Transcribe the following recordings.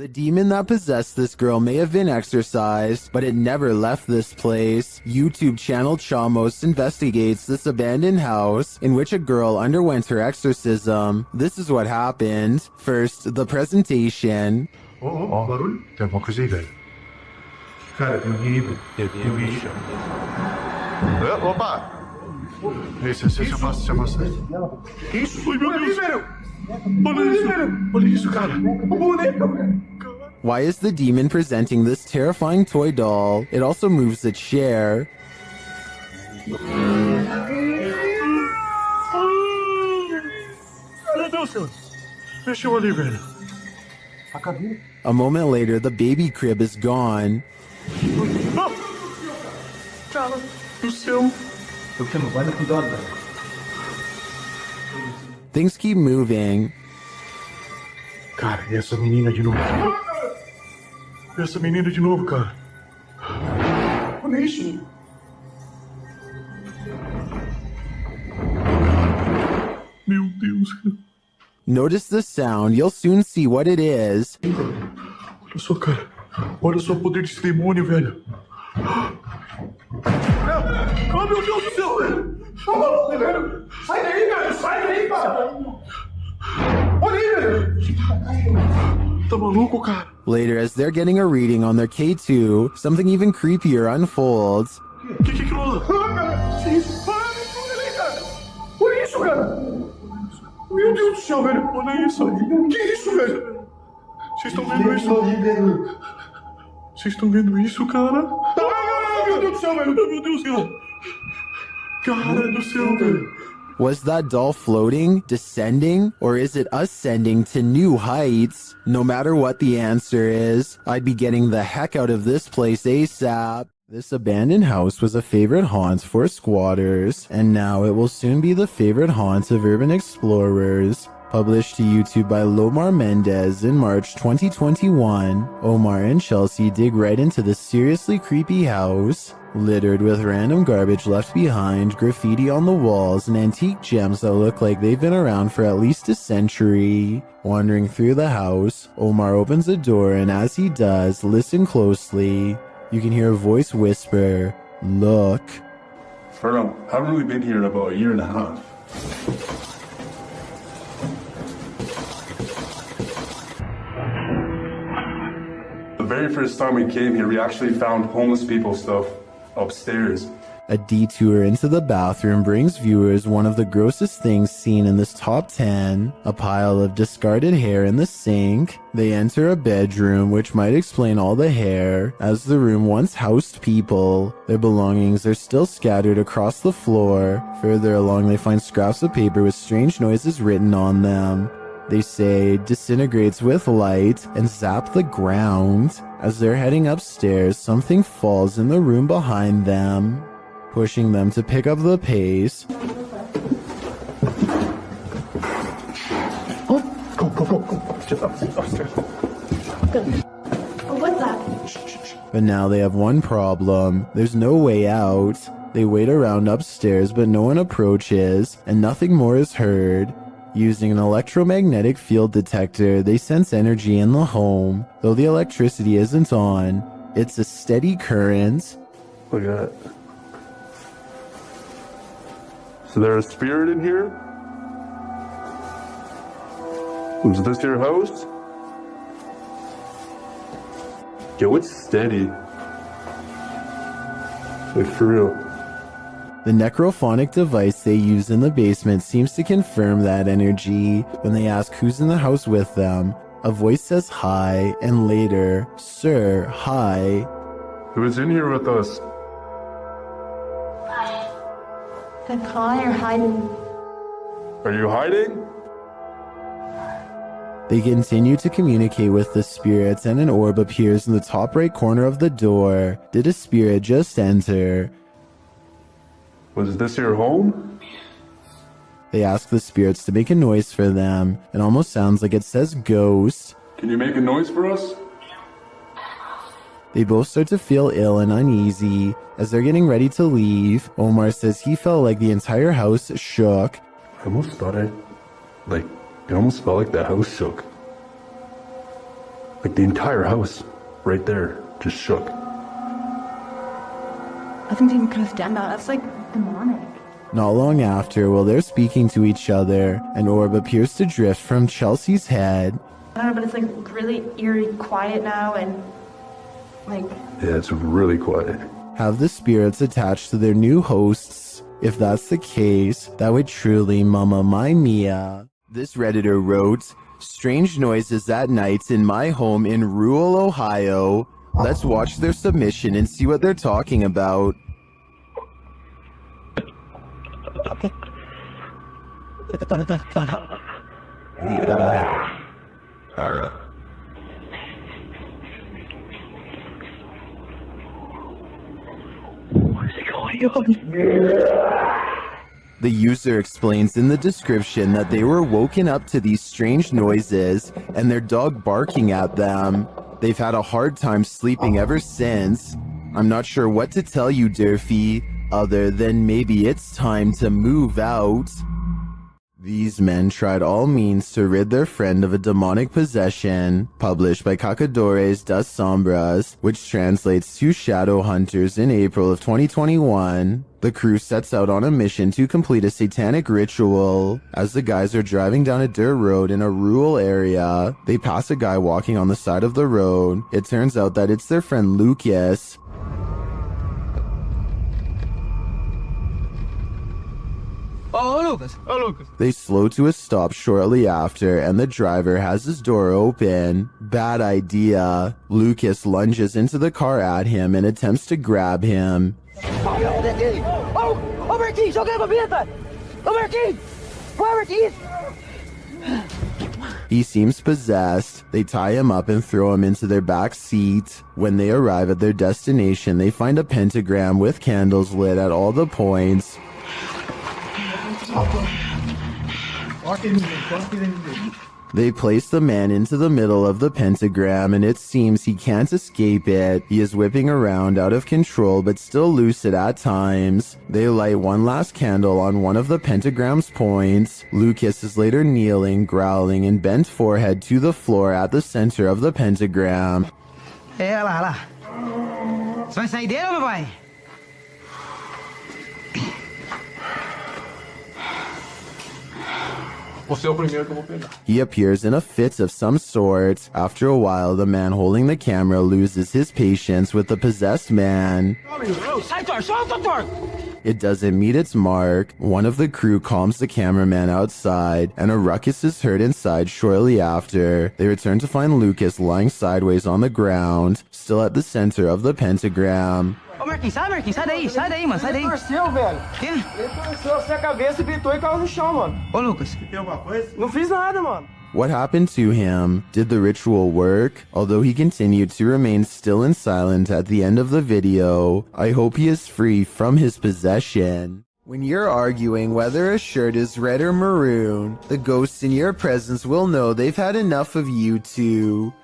The demon that possessed this girl may have been exorcised, but it never left this place. YouTube channel Chamos investigates this abandoned house in which a girl underwent her exorcism. This is what happened. First, the presentation. Barulho? Tem alguma coisa aí, velho? Cara, tem alguém aí, velho. Tem alguém aí. Opa! Esse, se afasta. Que isso? Ai, meu Deus! Olha isso, cara! O boneco, velho! Why is the demon presenting this terrifying toy doll? It also moves a chair. Meu Deus, senhor! Mexeu ali, velho. A cadeira. A moment later, the baby crib is gone. Cara do céu! Vai cuidado, velho. Things keep moving. Cara, e essa menina de novo? Cara. Olha isso. Meu Deus. Notice the sound. You'll soon see what it is. Olha só, cara. Olha só o poder desse demônio, velho. Oh, meu Deus do céu, velho. Tá maluco, velho. Sai daí, cara. Olha aí, velho. Tá maluco, cara? Later, as they're getting a reading on their K2, something even creepier unfolds. Que rola? Cara. Que isso? Cara. Olha isso, cara. Meu Deus do céu, velho. Olha isso. Que isso, velho? Vocês estão vendo isso? Vocês estão vendo isso, cara? Meu Deus do céu, velho. Meu Deus, cara. Cara do céu, velho. Was that doll floating, descending, or is it ascending to new heights? No matter what the answer is, I'd be getting the heck out of this place ASAP. This abandoned house was a favorite haunt for squatters, and now it will soon be the favorite haunt of urban explorers. Published to YouTube by Lomar Mendez in March 2021, Omar and Chelsea dig right into the seriously creepy house, littered with random garbage left behind, graffiti on the walls, and antique gems that look like they've been around for at least a century. Wandering through the house, Omar opens a door, and as he does, listen closely. You can hear a voice whisper, "Look." Ferno, haven't really been here in about a year and a half. The very first time we came here, we actually found homeless people stuff upstairs. A detour into the bathroom brings viewers one of the grossest things seen in this top 10, a pile of discarded hair in the sink. They enter a bedroom, which might explain all the hair, as the room once housed people. Their belongings are still scattered across the floor. Further along, they find scraps of paper with strange noises written on them. They say disintegrates with light and zap the ground. As they're heading upstairs, something falls in the room behind them, pushing them to pick up the pace. Go. Just upstairs. What's that? But now they have one problem. There's no way out. They wait around upstairs, but no one approaches, and nothing more is heard. Using an electromagnetic field detector, they sense energy in the home. Though the electricity isn't on, it's a steady current. Look at that. So there's a spirit in here? Is this your house? Yo, it's steady. Like, for real. The necrophonic device they use in the basement seems to confirm that energy. When they ask who's in the house with them, a voice says hi, and later, "Sir, hi." Who is in here with us? Good call, you're hiding. Are you hiding? They continue to communicate with the spirits, and an orb appears in the top right corner of the door. Did a spirit just enter? Was this your home? They ask the spirits to make a noise for them. It almost sounds like it says ghost. Can you make a noise for us? They both start to feel ill and uneasy. As they're getting ready to leave, Omar says he felt like the entire house shook. I almost thought it almost felt like the house shook. Like the entire house, right there, just shook. I think they could have done that. That's like demonic. Not long after, while they're speaking to each other, an orb appears to drift from Chelsea's head. I don't know, but it's like really eerie quiet now and like... Yeah, it's really quiet. Have the spirits attached to their new hosts? If that's the case, that would truly Mamma Mia. This Redditor wrote, "Strange noises at night in my home in rural Ohio." Let's watch their submission and see what they're talking about. The user explains in the description that they were woken up to these strange noises and their dog barking at them. They've had a hard time sleeping ever since. I'm not sure what to tell you, Durfee, other than maybe it's time to move out. These men tried all means to rid their friend of a demonic possession, published by Cacadores das Sombras, which translates to Shadow Hunters in April of 2021. The crew sets out on a mission to complete a satanic ritual. As the guys are driving down a dirt road in a rural area, they pass a guy walking on the side of the road. It turns out that it's their friend Lucas. Oh, Lucas. They slow to a stop shortly after, and the driver has his door open. Bad idea. Lucas lunges into the car at him and attempts to grab him. He seems possessed. They tie him up and throw him into their back seat. When they arrive at their destination, they find a pentagram with candles lit at all the points. They place the man into the middle of the pentagram, and it seems he can't escape it. He is whipping around out of control but still lucid at times. They light one last candle on one of the pentagram's points. Lucas is later kneeling, growling, and bent forehead to the floor at the center of the pentagram. É, olha lá. Você vai sair dele, meu pai? Você é o primeiro que eu vou pegar. He appears in a fit of some sort. After a while, the man holding the camera loses his patience with the possessed man. Sai, Thor, solta, Thor! It doesn't meet its mark. One of the crew calms the cameraman outside, and a ruckus is heard inside shortly after. They return to find Lucas lying sideways on the ground, still at the center of the pentagram. Ô, Marquinhos, sai daí, mano, sai daí. Ele torceu, velho. Quê? Ele torceu assim a cabeça, gritou e caiu no chão, mano. Ô, Lucas. Tem alguma coisa? Não fiz nada, mano. What happened to him? Did the ritual work? Although he continued to remain still and silent at the end of the video, I hope he is free from his possession. When you're arguing whether a shirt is red or maroon, the ghosts in your presence will know they've had enough of you two.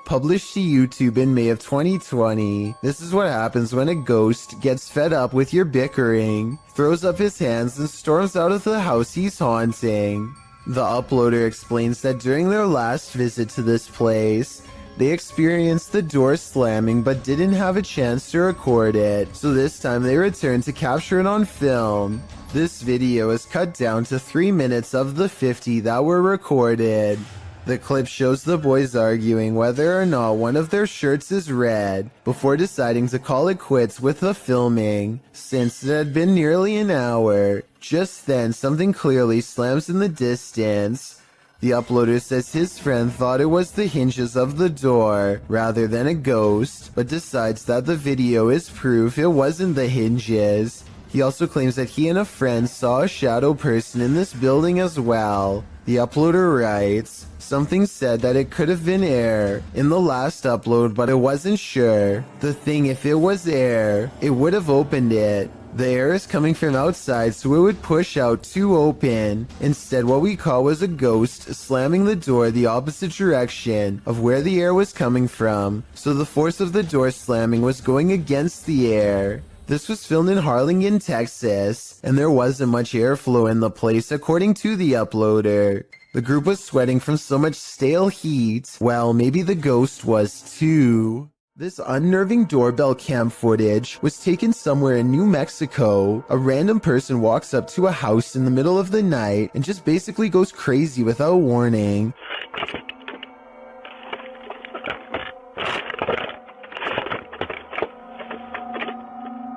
Published to YouTube in May of 2020, this is what happens when a ghost gets fed up with your bickering, throws up his hands, and storms out of the house he's haunting. The uploader explains that during their last visit to this place, they experienced the door slamming but didn't have a chance to record it, so this time they returned to capture it on film. This video is cut down to 3 minutes of the 50 that were recorded. The clip shows the boys arguing whether or not one of their shirts is red, before deciding to call it quits with the filming, since it had been nearly an hour. Just then, something clearly slams in the distance. The uploader says his friend thought it was the hinges of the door, rather than a ghost, but decides that the video is proof it wasn't the hinges. He also claims that he and a friend saw a shadow person in this building as well. The uploader writes, "Something said that it could have been air in the last upload, but I wasn't sure. The thing, if it was air, it would have opened it. The air is coming from outside, so it would push out to open. Instead, what we caught was a ghost slamming the door the opposite direction of where the air was coming from, so the force of the door slamming was going against the air." This was filmed in Harlingen, Texas, and there wasn't much airflow in the place according to the uploader. The group was sweating from so much stale heat. Well, maybe the ghost was too. This unnerving doorbell cam footage was taken somewhere in New Mexico. A random person walks up to a house in the middle of the night and just basically goes crazy without warning.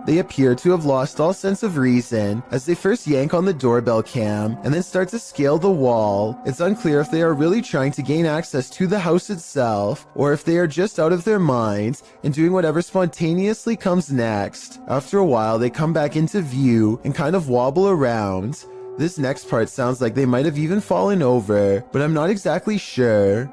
They appear to have lost all sense of reason as they first yank on the doorbell cam and then start to scale the wall. It's unclear if they are really trying to gain access to the house itself or if they are just out of their minds and doing whatever spontaneously comes next. After a while, they come back into view and kind of wobble around. This next part sounds like they might have even fallen over, but I'm not exactly sure.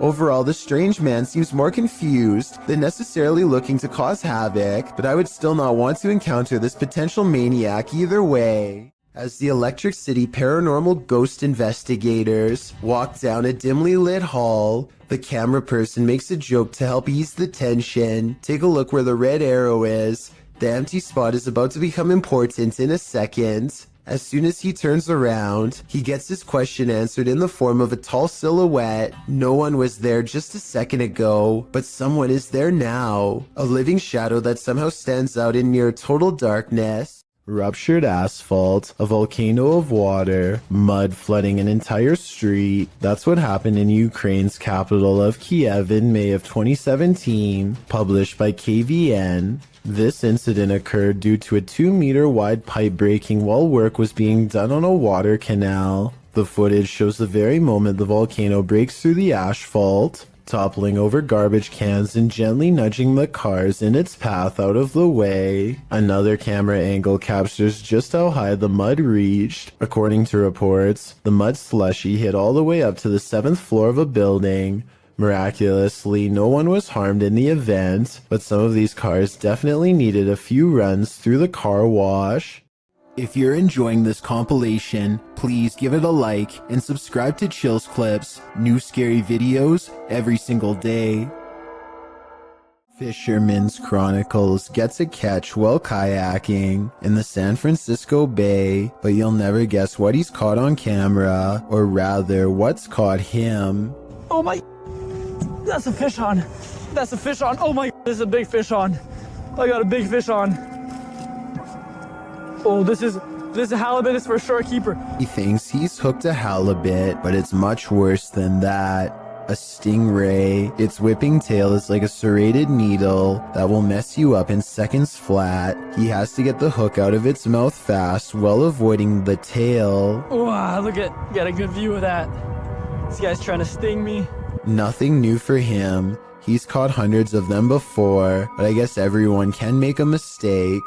Overall, the strange man seems more confused than necessarily looking to cause havoc, but I would still not want to encounter this potential maniac either way. As the Electric City paranormal ghost investigators walk down a dimly lit hall, the camera person makes a joke to help ease the tension. Take a look where the red arrow is. The empty spot is about to become important in a second. As soon as he turns around, he gets his question answered in the form of a tall silhouette. No one was there just a second ago, but someone is there now. A living shadow that somehow stands out in near total darkness. Ruptured asphalt, a volcano of water, mud flooding an entire street. That's what happened in Ukraine's capital of Kiev in May of 2017, published by KVN. This incident occurred due to a 2-meter wide pipe breaking while work was being done on a water canal. The footage shows the very moment the volcano breaks through the asphalt, toppling over garbage cans and gently nudging the cars in its path out of the way. Another camera angle captures just how high the mud reached. According to reports, the mud slushy hit all the way up to the 7th floor of a building. Miraculously, no one was harmed in the event, but some of these cars definitely needed a few runs through the car wash. If you're enjoying this compilation, please give it a like and subscribe to Chills Clips, new scary videos every single day. Fisherman's Chronicles gets a catch while kayaking in the San Francisco Bay, but you'll never guess what he's caught on camera, or rather, what's caught him. Oh my, that's a fish on. That's a fish on. Oh my, this is a big fish on. I got a big fish on. Oh, this is a halibut. It's for a short keeper. He thinks he's hooked a halibut, but it's much worse than that. A stingray. Its whipping tail is like a serrated needle that will mess you up in seconds flat. He has to get the hook out of its mouth fast while avoiding the tail. Wow, look at, got a good view of that. This guy's trying to sting me. Nothing new for him. He's caught hundreds of them before, but I guess everyone can make a mistake.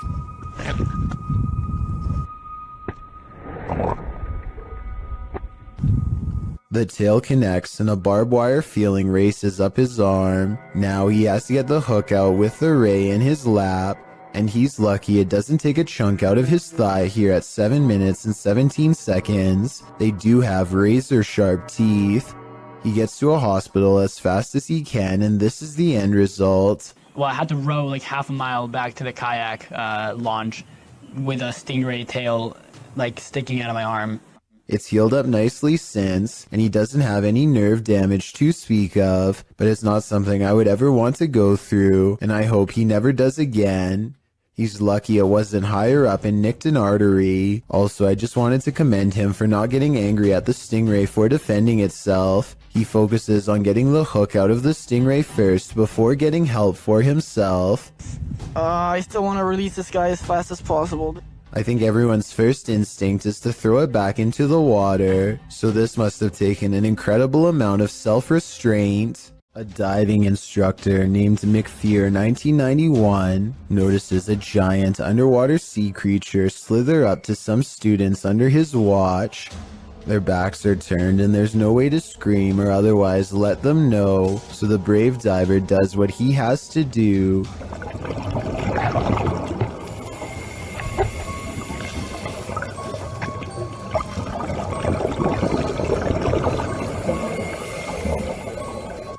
The tail connects and a barbed wire feeling races up his arm. Now he has to get the hook out with the ray in his lap, and he's lucky it doesn't take a chunk out of his thigh here at 7 minutes and 17 seconds. They do have razor sharp teeth. He gets to a hospital as fast as he can, and this is the end result. Well, I had to row like half a mile back to the kayak launch with a stingray tail like sticking out of my arm. It's healed up nicely since, and he doesn't have any nerve damage to speak of, but it's not something I would ever want to go through, and I hope he never does again. He's lucky it wasn't higher up and nicked an artery. Also, I just wanted to commend him for not getting angry at the stingray for defending itself. He focuses on getting the hook out of the stingray first before getting help for himself. I still want to release this guy as fast as possible. I think everyone's first instinct is to throw it back into the water, so this must have taken an incredible amount of self-restraint. A diving instructor named McPhear 1991 notices a giant underwater sea creature slither up to some students under his watch. Their backs are turned and there's no way to scream or otherwise let them know, so the brave diver does what he has to do.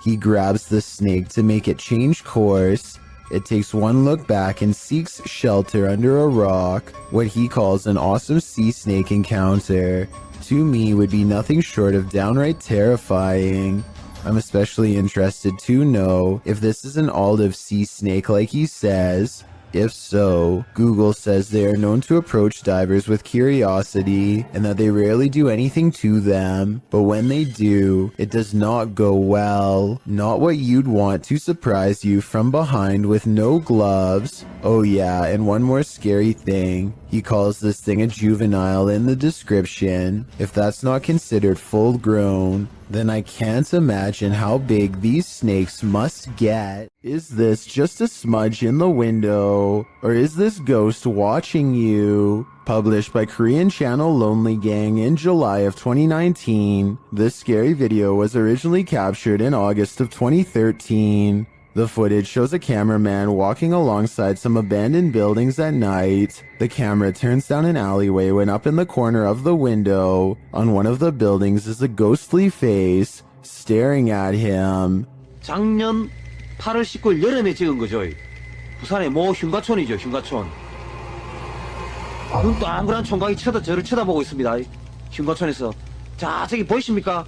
He grabs the snake to make it change course. It takes one look back and seeks shelter under a rock. What he calls an awesome sea snake encounter, to me, would be nothing short of downright terrifying. I'm especially interested to know if this is an olive sea snake like he says. If so, Google says they are known to approach divers with curiosity and that they rarely do anything to them, but when they do, it does not go well. Not what you'd want to surprise you from behind with no gloves. Oh yeah, and one more scary thing. He calls this thing a juvenile in the description. If that's not considered full grown, then I can't imagine how big these snakes must get. Is this just a smudge in the window? Or is this ghost watching you? Published by Korean channel Lonely Gang in July of 2019, this scary video was originally captured in August of 2013. The footage shows a cameraman walking alongside some abandoned buildings at night. The camera turns down an alleyway when up in the corner of the window, on one of the buildings, is a ghostly face staring at him. 작년 8월 19일 여름에 찍은 거죠. 부산의 모 흉가촌이죠, 흉가촌. 눈 동그란 총각이 저를 쳐다보고 있습니다. 흉가촌에서. 자, 저기 보이십니까?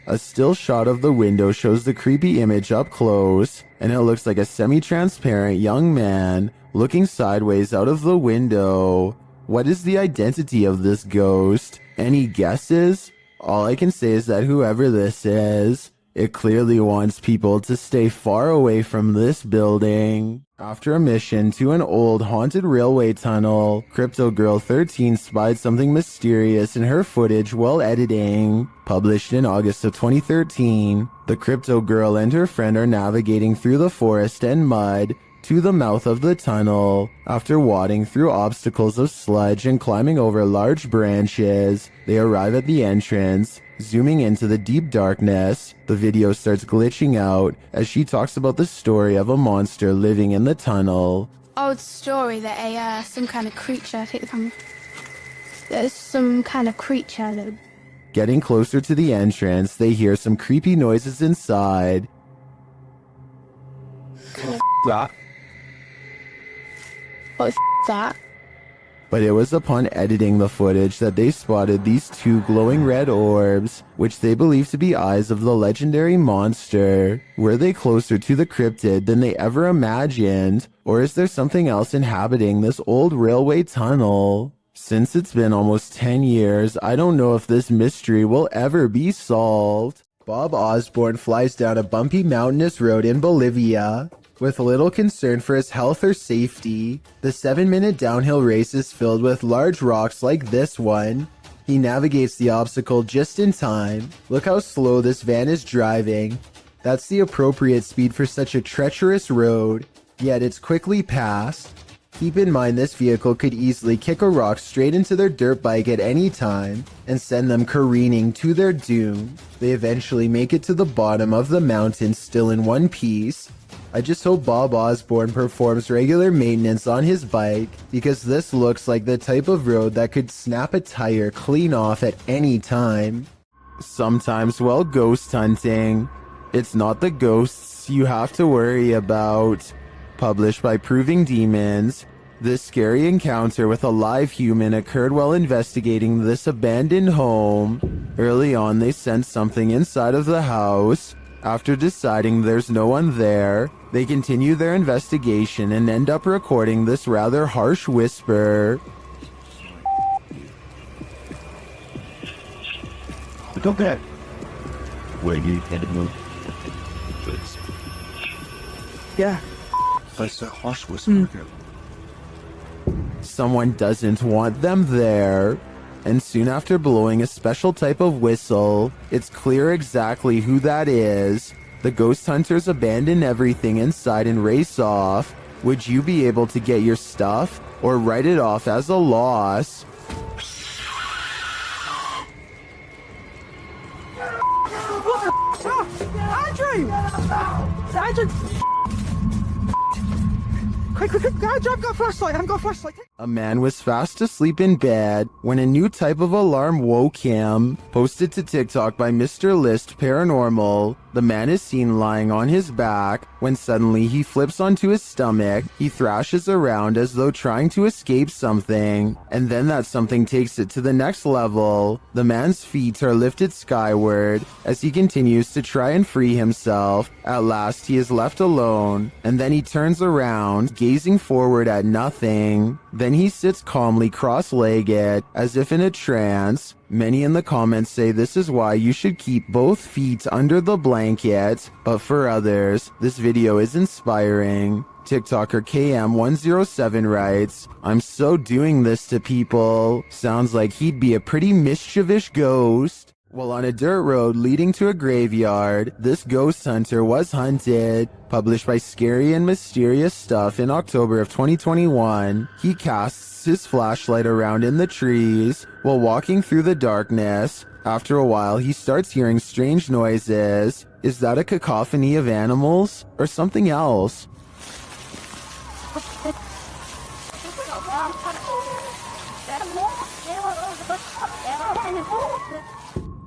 A still shot of the window shows the creepy image up close, and it looks like a semi-transparent young man looking sideways out of the window. What is the identity of this ghost? Any guesses? All I can say is that whoever this is, it clearly wants people to stay far away from this building. After a mission to an old haunted railway tunnel, Crypto Girl 13 spied something mysterious in her footage while editing. Published in August of 2013, the Crypto Girl and her friend are navigating through the forest and mud to the mouth of the tunnel. After wading through obstacles of sludge and climbing over large branches, they arrive at the entrance. Zooming into the deep darkness, the video starts glitching out as she talks about the story of a monster living in the tunnel. Old story that some kind of creature, I think there's some kind of creature that... Getting closer to the entrance, they hear some creepy noises inside. that? What the that? But it was upon editing the footage that they spotted these two glowing red orbs, which they believe to be eyes of the legendary monster. Were they closer to the cryptid than they ever imagined? Or is there something else inhabiting this old railway tunnel? Since it's been almost 10 years, I don't know if this mystery will ever be solved. Bob Osborne flies down a bumpy mountainous road in Bolivia. With little concern for his health or safety, the 7-minute downhill race is filled with large rocks like this one. He navigates the obstacle just in time. Look how slow this van is driving. That's the appropriate speed for such a treacherous road, yet it's quickly passed. Keep in mind this vehicle could easily kick a rock straight into their dirt bike at any time and send them careening to their doom. They eventually make it to the bottom of the mountain still in one piece. I just hope Bob Osborne performs regular maintenance on his bike, because this looks like the type of road that could snap a tire clean off at any time. Sometimes while ghost hunting, it's not the ghosts you have to worry about. Published by Proving Demons, this scary encounter with a live human occurred while investigating this abandoned home. Early on, they sensed something inside of the house. After deciding there's no one there, they continue their investigation and end up recording this rather harsh whisper. Don't get where you headed move. Yeah. That's a harsh whisper. Someone doesn't want them there. And soon after blowing a special type of whistle, it's clear exactly who that is. The ghost hunters abandon everything inside and race off. Would you be able to get your stuff or write it off as a loss? Andrew! Andrew! Quick, Andrew, I've got a flashlight, I've got a flashlight. A man was fast asleep in bed when a new type of alarm woke him. Posted to TikTok by Mr. List Paranormal, The man is seen lying on his back when suddenly he flips onto his stomach. He thrashes around as though trying to escape something, and then that something takes it to the next level. The man's feet are lifted skyward as he continues to try and free himself. At last he is left alone, and then he turns around, gazing forward at nothing. Then he sits calmly cross-legged, as if in a trance. Many in the comments say this is why you should keep both feet under the blanket, but for others, this video is inspiring. TikToker KM107 writes, "I'm so doing this to people. Sounds like he'd be a pretty mischievous ghost." While on a dirt road leading to a graveyard, this ghost hunter was hunted. Published by Scary and Mysterious Stuff in October of 2021, he casts his flashlight around in the trees while walking through the darkness. After a while, he starts hearing strange noises. Is that a cacophony of animals or something else?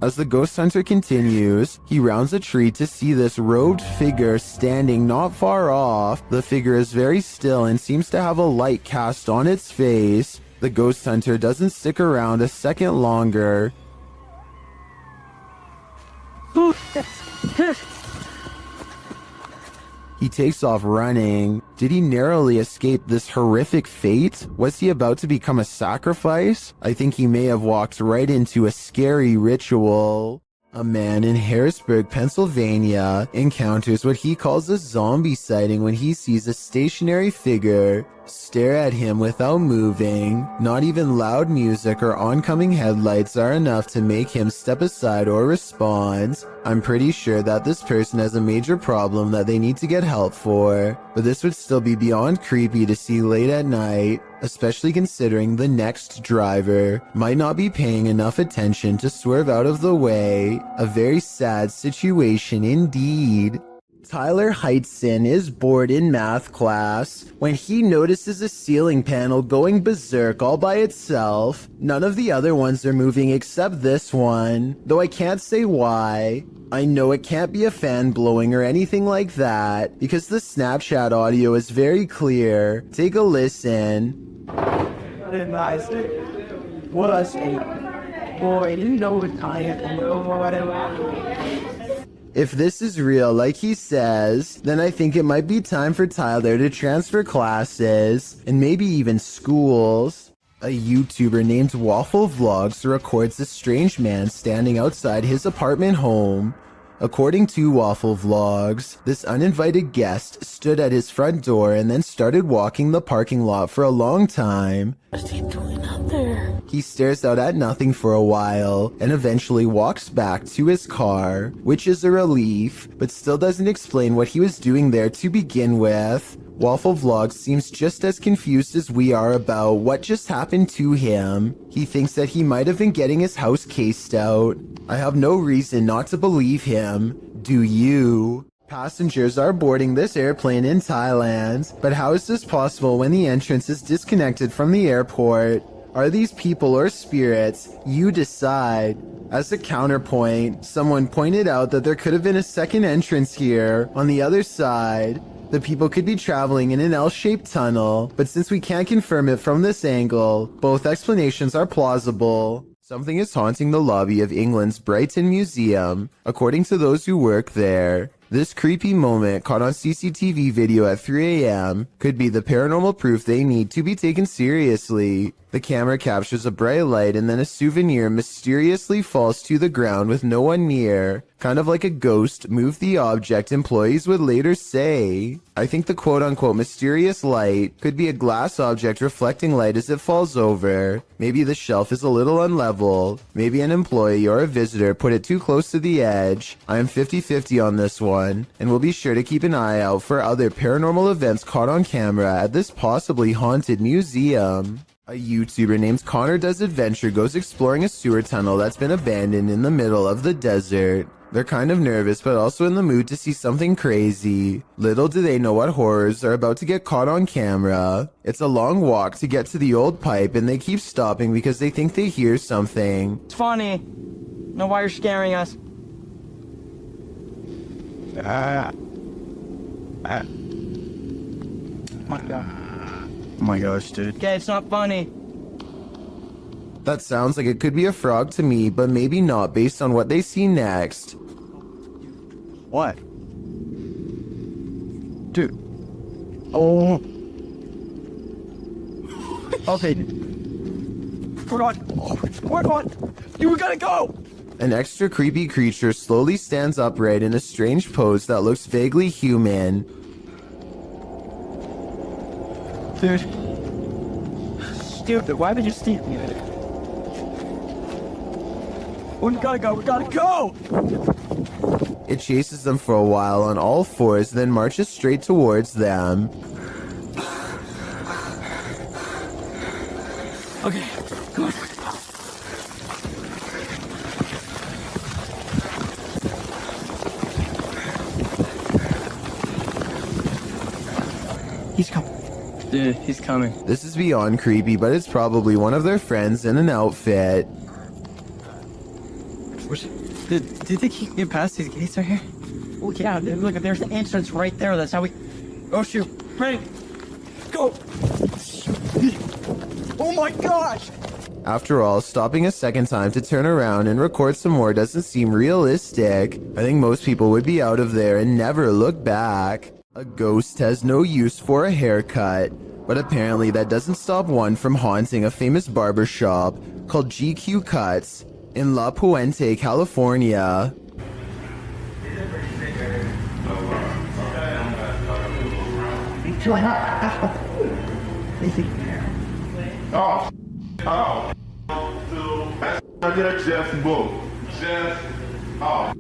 As the ghost hunter continues, he rounds a tree to see this robed figure standing not far off. The figure is very still and seems to have a light cast on its face. The ghost hunter doesn't stick around a second longer. He takes off running. Did he narrowly escape this horrific fate? Was he about to become a sacrifice? I think he may have walked right into a scary ritual. A man in Harrisburg, Pennsylvania, encounters what he calls a zombie sighting when he sees a stationary figure stare at him without moving. Not even loud music or oncoming headlights are enough to make him step aside or respond. I'm pretty sure that this person has a major problem that they need to get help for, but this would still be beyond creepy to see late at night, especially considering the next driver might not be paying enough attention to swerve out of the way. A very sad situation indeed. Tyler Heitzson is bored in math class when he notices a ceiling panel going berserk all by itself. None of the other ones are moving except this one, though I can't say why. I know it can't be a fan blowing or anything like that because the Snapchat audio is very clear. Take a listen. I didn't realize it was a boy. Didn't know it was tired or whatever. If this is real, like he says, then I think it might be time for Tyler to transfer classes and maybe even schools. A YouTuber named Waffle Vlogs records a strange man standing outside his apartment home. According to Waffle Vlogs, this uninvited guest stood at his front door and then started walking the parking lot for a long time. What's he doing out there? He stares out at nothing for a while and eventually walks back to his car, which is a relief, but still doesn't explain what he was doing there to begin with. Waffle Vlogs seems just as confused as we are about what just happened to him. He thinks that he might have been getting his house cased out. I have no reason not to believe him. Do you? Passengers are boarding this airplane in Thailand, but how is this possible when the entrance is disconnected from the airport? Are these people or spirits? You decide. As a counterpoint, someone pointed out that there could have been a second entrance here on the other side. The people could be traveling in an L-shaped tunnel, but since we can't confirm it from this angle, both explanations are plausible. Something is haunting the lobby of England's Brighton Museum, according to those who work there. This creepy moment caught on CCTV video at 3 a.m. could be the paranormal proof they need to be taken seriously. The camera captures a bright light and then a souvenir mysteriously falls to the ground with no one near. Kind of like a ghost moved the object, employees would later say. I think the quote-unquote mysterious light could be a glass object reflecting light as it falls over. Maybe the shelf is a little unlevel. Maybe an employee or a visitor put it too close to the edge. I am 50-50 on this one, and we'll be sure to keep an eye out for other paranormal events caught on camera at this possibly haunted museum. A YouTuber named Connor Does Adventure goes exploring a sewer tunnel that's been abandoned in the middle of the desert. They're kind of nervous but also in the mood to see something crazy. Little do they know what horrors are about to get caught on camera. It's a long walk to get to the old pipe and they keep stopping because they think they hear something. It's funny. Know why you're scaring us? My God. Oh my gosh, dude. Okay, it's not funny. That sounds like it could be a frog to me, but maybe not based on what they see next. What? Dude. Oh. Okay. We're on. We're on. You gotta go. An extra creepy creature slowly stands upright in a strange pose that looks vaguely human. Dude. Stupid, why would you steal me? We gotta go, we gotta go! It chases them for a while on all fours, then marches straight towards them. Okay, come on. He's coming. Dude, he's coming. This is beyond creepy, but it's probably one of their friends in an outfit. Do you think he can get past these gates right here? Oh yeah, dude, look, there's the entrance right there. That's how we... Oh shoot, ready, go! Oh my gosh! After all, stopping a second time to turn around and record some more doesn't seem realistic. I think most people would be out of there and never look back. A ghost has no use for a haircut, but apparently that doesn't stop one from haunting a famous barber shop called GQ Cuts in La Puente, California. Oh. Oh. I get a Jeff book. Jeff. Oh.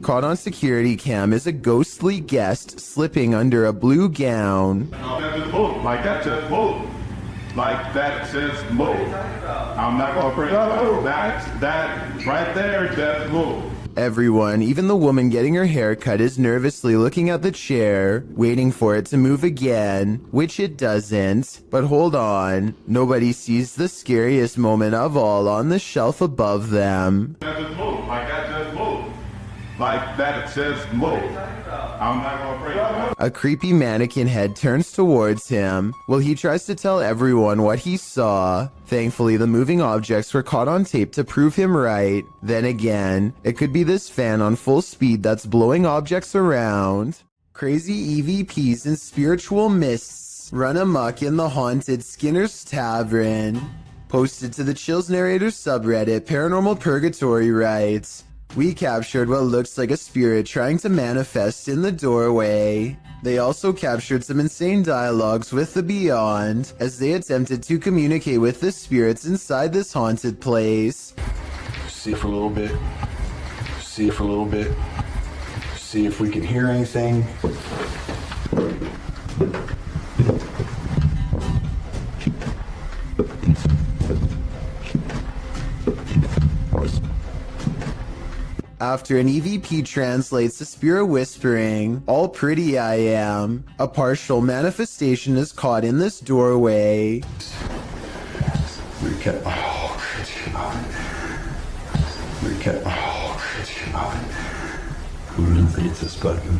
Caught on security cam is a ghostly guest slipping under a blue gown. That's his book. Like that's his book. Like that says book. I'm not gonna bring up that right there, Jeff's book. Everyone, even the woman getting her hair cut, is nervously looking at the chair, waiting for it to move again, which it doesn't. But hold on, nobody sees the scariest moment of all on the shelf above them. That's his book. Like that's his book. Like that says book. I'm not gonna bring up. A creepy mannequin head turns towards him while he tries to tell everyone what he saw. Thankfully, the moving objects were caught on tape to prove him right. Then again, it could be this fan on full speed that's blowing objects around. Crazy EVPs and spiritual mists run amok in the haunted Skinner's Tavern. Posted to the Chills Narrator subreddit, Paranormal Purgatory writes, "We captured what looks like a spirit trying to manifest in the doorway." They also captured some insane dialogues with the Beyond as they attempted to communicate with the spirits inside this haunted place. See it for a little bit. See it for a little bit. See if we can hear anything. After an EVP translates the spirit whispering, "All pretty I am," a partial manifestation is caught in this doorway. Recap. Oh, recap. Oh, who really hits this button?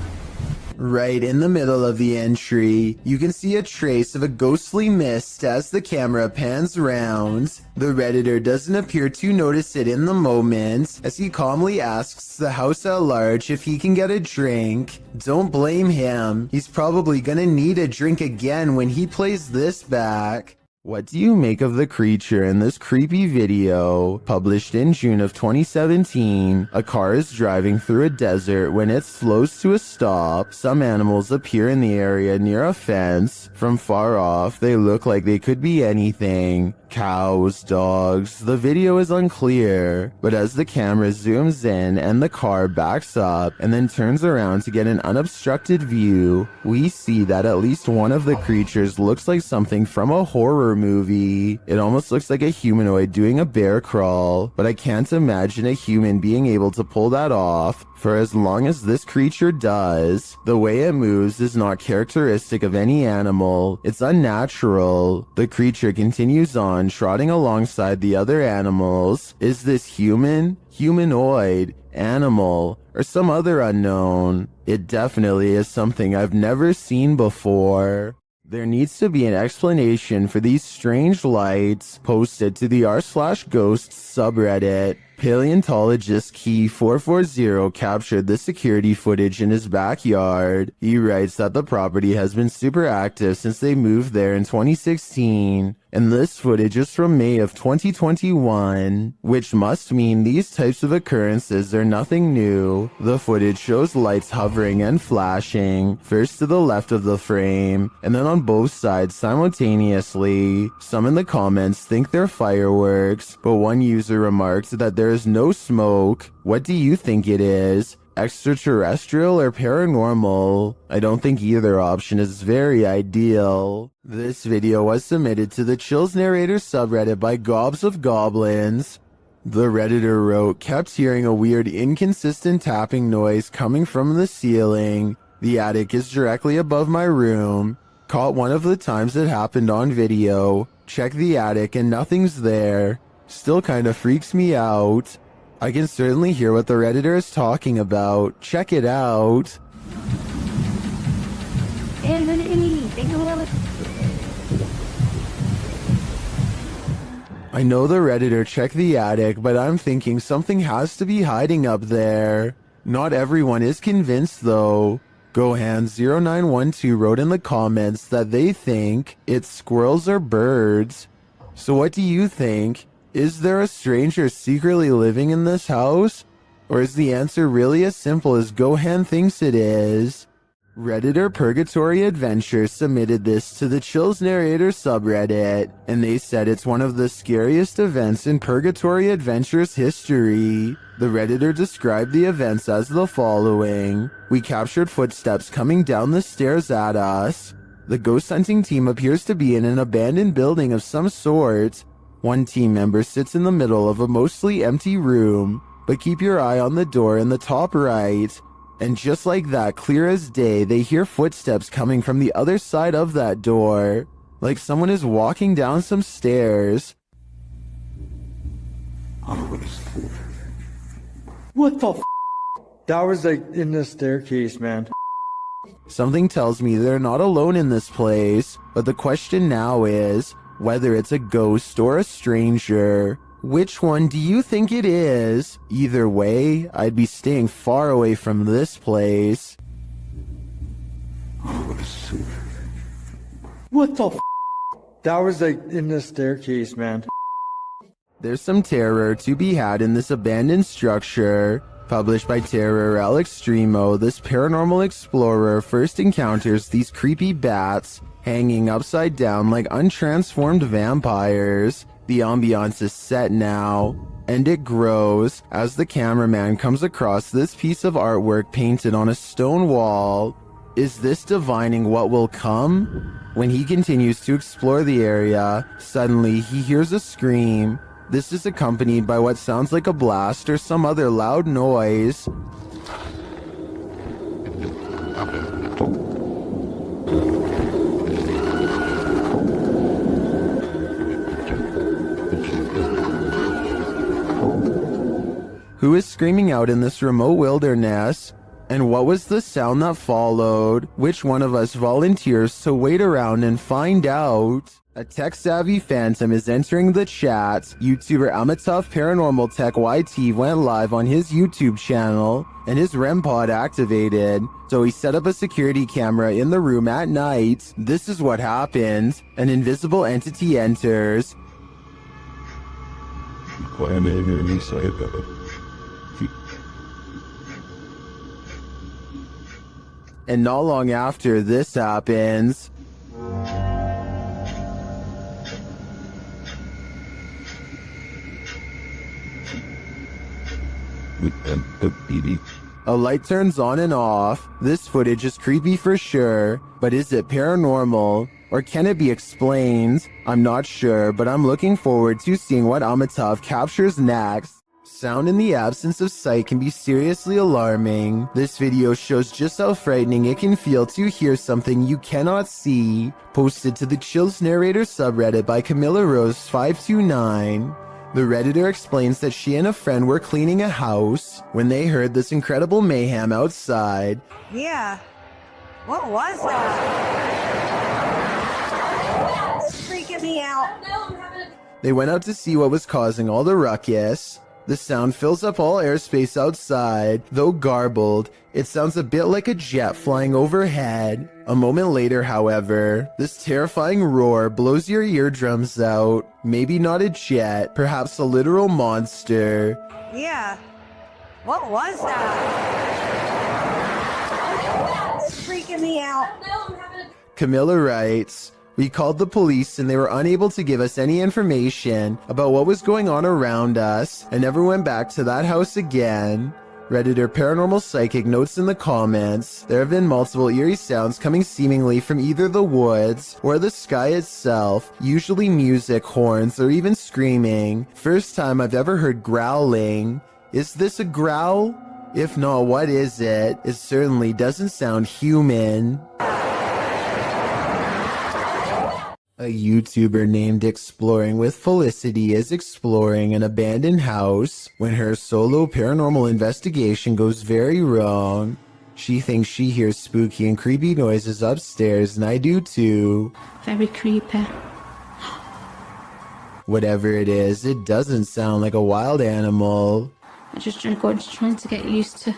Right in the middle of the entry, you can see a trace of a ghostly mist as the camera pans round. The Redditor doesn't appear to notice it in the moment, as he calmly asks the house at large if he can get a drink. Don't blame him, he's probably gonna need a drink again when he plays this back. What do you make of the creature in this creepy video? Published in June of 2017, a car is driving through a desert when it slows to a stop. Some animals appear in the area near a fence. From far off, they look like they could be anything. Cows, dogs, the video is unclear, but as the camera zooms in and the car backs up and then turns around to get an unobstructed view, we see that at least one of the creatures looks like something from a horror movie. It almost looks like a humanoid doing a bear crawl, but I can't imagine a human being able to pull that off for as long as this creature does. The way it moves is not characteristic of any animal. It's unnatural. The creature continues on, trotting alongside the other animals. Is this human? Humanoid? animal, or some other unknown. It definitely is something I've never seen before. There needs to be an explanation for these strange lights posted to the r/ghosts subreddit. Paleontologist Key 440 captured the security footage in his backyard. He writes that the property has been super active since they moved there in 2016, and this footage is from May of 2021, which must mean these types of occurrences are nothing new. The footage shows lights hovering and flashing, first to the left of the frame, and then on both sides simultaneously. Some in the comments think they're fireworks, but one user remarked that there is no smoke. What do you think it is? Extraterrestrial or paranormal? I don't think either option is very ideal. This video was submitted to the Chills Narrator subreddit by Gobs of Goblins. The Redditor wrote, kept hearing a weird inconsistent tapping noise coming from the ceiling. The attic is directly above my room. Caught one of the times it happened on video. Check the attic and nothing's there. Still kinda freaks me out. I can certainly hear what the Redditor is talking about. Check it out. I know the Redditor checked the attic, but I'm thinking something has to be hiding up there. Not everyone is convinced though. Gohan0912 wrote in the comments that they think it's squirrels or birds. So what do you think? Is there a stranger secretly living in this house? Or is the answer really as simple as Gohan thinks it is? Redditor Purgatory Adventures submitted this to the Chills Narrator subreddit, and they said it's one of the scariest events in Purgatory Adventures history. The Redditor described the events as the following. We captured footsteps coming down the stairs at us. The ghost hunting team appears to be in an abandoned building of some sort. One team member sits in the middle of a mostly empty room, but keep your eye on the door in the top right. And just like that, clear as day, they hear footsteps coming from the other side of that door, like someone is walking down some stairs. What the f? That was like in the staircase, man. Something tells me they're not alone in this place, but the question now is whether it's a ghost or a stranger. Which one do you think it is? Either way, I'd be staying far away from this place. What the f? That was like in the staircase, man. There's some terror to be had in this abandoned structure. Published by Terror L Extremo, this paranormal explorer first encounters these creepy bats hanging upside down like untransformed vampires. The ambiance is set now, and it grows as the cameraman comes across this piece of artwork painted on a stone wall. Is this divining what will come? When he continues to explore the area, suddenly he hears a scream. This is accompanied by what sounds like a blast or some other loud noise. Who is screaming out in this remote wilderness? And what was the sound that followed? Which one of us volunteers to wait around and find out? A tech-savvy phantom is entering the chat. YouTuber Amitav Paranormal Tech YT went live on his YouTube channel, and his REM pod activated. So he set up a security camera in the room at night. This is what happens. An invisible entity enters. And not long after this happens, a light turns on and off. This footage is creepy for sure, but is it paranormal? Or can it be explained? I'm not sure, but I'm looking forward to seeing what Amitav captures next. Sound in the absence of sight can be seriously alarming. This video shows just how frightening it can feel to hear something you cannot see. Posted to the Chills Narrator subreddit by Camilla Rose 529. The Redditor explains that she and a friend were cleaning a house when they heard this incredible mayhem outside. Yeah. What was that? It's freaking me out. They went out to see what was causing all the ruckus. The sound fills up all airspace outside. Though garbled, it sounds a bit like a jet flying overhead. A moment later, however, this terrifying roar blows your eardrums out. Maybe not a jet, perhaps a literal monster. Yeah. What was that? It's freaking me out. Camilla writes, "We called the police and they were unable to give us any information about what was going on around us and never went back to that house again." Redditor Paranormal Psychic notes in the comments, there have been multiple eerie sounds coming seemingly from either the woods or the sky itself, usually music, horns, or even screaming. First time I've ever heard growling. Is this a growl? If not, what is it? It certainly doesn't sound human. A YouTuber named Exploring with Felicity is exploring an abandoned house when her solo paranormal investigation goes very wrong. She thinks she hears spooky and creepy noises upstairs, and I do too. Very creepy. Whatever it is, it doesn't sound like a wild animal. I'm just trying to get used to.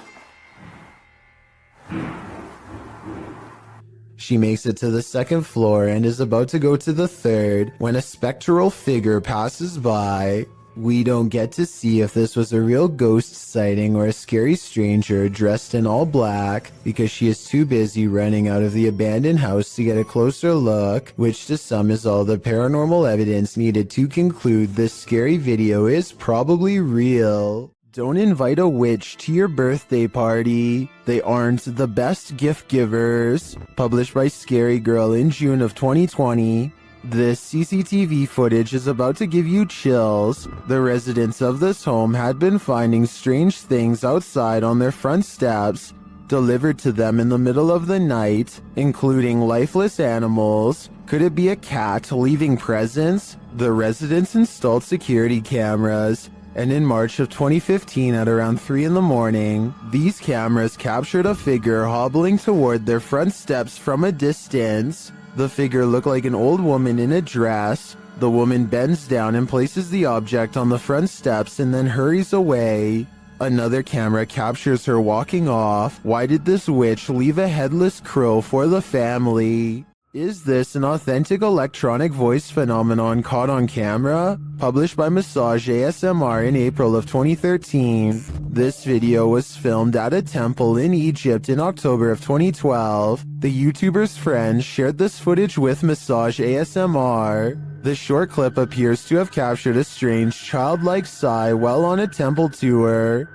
She makes it to the second floor and is about to go to the third when a spectral figure passes by. We don't get to see if this was a real ghost sighting or a scary stranger dressed in all black because she is too busy running out of the abandoned house to get a closer look, which to some is all the paranormal evidence needed to conclude this scary video is probably real. Don't invite a witch to your birthday party. They aren't the best gift givers. Published by Scary Girl in June of 2020. This CCTV footage is about to give you chills. The residents of this home had been finding strange things outside on their front steps, delivered to them in the middle of the night, including lifeless animals. Could it be a cat leaving presents? The residents installed security cameras. And in March of 2015 at around 3 in the morning, these cameras captured a figure hobbling toward their front steps from a distance. The figure looked like an old woman in a dress. The woman bends down and places the object on the front steps and then hurries away. Another camera captures her walking off. Why did this witch leave a headless crow for the family? Is this an authentic electronic voice phenomenon caught on camera? Published by Massage ASMR in April of 2013. This video was filmed at a temple in Egypt in October of 2012. The YouTuber's friends shared this footage with Massage ASMR. The short clip appears to have captured a strange childlike sigh while on a temple tour.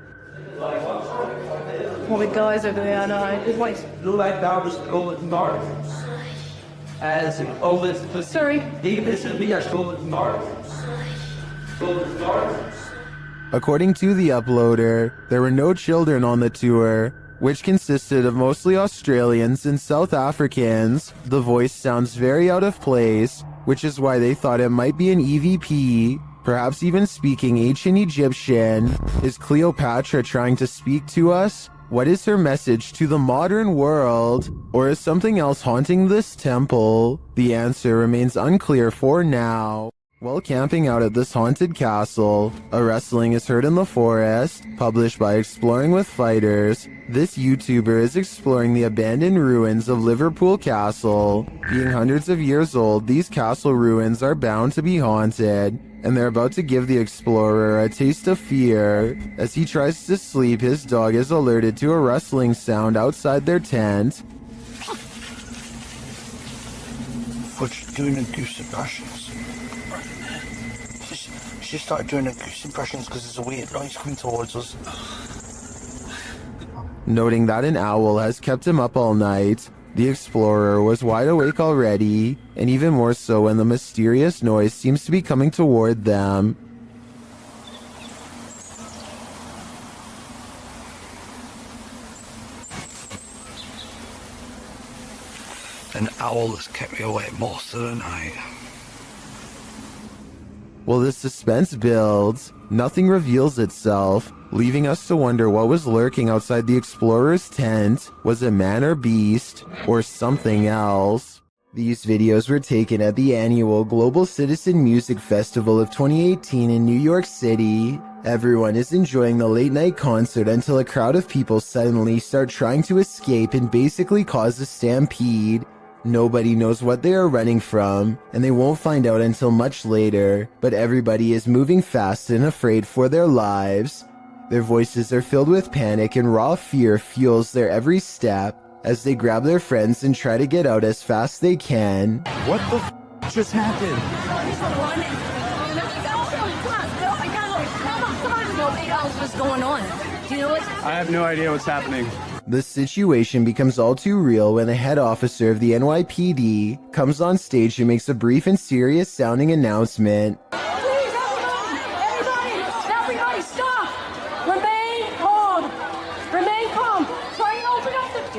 What the guys over there, I know. It's like Look like that was going dark. As always, sorry. According to the uploader, there were no children on the tour, which consisted of mostly Australians and South Africans. The voice sounds very out of place, which is why they thought it might be an EVP, perhaps even speaking ancient Egyptian. Is Cleopatra trying to speak to us? What is her message to the modern world? Or is something else haunting this temple? The answer remains unclear for now. While camping out at this haunted castle, a rustling is heard in the forest. Published by Exploring with Fighters, this YouTuber is exploring the abandoned ruins of Liverpool Castle. Being hundreds of years old, these castle ruins are bound to be haunted, and they're about to give the explorer a taste of fear. As he tries to sleep, his dog is alerted to a rustling sound outside their tent. What's doing the goose impressions? She started doing the goose impressions because there's a weird noise coming towards us. Noting that an owl has kept him up all night, the explorer was wide awake already, and even more so when the mysterious noise seems to be coming toward them. An owl has kept me awake most of the night. While the suspense builds, nothing reveals itself, leaving us to wonder what was lurking outside the explorer's tent. Was it man or beast, or something else? These videos were taken at the annual Global Citizen Music Festival of 2018 in New York City. Everyone is enjoying the late night concert until a crowd of people suddenly start trying to escape and basically cause a stampede. Nobody knows what they are running from, and they won't find out until much later, but everybody is moving fast and afraid for their lives. Their voices are filled with panic, and raw fear fuels their every step as they grab their friends and try to get out as fast they can. What the just happened? What's going on? Do you know what? I have no idea what's happening. The situation becomes all too real when the head officer of the NYPD comes on stage and makes a brief and serious sounding announcement. Please, everybody, stop! Remain calm. Remain calm. Try and open up the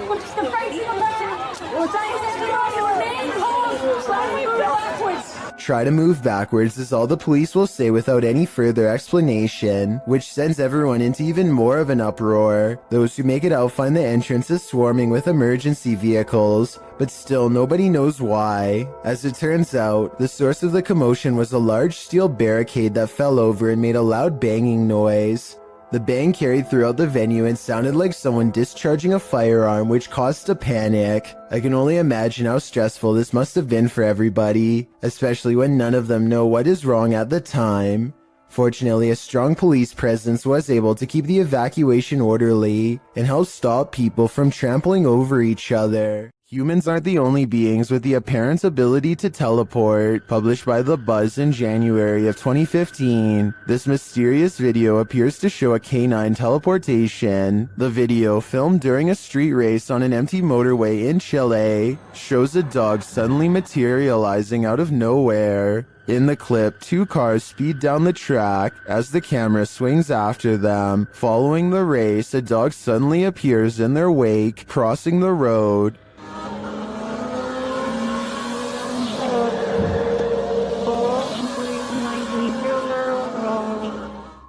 crazy electric. Remain calm. Try to move backwards. Try to move backwards is all the police will say without any further explanation, which sends everyone into even more of an uproar. Those who make it out find the entrance is swarming with emergency vehicles, but still nobody knows why. As it turns out, the source of the commotion was a large steel barricade that fell over and made a loud banging noise. The bang carried throughout the venue and sounded like someone discharging a firearm, which caused a panic. I can only imagine how stressful this must have been for everybody, especially when none of them know what is wrong at the time. Fortunately, a strong police presence was able to keep the evacuation orderly and help stop people from trampling over each other. Humans aren't the only beings with the apparent ability to teleport. Published by The Buzz in January of 2015, this mysterious video appears to show a canine teleportation. The video, filmed during a street race on an empty motorway in Chile, shows a dog suddenly materializing out of nowhere. In the clip, two cars speed down the track. As the camera swings after them, following the race, a dog suddenly appears in their wake, crossing the road.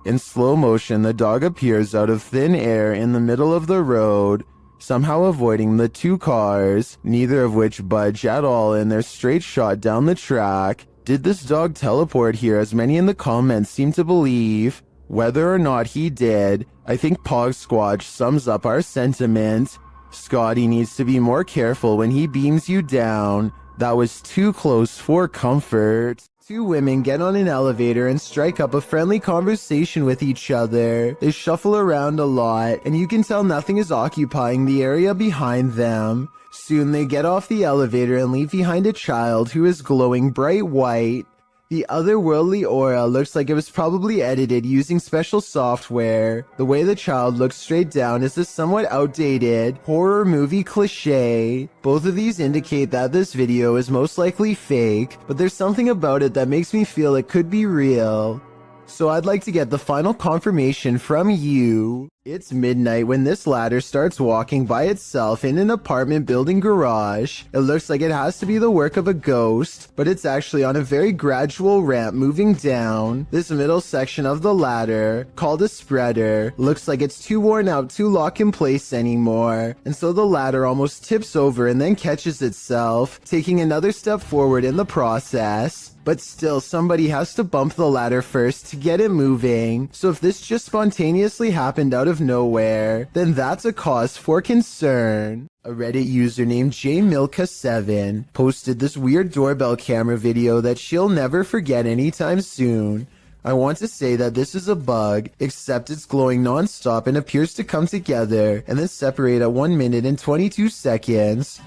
In slow motion, the dog appears out of thin air in the middle of the road, somehow avoiding the two cars, neither of which budge at all in their straight shot down the track. Did this dog teleport here, as many in the comments seem to believe? Whether or not he did, I think Pog Squatch sums up our sentiment. Scotty needs to be more careful when he beams you down. That was too close for comfort. Two women get on an elevator and strike up a friendly conversation with each other. They shuffle around a lot, and you can tell nothing is occupying the area behind them. Soon they get off the elevator and leave behind a child who is glowing bright white. The otherworldly aura looks like it was probably edited using special software. The way the child looks straight down is a somewhat outdated horror movie cliche. Both of these indicate that this video is most likely fake, but there's something about it that makes me feel it could be real. So I'd like to get the final confirmation from you. It's midnight when this ladder starts walking by itself in an apartment building garage. It looks like it has to be the work of a ghost, but it's actually on a very gradual ramp moving down. This middle section of the ladder, called a spreader, looks like it's too worn out to lock in place anymore, and so the ladder almost tips over and then catches itself, taking another step forward in the process. But still, somebody has to bump the ladder first to get it moving. So if this just spontaneously happened out of nowhere, then that's a cause for concern. A Reddit user named jmilka7 posted this weird doorbell camera video that she'll never forget anytime soon. I want to say that this is a bug, except it's glowing non-stop and appears to come together and then separate at 1 minute and 22 seconds.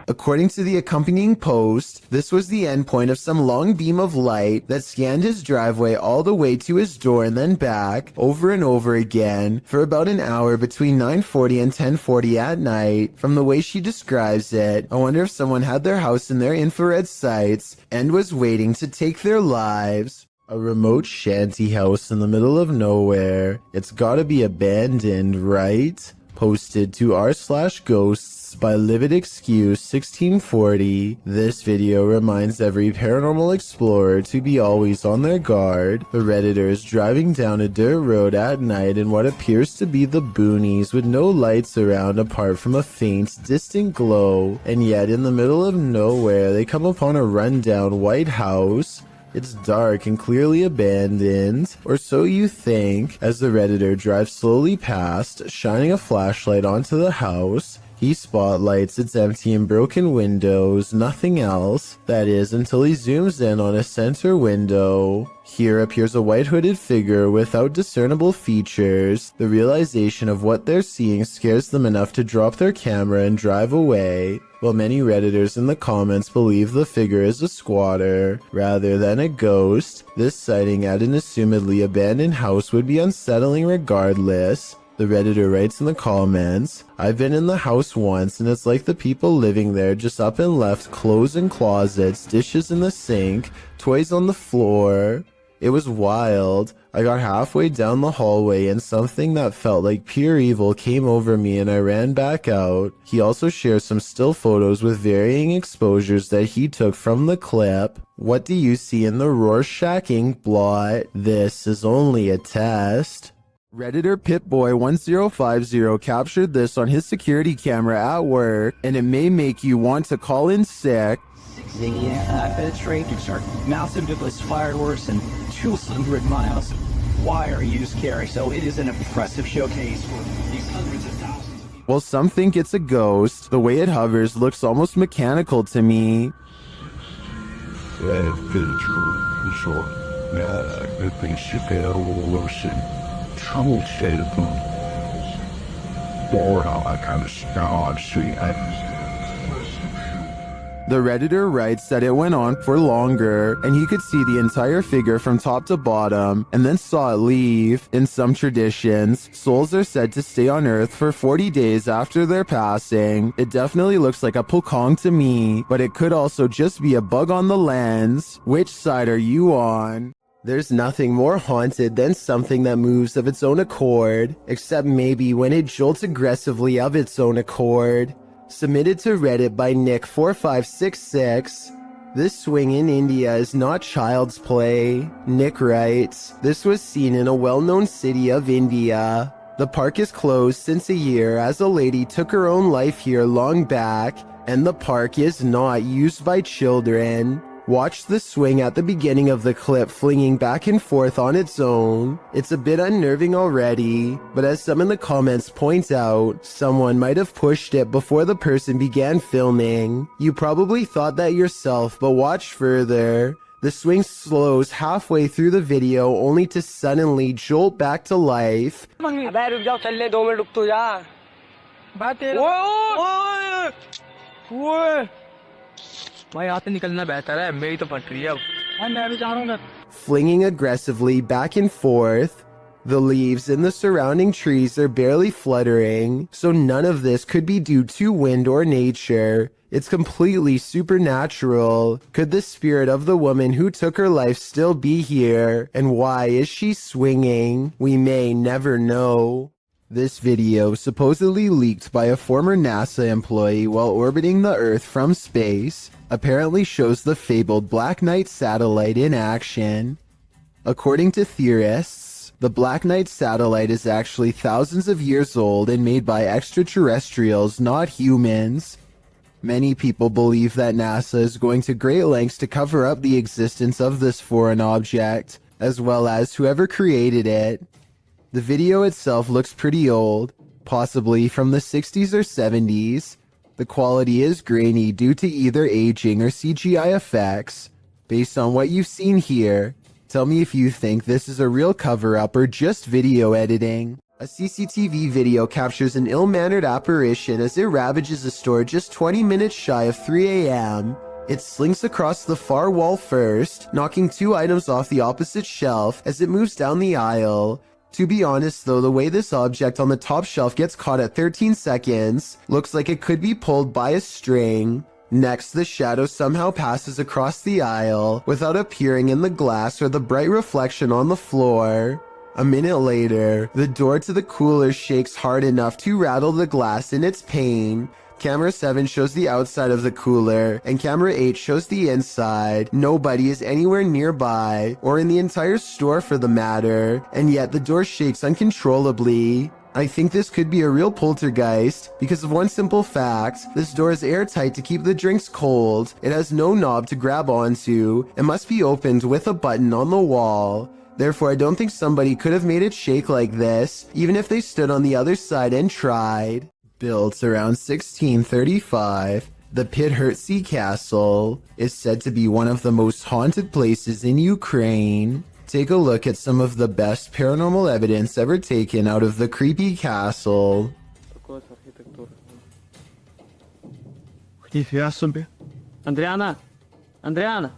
According to the accompanying post, this was the endpoint of some long beam of light that scanned his driveway all the way to his door and then back, over and over again, for about an hour between 9:40 and 10:40 at night. From the way she describes it, I wonder if someone had their house in their infrared sights and was waiting to take their lives. A remote shanty house in the middle of nowhere. It's gotta be abandoned, right? Posted to r/ghosts by Livid Excuse 1640. This video reminds every paranormal explorer to be always on their guard. The Redditor is driving down a dirt road at night in what appears to be the boonies with no lights around apart from a faint, distant glow, and yet in the middle of nowhere they come upon a rundown white house. It's dark and clearly abandoned, or so you think, as the Redditor drives slowly past, shining a flashlight onto the house. He spotlights its empty and broken windows, nothing else. That is, until he zooms in on a center window. Here appears a white hooded figure without discernible features. The realization of what they're seeing scares them enough to drop their camera and drive away. While many Redditors in the comments believe the figure is a squatter rather than a ghost, this sighting at an assumedly abandoned house would be unsettling regardless. The Redditor writes in the comments, "I've been in the house once and it's like the people living there just up and left clothes in closets, dishes in the sink, toys on the floor. It was wild. I got halfway down the hallway and something that felt like pure evil came over me and I ran back out." He also shares some still photos with varying exposures that he took from the clip. What do you see in the Rorschach ink blot? This is only a test. Redditor Pitboy1050 captured this on his security camera at work, and it may make you want to call in sick. Penetration are massive device fireworks and 200 miles of wire use carry, so it is an impressive showcase for these hundreds of thousands of people. While some think it's a ghost, the way it hovers looks almost mechanical to me. The Redditor writes that it went on for longer, and he could see the entire figure from top to bottom, and then saw it leave. In some traditions, souls are said to stay on Earth for 40 days after their passing. It definitely looks like a pokong to me, but it could also just be a bug on the lens. Which side are you on? There's nothing more haunted than something that moves of its own accord, except maybe when it jolts aggressively of its own accord. Submitted to Reddit by Nick4566. This swing in India is not child's play. Nick writes, "This was seen in a well-known city of India. The park is closed since a year as a lady took her own life here long back, and the park is not used by children." Watch the swing at the beginning of the clip flinging back and forth on its own. It's a bit unnerving already, but as some in the comments point out, someone might have pushed it before the person began filming. You probably thought that yourself, but watch further. The swing slows halfway through the video only to suddenly jolt back to life. Flinging aggressively back and forth. The leaves in the surrounding trees are barely fluttering, so none of this could be due to wind or nature. It's completely supernatural. Could the spirit of the woman who took her life still be here? And why is she swinging? We may never know. This video, supposedly leaked by a former NASA employee while orbiting the Earth from space, apparently shows the fabled Black Knight satellite in action. According to theorists, the Black Knight satellite is actually thousands of years old and made by extraterrestrials, not humans. Many people believe that NASA is going to great lengths to cover up the existence of this foreign object, as well as whoever created it. The video itself looks pretty old, possibly from the 60s or 70s. The quality is grainy due to either aging or CGI effects. Based on what you've seen here, tell me if you think this is a real cover-up or just video editing. A CCTV video captures an ill-mannered apparition as it ravages a store just 20 minutes shy of 3 a.m. It slinks across the far wall first, knocking 2 items off the opposite shelf as it moves down the aisle. To be honest though, the way this object on the top shelf gets caught at 13 seconds looks like it could be pulled by a string. Next, the shadow somehow passes across the aisle without appearing in the glass or the bright reflection on the floor. A minute later, the door to the cooler shakes hard enough to rattle the glass in its pane. Camera 7 shows the outside of the cooler, and camera 8 shows the inside. Nobody is anywhere nearby, or in the entire store for the matter, and yet the door shakes uncontrollably. I think this could be a real poltergeist, because of one simple fact: this door is airtight to keep the drinks cold, it has no knob to grab onto, and must be opened with a button on the wall. Therefore, I don't think somebody could have made it shake like this, even if they stood on the other side and tried. Built around 1635, the Pidhertsi Castle is said to be one of the most haunted places in Ukraine. Take a look at some of the best paranormal evidence ever taken out of the creepy castle. Andriana! Andriana!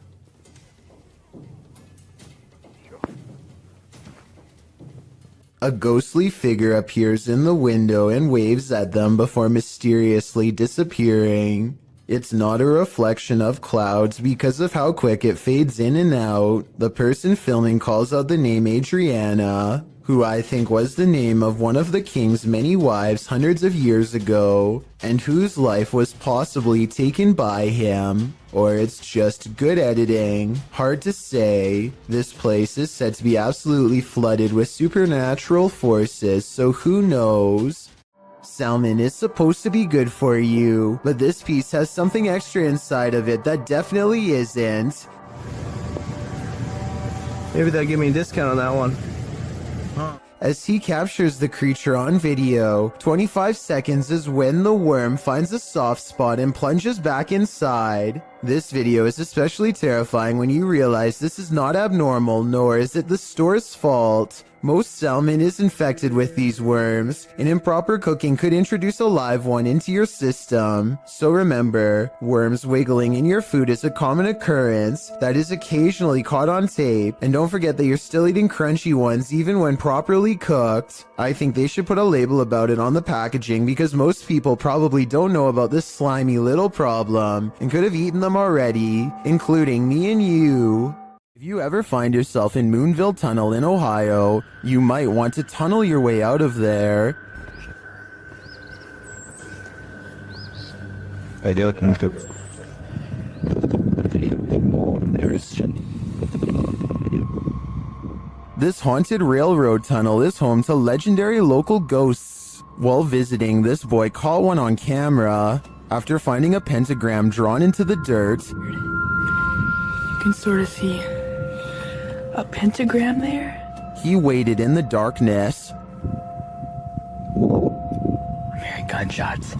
A ghostly figure appears in the window and waves at them before mysteriously disappearing. It's not a reflection of clouds because of how quick it fades in and out. The person filming calls out the name Adriana, who I think was the name of one of the king's many wives hundreds of years ago, and whose life was possibly taken by him. Or it's just good editing. Hard to say. This place is said to be absolutely flooded with supernatural forces, so who knows? Salmon is supposed to be good for you, but this piece has something extra inside of it that definitely isn't. Maybe they'll give me a discount on that one. As he captures the creature on video, 25 seconds is when the worm finds a soft spot and plunges back inside. This video is especially terrifying when you realize this is not abnormal, nor is it the store's fault. Most salmon is infected with these worms, and improper cooking could introduce a live one into your system. So remember, worms wiggling in your food is a common occurrence that is occasionally caught on tape, and don't forget that you're still eating crunchy ones even when properly cooked. I think they should put a label about it on the packaging because most people probably don't know about this slimy little problem and could have eaten them already, including me and you. If you ever find yourself in Moonville Tunnel in Ohio, you might want to tunnel your way out of there. This haunted railroad tunnel is home to legendary local ghosts. While visiting, this boy caught one on camera after finding a pentagram drawn into the dirt. You can sort of see a pentagram there. He waited in the darkness. I'm hearing gunshots.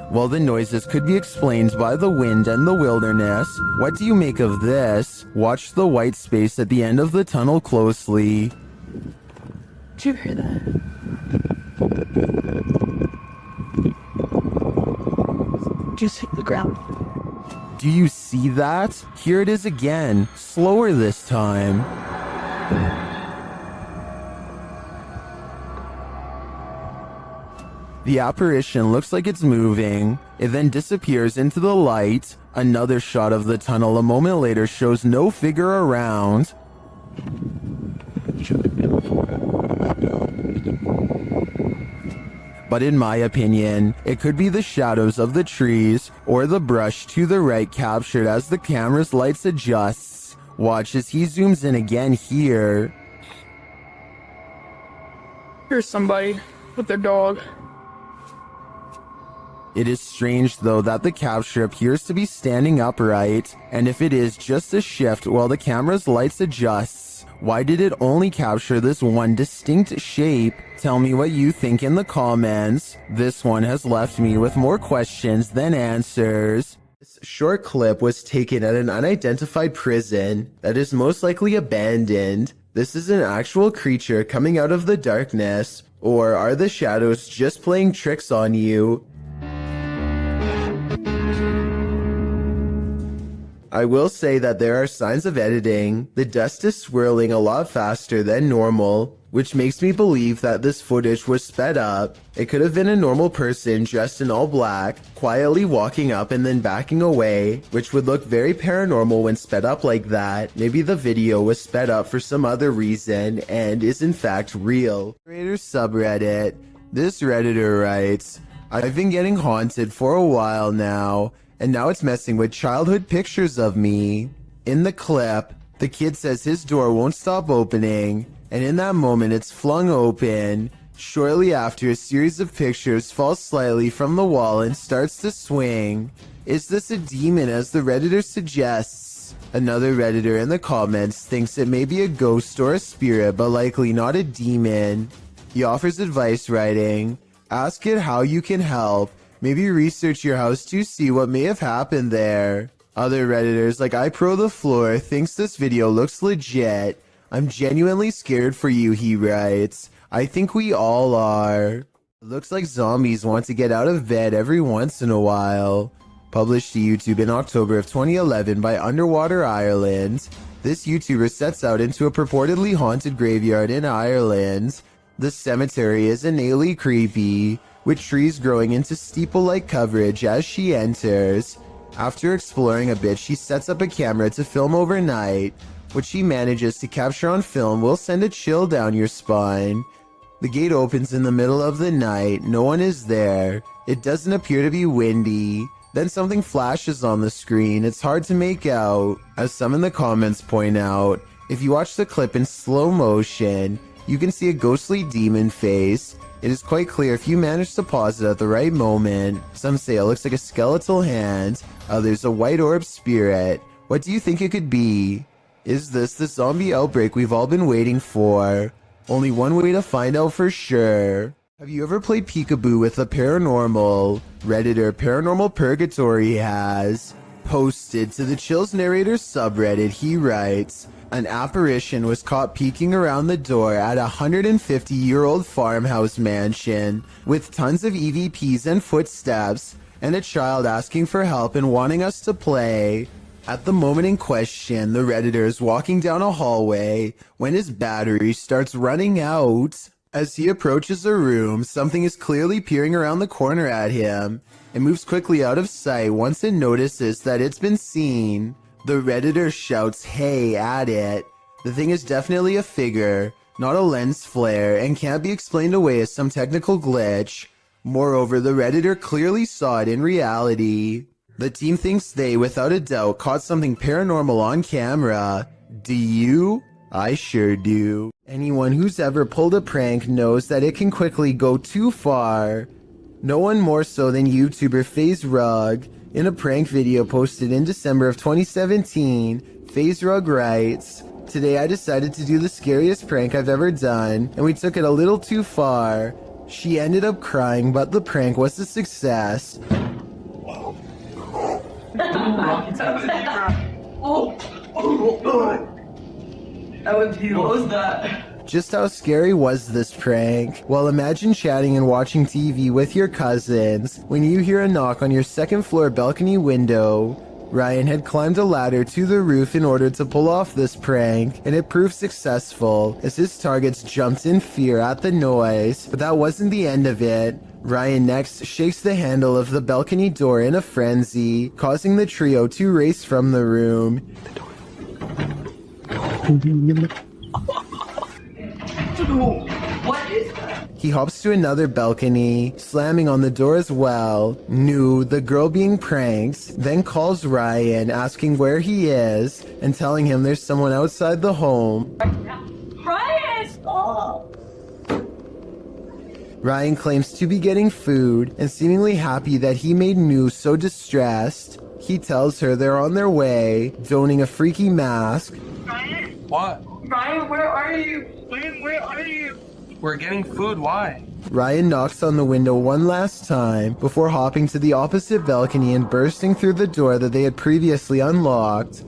While the noises could be explained by the wind and the wilderness, what do you make of this? Watch the white space at the end of the tunnel closely. Did you hear that? Just hit the ground. Do you see that? Here it is again, slower this time. The apparition looks like it's moving. It then disappears into the light. Another shot of the tunnel a moment later shows no figure around. But in my opinion, it could be the shadows of the trees or the brush to the right captured as the camera's lights adjusts. Watch as he zooms in again here. Here's somebody with their dog. It is strange though that the capture appears to be standing upright, and if it is just a shift while the camera's lights adjusts, why did it only capture this one distinct shape? Tell me what you think in the comments. This one has left me with more questions than answers. This short clip was taken at an unidentified prison that is most likely abandoned. This is an actual creature coming out of the darkness, or are the shadows just playing tricks on you? I will say that there are signs of editing. The dust is swirling a lot faster than normal, which makes me believe that this footage was sped up. It could have been a normal person dressed in all black, quietly walking up and then backing away, which would look very paranormal when sped up like that. Maybe the video was sped up for some other reason and is in fact real. Creator subreddit. This Redditor writes, I've been getting haunted for a while now, and now it's messing with childhood pictures of me. In the clip, the kid says his door won't stop opening, and in that moment it's flung open. Shortly after, a series of pictures falls slightly from the wall and starts to swing. Is this a demon, as the Redditor suggests? Another Redditor in the comments thinks it may be a ghost or a spirit, but likely not a demon. He offers advice, writing, ask it how you can help. Maybe research your house to see what may have happened there. Other Redditors like iPro thinks this video looks legit. I'm genuinely scared for you, he writes. I think we all are. It looks like zombies want to get out of bed every once in a while. Published to YouTube in October of 2011 by Underwater Ireland. This YouTuber sets out into a purportedly haunted graveyard in Ireland. The cemetery is innately creepy, with trees growing into steeple-like coverage as she enters. After exploring a bit, she sets up a camera to film overnight. What she manages to capture on film will send a chill down your spine. The gate opens in the middle of the night. No one is there. It doesn't appear to be windy. Then something flashes on the screen. It's hard to make out. As some in the comments point out, if you watch the clip in slow motion, you can see a ghostly demon face. It is quite clear if you manage to pause it at the right moment. Some say it looks like a skeletal hand, others a white orb spirit. What do you think it could be? Is this the zombie outbreak we've all been waiting for? Only one way to find out for sure. Have you ever played peekaboo with the paranormal? Redditor Paranormal Purgatory has. Posted to the Chills Narrator subreddit, he writes, an apparition was caught peeking around the door at a 150-year-old farmhouse mansion with tons of EVPs and footsteps, and a child asking for help and wanting us to play. At the moment in question, the Redditor is walking down a hallway when his battery starts running out. As he approaches a room, something is clearly peering around the corner at him. It moves quickly out of sight once it notices that it's been seen. The Redditor shouts "hey" at it. The thing is definitely a figure, not a lens flare, and can't be explained away as some technical glitch. Moreover, the Redditor clearly saw it in reality. The team thinks they, without a doubt, caught something paranormal on camera. Do you? I sure do. Anyone who's ever pulled a prank knows that it can quickly go too far. No one more so than YouTuber FaZe Rug. In a prank video posted in December of 2017, FaZe Rug writes, today I decided to do the scariest prank I've ever done, and we took it a little too far. She ended up crying, but the prank was a success. What was that? Just how scary was this prank? Well, imagine chatting and watching TV with your cousins when you hear a knock on your second floor balcony window. Ryan had climbed a ladder to the roof in order to pull off this prank, and it proved successful as his targets jumped in fear at the noise. But that wasn't the end of it. Ryan next shakes the handle of the balcony door in a frenzy, causing the trio to race from the room. What is that? He hops to another balcony, slamming on the door as well. Nu, the girl being pranked, then calls Ryan, asking where he is, and telling him there's someone outside the home. Ryan, stop! Ryan claims to be getting food, and seemingly happy that he made Nu so distressed. He tells her they're on their way, donning a freaky mask. Ryan? What? Ryan, where are you? Ryan, where are you? We're getting food, why? Ryan knocks on the window one last time before hopping to the opposite balcony and bursting through the door that they had previously unlocked.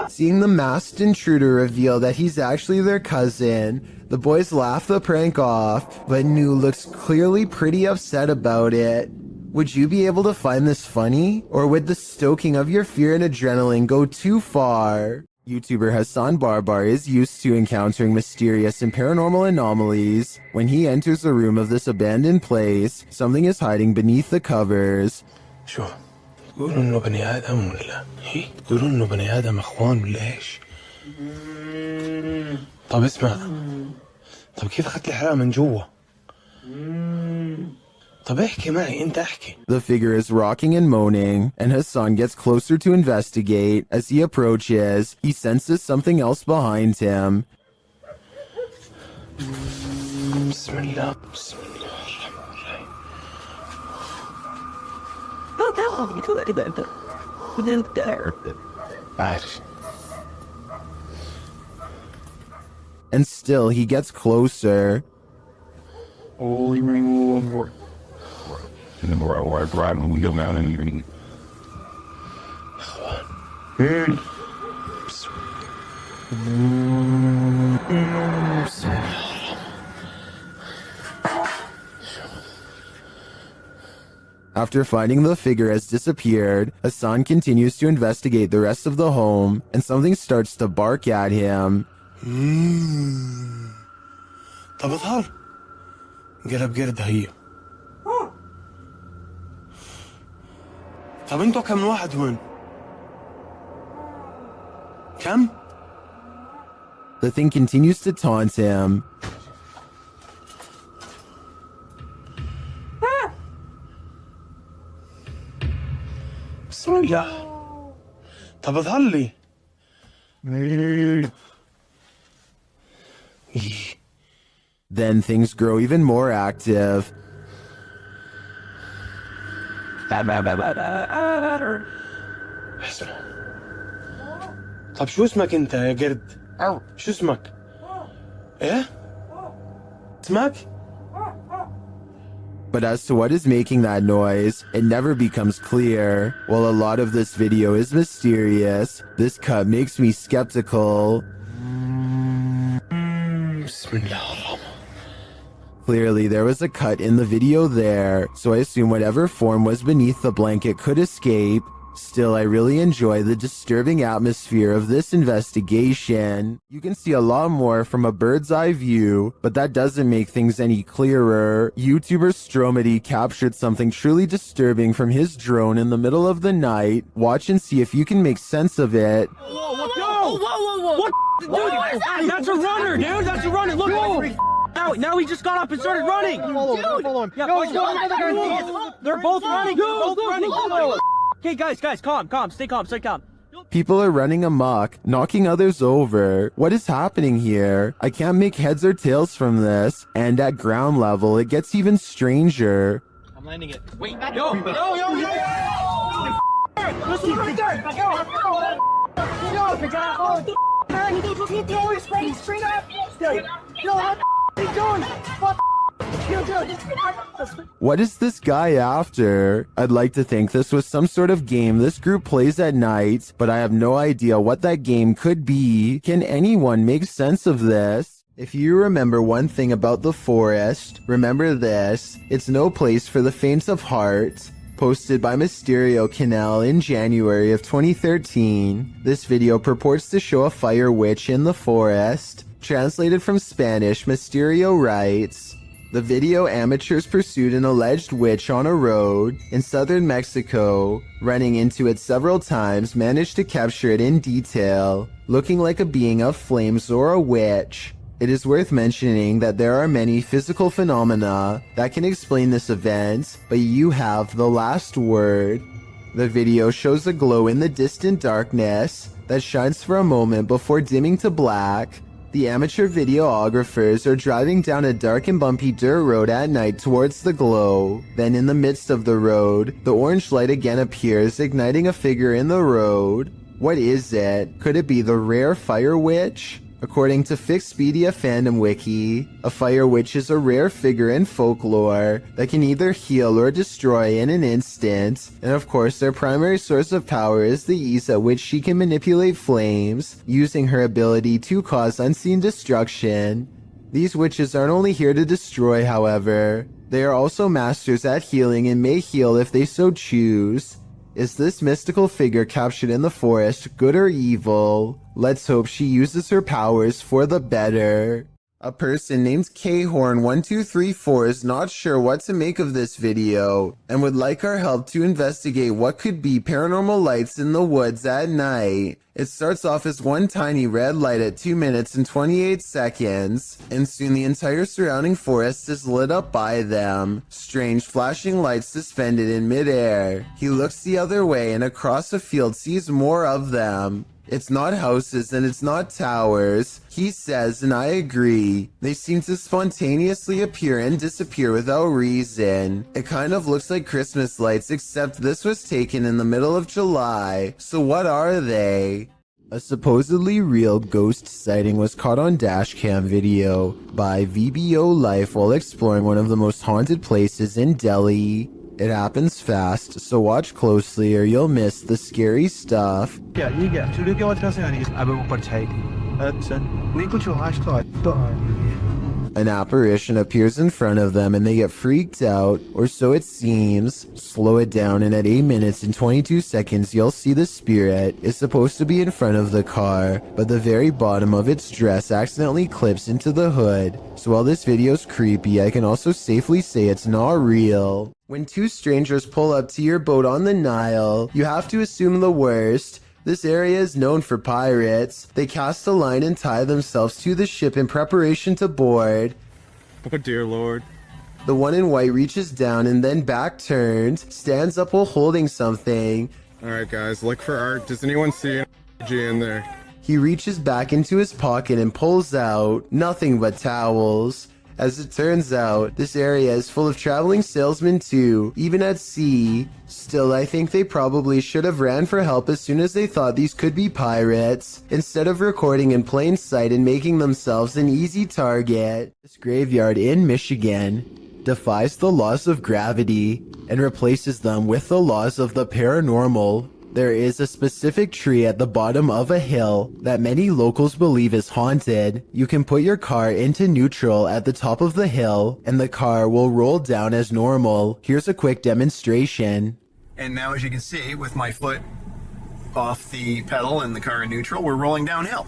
Seeing the masked intruder reveal that he's actually their cousin, the boys laugh the prank off, but Nu looks clearly pretty upset about it. Would you be able to find this funny? Or would the stoking of your fear and adrenaline go too far? YouTuber Hassan Barbar is used to encountering mysterious and paranormal anomalies. When he enters the room of this abandoned place, something is hiding beneath the covers. شو يقولوا انه بني ادم ولا هي يقولوا انه بني ادم اخوان ولا ايش؟ طب اسمع، طب كيف اخذت الحرام من جوا؟ طب احكي معي، انت احكي. The figure is rocking and moaning, and Hassan gets closer to investigate. As he approaches, he senses something else behind him. بسم الله بسم الله الرحمن الرحيم. عارف. And still he gets closer. And then we're driving, we go down and After finding the figure has disappeared, Hassan continues to investigate the rest of the home, and something starts to bark at him. طب اظهر قلب قرد هي. طب انتوا كم واحد هون؟ كم؟ The thing continues to taunt him. بسم الله. طب اظهر لي. Then things grow even more active. حسن. طب شو اسمك انت يا قرد؟ شو اسمك؟ ايه؟ اسمك؟ But as to what is making that noise, it never becomes clear. While a lot of this video is mysterious, this cut makes me skeptical. Clearly, there was a cut in the video there, so I assume whatever form was beneath the blanket could escape. Still, I really enjoy the disturbing atmosphere of this investigation. You can see a lot more from a bird's eye view, but that doesn't make things any clearer. YouTuber Stromedy captured something truly disturbing from his drone in the middle of the night. Watch and see if you can make sense of it. Whoa! What? Dude, that's a runner, dude! That's a runner! Look! Now he just got up and started running! Follow him. Yeah, they're both running! They're both running! Okay, guys, calm. Stay calm. People are running amok, knocking others over. What is happening here? I can't make heads or tails from this. And at ground level, it gets even stranger. I'm landing it. Wait, yo! Listen right there! What is this guy after? I'd like to think this was some sort of game this group plays at night, but I have no idea what that game could be. Can anyone make sense of this? If you remember one thing about the forest, remember this: it's no place for the faint of heart. Posted by Mysterio Canal in January of 2013, this video purports to show a fire witch in the forest. Translated from Spanish, Mysterio writes, the video amateurs pursued an alleged witch on a road in southern Mexico. Running into it several times, managed to capture it in detail, looking like a being of flames or a witch. It is worth mentioning that there are many physical phenomena that can explain this event, but you have the last word. The video shows a glow in the distant darkness that shines for a moment before dimming to black. The amateur videographers are driving down a dark and bumpy dirt road at night towards the glow. Then in the midst of the road, the orange light again appears, igniting a figure in the road. What is it? Could it be the rare fire witch? According to Fixpedia Fandom Wiki, a fire witch is a rare figure in folklore that can either heal or destroy in an instant, and of course their primary source of power is the ease at which she can manipulate flames, using her ability to cause unseen destruction. These witches aren't only here to destroy, however. They are also masters at healing and may heal if they so choose. Is this mystical figure captured in the forest good or evil? Let's hope she uses her powers for the better. A person named Khorn1234 is not sure what to make of this video and would like our help to investigate what could be paranormal lights in the woods at night. It starts off as one tiny red light at 2 minutes and 28 seconds, and soon the entire surrounding forest is lit up by them. Strange flashing lights suspended in midair. He looks the other way and across a field sees more of them. It's not houses and it's not towers, he says, and I agree. They seem to spontaneously appear and disappear without reason. It kind of looks like Christmas lights, except this was taken in the middle of July. So what are they? A supposedly real ghost sighting was caught on dashcam video by VBO Life while exploring one of the most haunted places in Delhi. It happens fast, so watch closely or you'll miss the scary stuff. An apparition appears in front of them and they get freaked out, or so it seems. Slow it down and at 8 minutes and 22 seconds you'll see the spirit is supposed to be in front of the car, but the very bottom of its dress accidentally clips into the hood. So while this video's creepy, I can also safely say it's not real. When two strangers pull up to your boat on the Nile, you have to assume the worst. This area is known for pirates. They cast a line and tie themselves to the ship in preparation to board. Oh dear Lord. The one in white reaches down and then back turned, stands up while holding something. Alright guys, look for art. Does anyone see an G in there? He reaches back into his pocket and pulls out nothing but towels. As it turns out, this area is full of traveling salesmen too, even at sea. Still, I think they probably should have ran for help as soon as they thought these could be pirates, instead of recording in plain sight and making themselves an easy target. This graveyard in Michigan defies the laws of gravity and replaces them with the laws of the paranormal. There is a specific tree at the bottom of a hill that many locals believe is haunted. You can put your car into neutral at the top of the hill and the car will roll down as normal. Here's a quick demonstration. And now as you can see, with my foot off the pedal and the car in neutral, we're rolling downhill.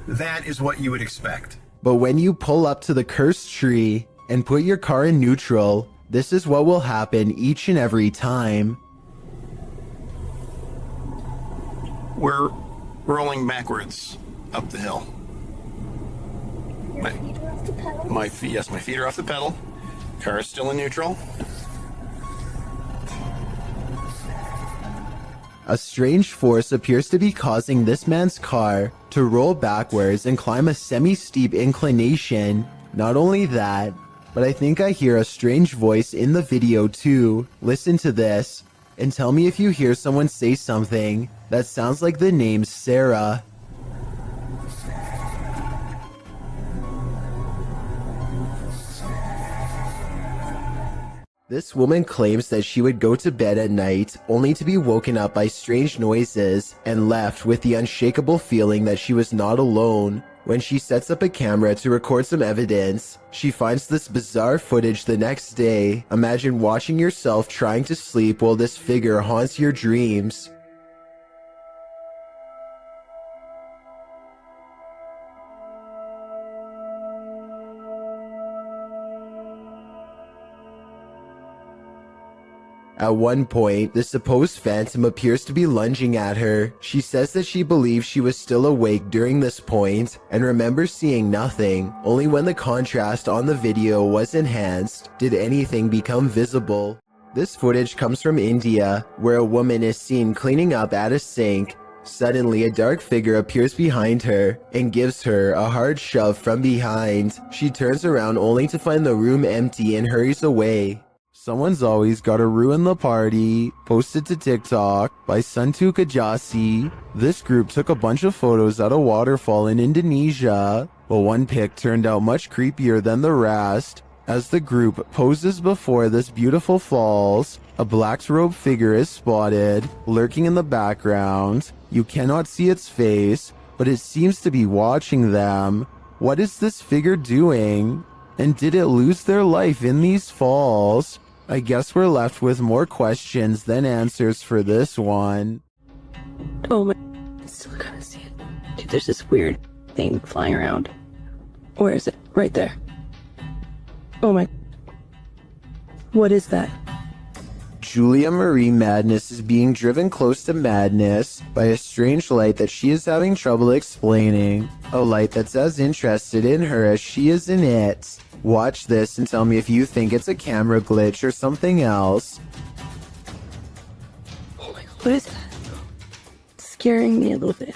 That is what you would expect. But when you pull up to the cursed tree and put your car in neutral, this is what will happen each and every time. We're rolling backwards up the hill. My feet are off the pedal. Car is still in neutral. A strange force appears to be causing this man's car to roll backwards and climb a semi-steep inclination. Not only that, but I think I hear a strange voice in the video too. Listen to this and tell me if you hear someone say something that sounds like the name Sarah. This woman claims that she would go to bed at night only to be woken up by strange noises and left with the unshakable feeling that she was not alone. When she sets up a camera to record some evidence, she finds this bizarre footage the next day. Imagine watching yourself trying to sleep while this figure haunts your dreams. At one point, the supposed phantom appears to be lunging at her. She says that she believes she was still awake during this point and remembers seeing nothing. Only when the contrast on the video was enhanced did anything become visible. This footage comes from India, where a woman is seen cleaning up at a sink. Suddenly, a dark figure appears behind her and gives her a hard shove from behind. She turns around only to find the room empty and hurries away. Someone's always gotta ruin the party. Posted to TikTok by Santu Kajasi. This group took a bunch of photos at a waterfall in Indonesia, but one pic turned out much creepier than the rest. As the group poses before this beautiful falls, a black-robed figure is spotted, lurking in the background. You cannot see its face, but it seems to be watching them. What is this figure doing? And did it lose their life in these falls? I guess we're left with more questions than answers for this one. Oh my. I still gotta see it. Dude, there's this weird thing flying around. Where is it? Right there. Oh my. What is that? Julia Marie Madness is being driven close to madness by a strange light that she is having trouble explaining. A light that's as interested in her as she is in it. Watch this and tell me if you think it's a camera glitch or something else. Oh my god, what is that? It's scaring me a little bit.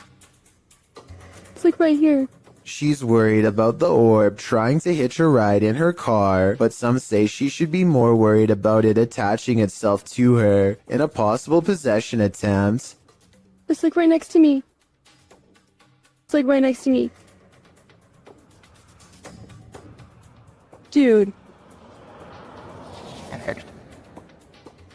It's like right here. She's worried about the orb trying to hitch a ride in her car, but some say she should be more worried about it attaching itself to her in a possible possession attempt. It's like right next to me. It's like right next to me. Dude.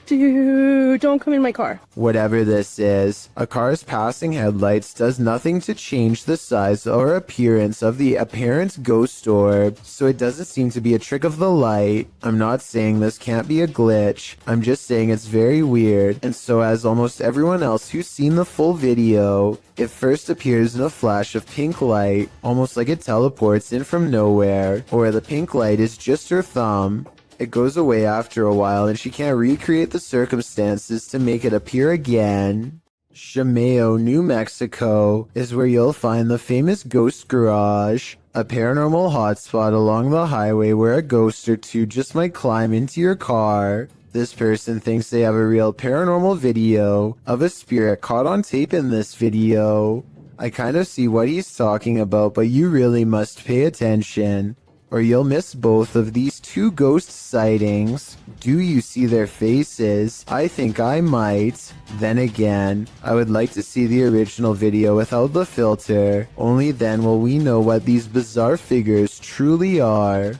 Dude, don't come in my car. Whatever this is, a car's passing headlights does nothing to change the size or appearance of the apparent ghost orb, so it doesn't seem to be a trick of the light. I'm not saying this can't be a glitch, I'm just saying it's very weird, and so as almost everyone else who's seen the full video, it first appears in a flash of pink light, almost like it teleports in from nowhere, or the pink light is just her thumb. It goes away after a while and she can't recreate the circumstances to make it appear again. Chameo, New Mexico is where you'll find the famous Ghost Garage, a paranormal hotspot along the highway where a ghost or two just might climb into your car. This person thinks they have a real paranormal video of a spirit caught on tape in this video. I kind of see what he's talking about, but you really must pay attention, or you'll miss both of these two ghost sightings. Do you see their faces? I think I might. Then again, I would like to see the original video without the filter. Only then will we know what these bizarre figures truly are.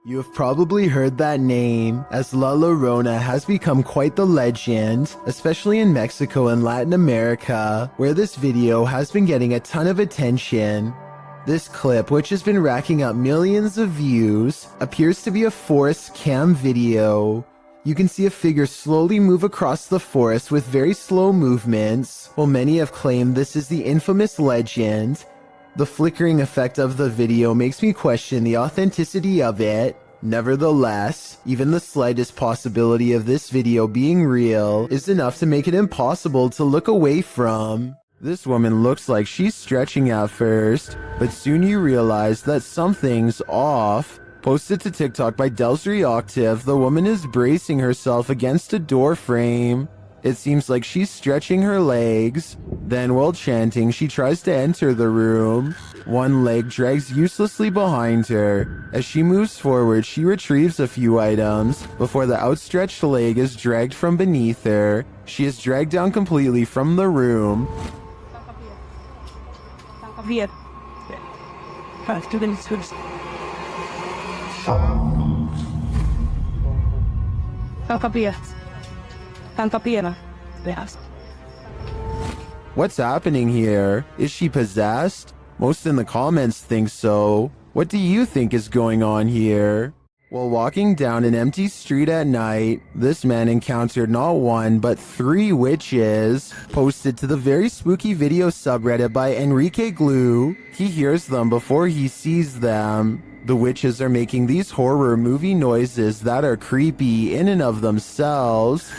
You have probably heard that name, as La Llorona has become quite the legend, especially in Mexico and Latin America, where this video has been getting a ton of attention. This clip, which has been racking up millions of views, appears to be a forest cam video. You can see a figure slowly move across the forest with very slow movements, while many have claimed this is the infamous legend. The flickering effect of the video makes me question the authenticity of it. Nevertheless, even the slightest possibility of this video being real is enough to make it impossible to look away from. This woman looks like she's stretching at first, but soon you realize that something's off. Posted to TikTok by Delsry Octave, the woman is bracing herself against a door frame. It seems like she's stretching her legs. Then while chanting, she tries to enter the room. One leg drags uselessly behind her. As she moves forward, she retrieves a few items before the outstretched leg is dragged from beneath her. She is dragged down completely from the room. What's happening here? Is she possessed? Most in the comments think so. What do you think is going on here? While walking down an empty street at night, this man encountered not one, but 3 witches. Posted to the very spooky video subreddit by Enrique Glue, he hears them before he sees them. The witches are making these horror movie noises that are creepy in and of themselves.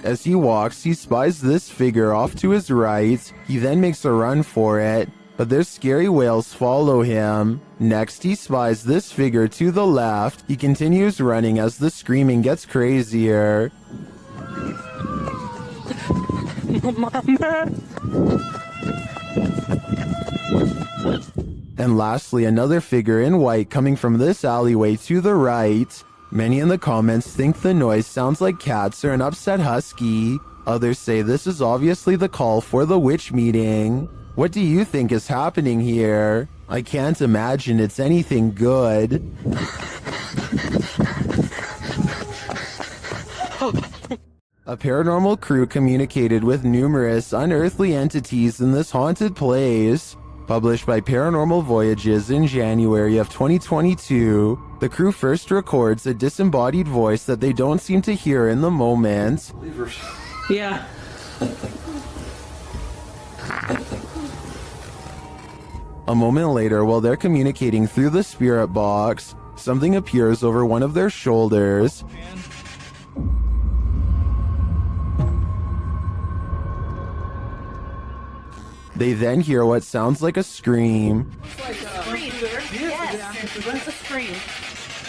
As he walks, he spies this figure off to his right. He then makes a run for it, but their scary wails follow him. Next, he spies this figure to the left. He continues running as the screaming gets crazier. And lastly, another figure in white coming from this alleyway to the right. Many in the comments think the noise sounds like cats or an upset husky. Others say this is obviously the call for the witch meeting. What do you think is happening here? I can't imagine it's anything good. A paranormal crew communicated with numerous unearthly entities in this haunted place. Published by Paranormal Voyages in January of 2022, the crew first records a disembodied voice that they don't seem to hear in the moment. Yeah. A moment later, while they're communicating through the spirit box, something appears over one of their shoulders. They then hear what sounds like a scream. Yes, a scream.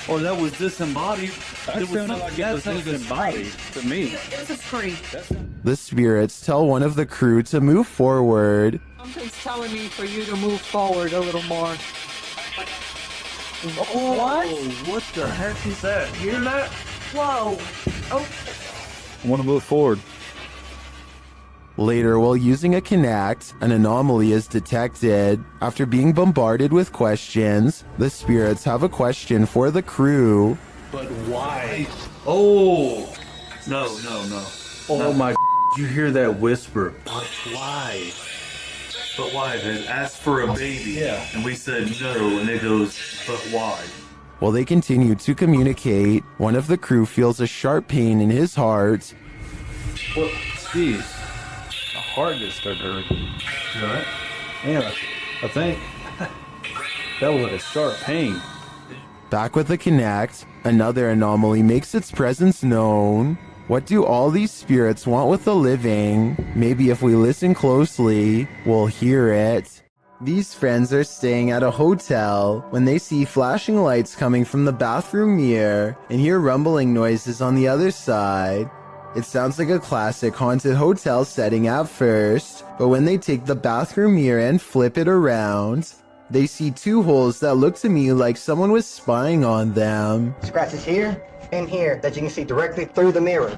Oh, that was disembodied. It sounded like it was disembodied to me. It was a scream. The spirits tell one of the crew to move forward. Something's telling me for you to move forward a little more. What? What the heck is that? You hear that? Whoa. Oh. I want to move forward. Later, while using a Kinect, an anomaly is detected. After being bombarded with questions, the spirits have a question for the crew. But why? Oh! No. Oh my, you hear that whisper? But why? But why? They asked for a baby. Yeah. And we said no, and it goes, but why? While they continue to communicate, one of the crew feels a sharp pain in his heart. What? Jeez. My heart just started hurting. You alright? Yeah, I think that was like a sharp pain. Back with the Kinect, another anomaly makes its presence known. What do all these spirits want with the living? Maybe if we listen closely, we'll hear it. These friends are staying at a hotel when they see flashing lights coming from the bathroom mirror and hear rumbling noises on the other side. It sounds like a classic haunted hotel setting at first, but when they take the bathroom mirror and flip it around, they see two holes that look to me like someone was spying on them. Scratches here and here that you can see directly through the mirror.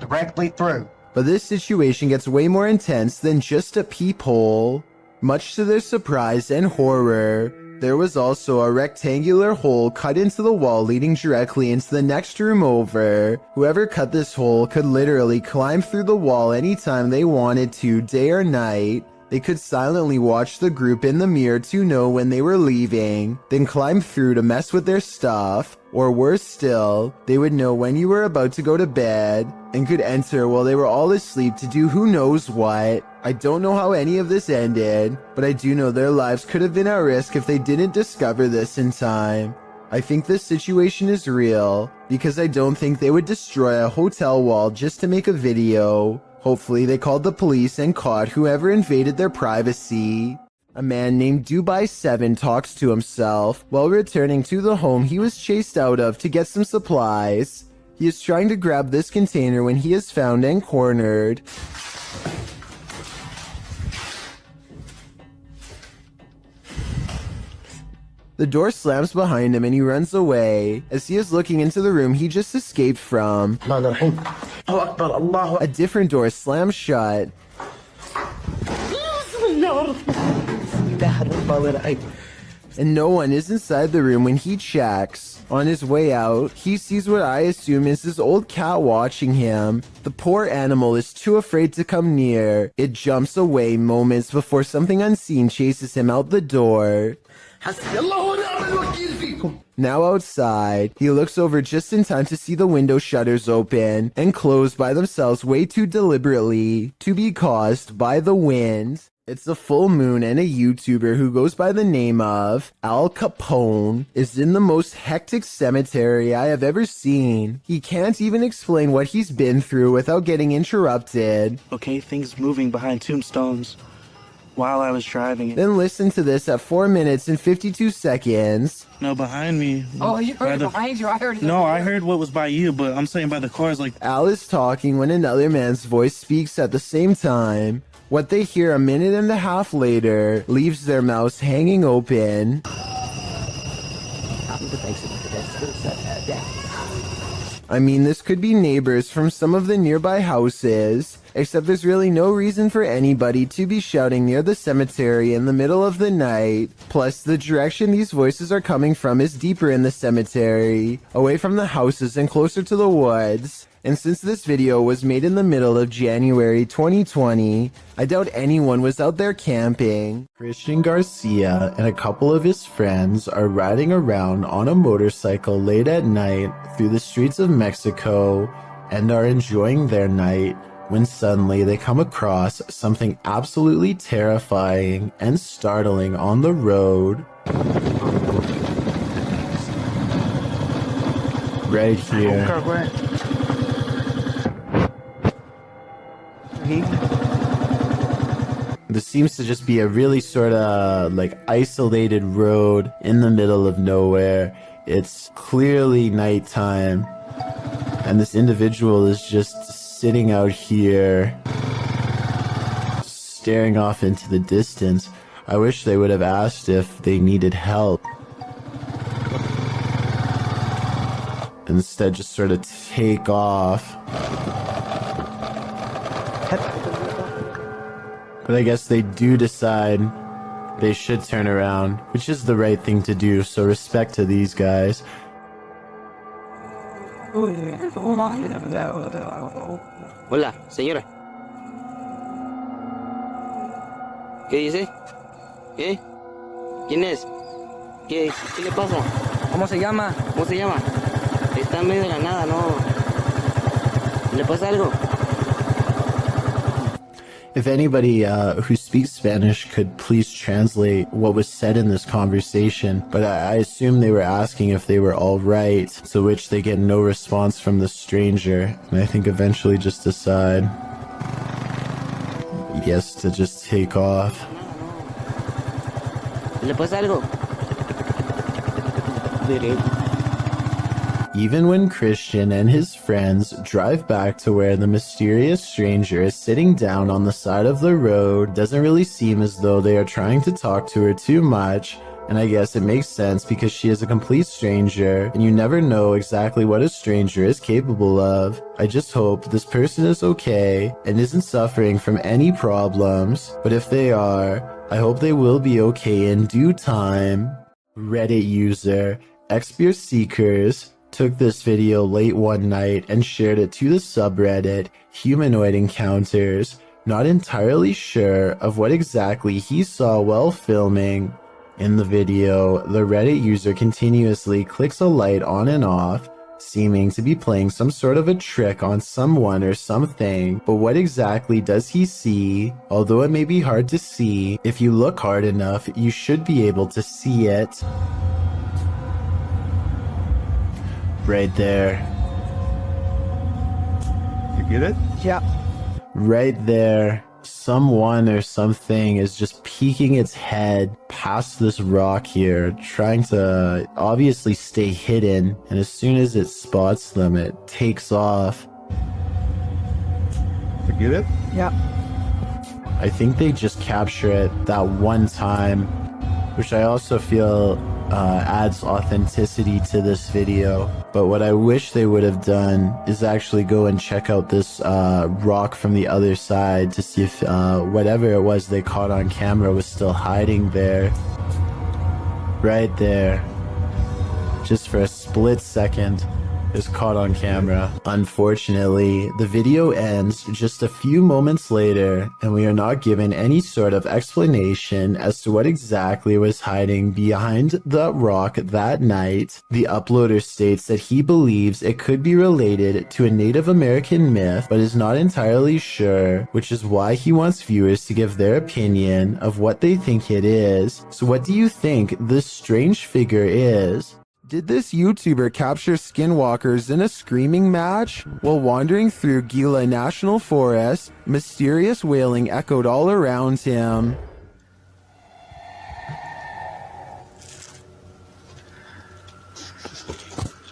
Directly through. But this situation gets way more intense than just a peephole. Much to their surprise and horror, there was also a rectangular hole cut into the wall leading directly into the next room over. Whoever cut this hole could literally climb through the wall anytime they wanted to, day or night. They could silently watch the group in the mirror to know when they were leaving, then climb through to mess with their stuff. Or worse still, they would know when you were about to go to bed and could enter while they were all asleep to do who knows what. I don't know how any of this ended, but I do know their lives could have been at risk if they didn't discover this in time. I think this situation is real, because I don't think they would destroy a hotel wall just to make a video. Hopefully they called the police and caught whoever invaded their privacy. A man named Dubai7 talks to himself while returning to the home he was chased out of to get some supplies. He is trying to grab this container when he is found and cornered. The door slams behind him and he runs away. As he is looking into the room he just escaped from, a different door slams shut. And no one is inside the room when he checks. On his way out, he sees what I assume is his old cat watching him. The poor animal is too afraid to come near. It jumps away moments before something unseen chases him out the door. Now outside, he looks over just in time to see the window shutters open and close by themselves way too deliberately to be caused by the wind. It's a full moon and a YouTuber who goes by the name of Al Capone is in the most hectic cemetery I have ever seen. He can't even explain what he's been through without getting interrupted. Okay, things moving behind tombstones while I was driving. Then listen to this at 4 minutes and 52 seconds. No, behind me. Oh, you heard it behind you? I heard it. No, I heard what was by you, but I'm saying by the cars like... Al is talking when another man's voice speaks at the same time. What they hear a minute and a half later leaves their mouths hanging open. I mean, this could be neighbors from some of the nearby houses, except there's really no reason for anybody to be shouting near the cemetery in the middle of the night. Plus, the direction these voices are coming from is deeper in the cemetery, away from the houses and closer to the woods. And since this video was made in the middle of January 2020, I doubt anyone was out there camping. Christian Garcia and a couple of his friends are riding around on a motorcycle late at night through the streets of Mexico and are enjoying their night when suddenly they come across something absolutely terrifying and startling on the road. Right here. This seems to just be a really sort of like isolated road in the middle of nowhere. It's clearly nighttime, and this individual is just sitting out here staring off into the distance. I wish they would have asked if they needed help. Instead, just sort of take off. But I guess they do decide they should turn around, which is the right thing to do, so respect to these guys. Hola, señora. ¿Qué dice? ¿Qué? ¿Quién es? ¿Qué le pasa? ¿Cómo se llama? ¿Cómo se llama? Está en medio de la nada, ¿no? ¿Le pasa algo? If anybody who speaks Spanish could please translate what was said in this conversation, but I assume they were asking if they were all right, to which they get no response from the stranger, and I think eventually just decide, yes, to just take off. ¿Le pasa algo? Even when Christian and his friends drive back to where the mysterious stranger is sitting down on the side of the road, doesn't really seem as though they are trying to talk to her too much. And I guess it makes sense because she is a complete stranger, and you never know exactly what a stranger is capable of. I just hope this person is okay and isn't suffering from any problems, but if they are, I hope they will be okay in due time. Reddit user Xpear Seekers took this video late one night and shared it to the subreddit Humanoid Encounters, not entirely sure of what exactly he saw while filming. In the video, the Reddit user continuously clicks a light on and off, seeming to be playing some sort of a trick on someone or something, but what exactly does he see? Although it may be hard to see, if you look hard enough, you should be able to see it. Right there. You get it? Yeah. Right there. Someone or something is just peeking its head past this rock here, trying to obviously stay hidden, and as soon as it spots them, it takes off. You get it? Yeah. I think they just capture it that one time, which I also feel adds authenticity to this video. But what I wish they would have done is actually go and check out this rock from the other side to see if whatever it was they caught on camera was still hiding there. Right there. Just for a split second. Is caught on camera. Unfortunately, the video ends just a few moments later, and we are not given any sort of explanation as to what exactly was hiding behind the rock that night. The uploader states that he believes it could be related to a Native American myth, but is not entirely sure, which is why he wants viewers to give their opinion of what they think it is. So what do you think this strange figure is? Did this YouTuber capture skinwalkers in a screaming match? While wandering through Gila National Forest, mysterious wailing echoed all around him.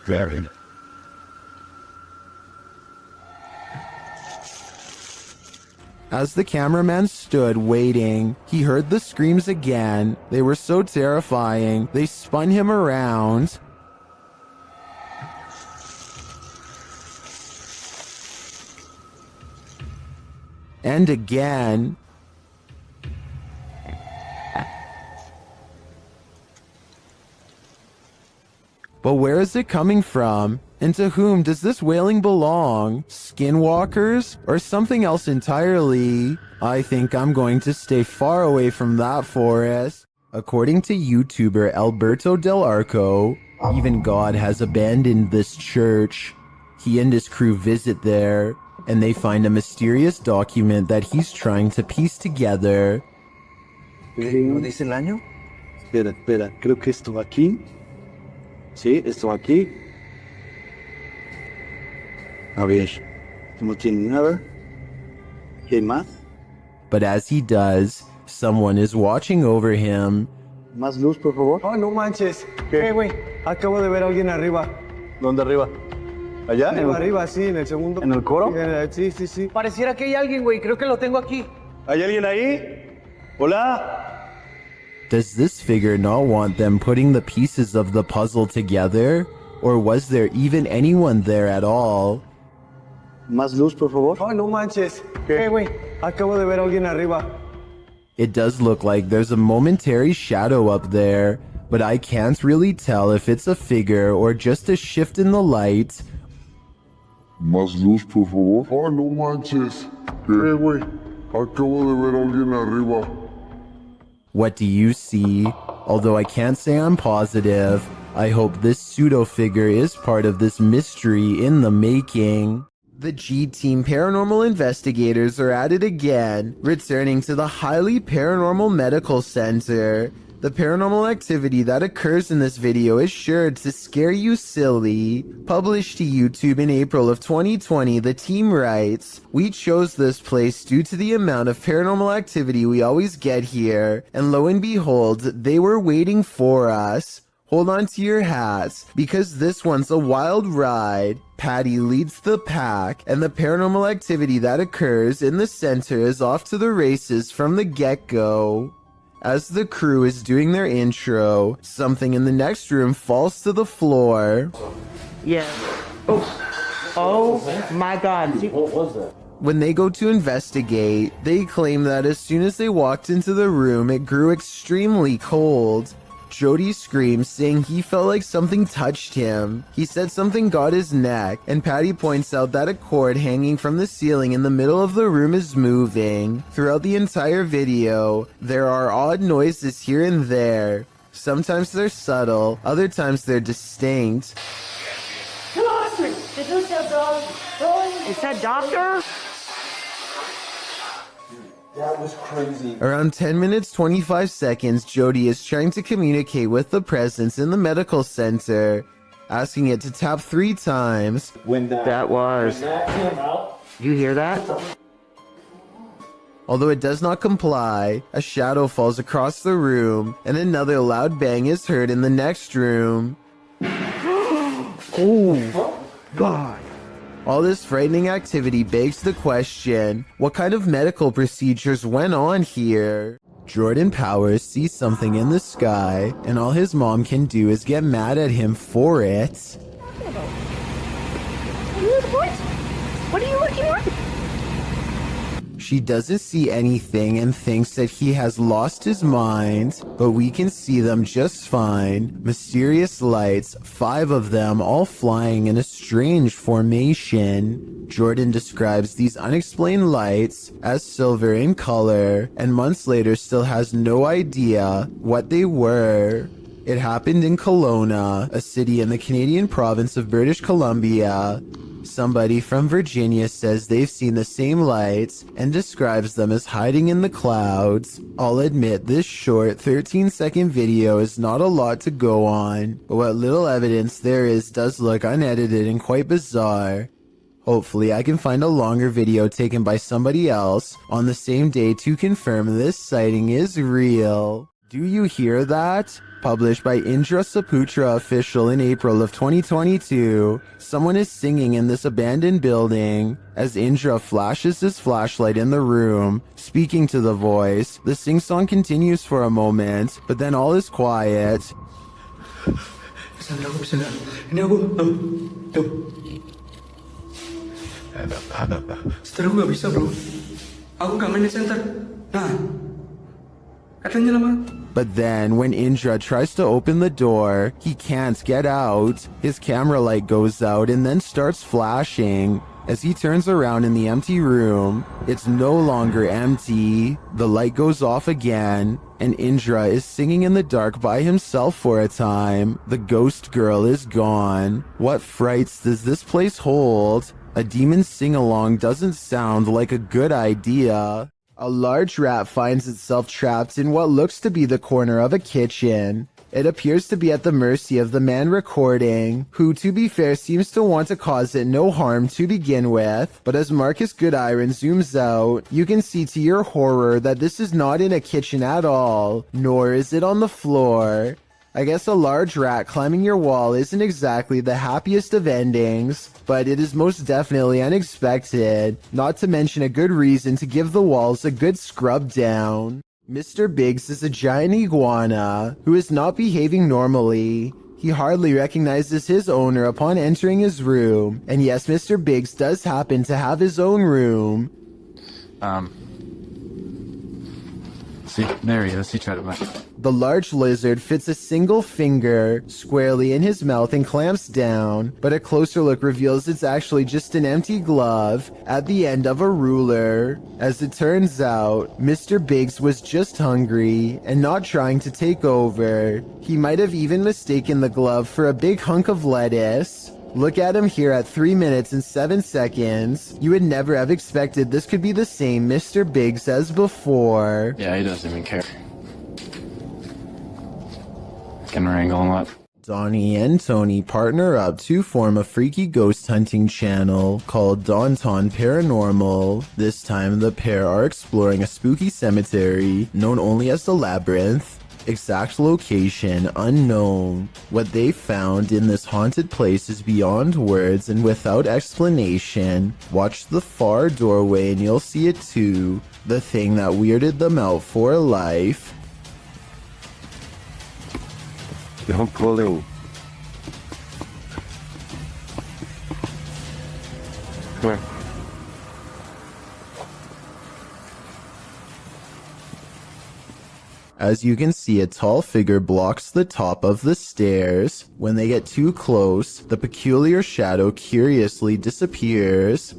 Very. As the cameraman stood waiting, he heard the screams again. They were so terrifying, they spun him around. And again. But where is it coming from? And to whom does this wailing belong? Skinwalkers? Or something else entirely? I think I'm going to stay far away from that forest. According to YouTuber Alberto Del Arco, even God has abandoned this church. He and his crew visit there, and they find a mysterious document that he's trying to piece together. ¿No dice el año? Espera, creo que esto aquí. Sí, esto aquí. A ver, no tiene nada. ¿Qué más? But as he does, someone is watching over him. Más luz, por favor. Oh, no manches. ¿Qué, güey? Acabo de ver a alguien arriba. ¿Dónde arriba? ¿Allá? Arriba, sí, en el segundo. ¿En el coro? Sí, sí, sí. Pareciera que hay alguien, güey. Creo que lo tengo aquí. ¿Hay alguien ahí? Hola. Does this figure not want them putting the pieces of the puzzle together? Or was there even anyone there at all? Más luz, por favor. Oh, no manches. ¿Qué, güey? Acabo de ver a alguien arriba. It does look like there's a momentary shadow up there, but I can't really tell if it's a figure or just a shift in the light. Más luz, por favor. Oh, no manches. ¿Qué, güey? Acabo de ver a alguien arriba. What do you see? Although I can't say I'm positive, I hope this pseudo-figure is part of this mystery in the making. The G-Team paranormal investigators are at it again, returning to the highly paranormal medical center. The paranormal activity that occurs in this video is sure to scare you silly. Published to YouTube in April of 2020, the team writes, "We chose this place due to the amount of paranormal activity we always get here, and lo and behold, they were waiting for us. Hold on to your hats, because this one's a wild ride. Patty leads the pack, and the paranormal activity that occurs in the center is off to the races from the get-go." As the crew is doing their intro, something in the next room falls to the floor. Yeah. Oh my God. What was that? When they go to investigate, they claim that as soon as they walked into the room, it grew extremely cold. Jody screams, saying he felt like something touched him. He said something got his neck, and Patty points out that a cord hanging from the ceiling in the middle of the room is moving. Throughout the entire video, there are odd noises here and there. Sometimes they're subtle, other times they're distinct. Is that doctor? That was crazy. Around 10 minutes 25 seconds, Jody is trying to communicate with the presence in the medical center, asking it to tap 3 times. When that came out. You hear that? Although it does not comply, a shadow falls across the room, and another loud bang is heard in the next room. Oh, God. All this frightening activity begs the question, what kind of medical procedures went on here? Jordan Powers sees something in the sky, and all his mom can do is get mad at him for it. What are you looking at? She doesn't see anything and thinks that he has lost his mind, but we can see them just fine. Mysterious lights, 5 of them all flying in a strange formation. Jordan describes these unexplained lights as silver in color, and months later still has no idea what they were. It happened in Kelowna, a city in the Canadian province of British Columbia. Somebody from Virginia says they've seen the same lights and describes them as hiding in the clouds. I'll admit this short 13-second video is not a lot to go on, but what little evidence there is does look unedited and quite bizarre. Hopefully I can find a longer video taken by somebody else on the same day to confirm this sighting is real. Do you hear that? Published by Indra Saputra Official in April of 2022, someone is singing in this abandoned building. As Indra flashes his flashlight in the room, speaking to the voice, the sing-song continues for a moment, but then all is quiet. Setelah gue gak bisa bro. Aku gak main di center. Nah, katanya lama. But then when Indra tries to open the door, he can't get out. His camera light goes out and then starts flashing. As he turns around in the empty room, it's no longer empty. The light goes off again, and Indra is singing in the dark by himself for a time. The ghost girl is gone. What frights does this place hold? A demon sing-along doesn't sound like a good idea. A large rat finds itself trapped in what looks to be the corner of a kitchen. It appears to be at the mercy of the man recording, who, to be fair, seems to want to cause it no harm to begin with. But as Marcus Goodiron zooms out, you can see to your horror that this is not in a kitchen at all, nor is it on the floor. I guess a large rat climbing your wall isn't exactly the happiest of endings, but it is most definitely unexpected, not to mention a good reason to give the walls a good scrub down. Mr. Biggs is a giant iguana who is not behaving normally. He hardly recognizes his owner upon entering his room, and yes, Mr. Biggs does happen to have his own room. See, there he is. He tried to back. The large lizard fits a single finger squarely in his mouth and clamps down, but a closer look reveals it's actually just an empty glove at the end of a ruler. As it turns out, Mr. Biggs was just hungry and not trying to take over. He might have even mistaken the glove for a big hunk of lettuce. Look at him here at 3 minutes and 7 seconds. You would never have expected this could be the same Mr. Biggs as before. Yeah, he doesn't even care. Can wrangle him up. Donnie and Tony partner up to form a freaky ghost hunting channel called Daunton Paranormal. This time the pair are exploring a spooky cemetery known only as the Labyrinth. Exact location unknown. What they found in this haunted place is beyond words and without explanation. Watch the far doorway and you'll see it too. The thing that weirded them out for life. Don't pull in. Come here. As you can see, a tall figure blocks the top of the stairs. When they get too close, the peculiar shadow curiously disappears.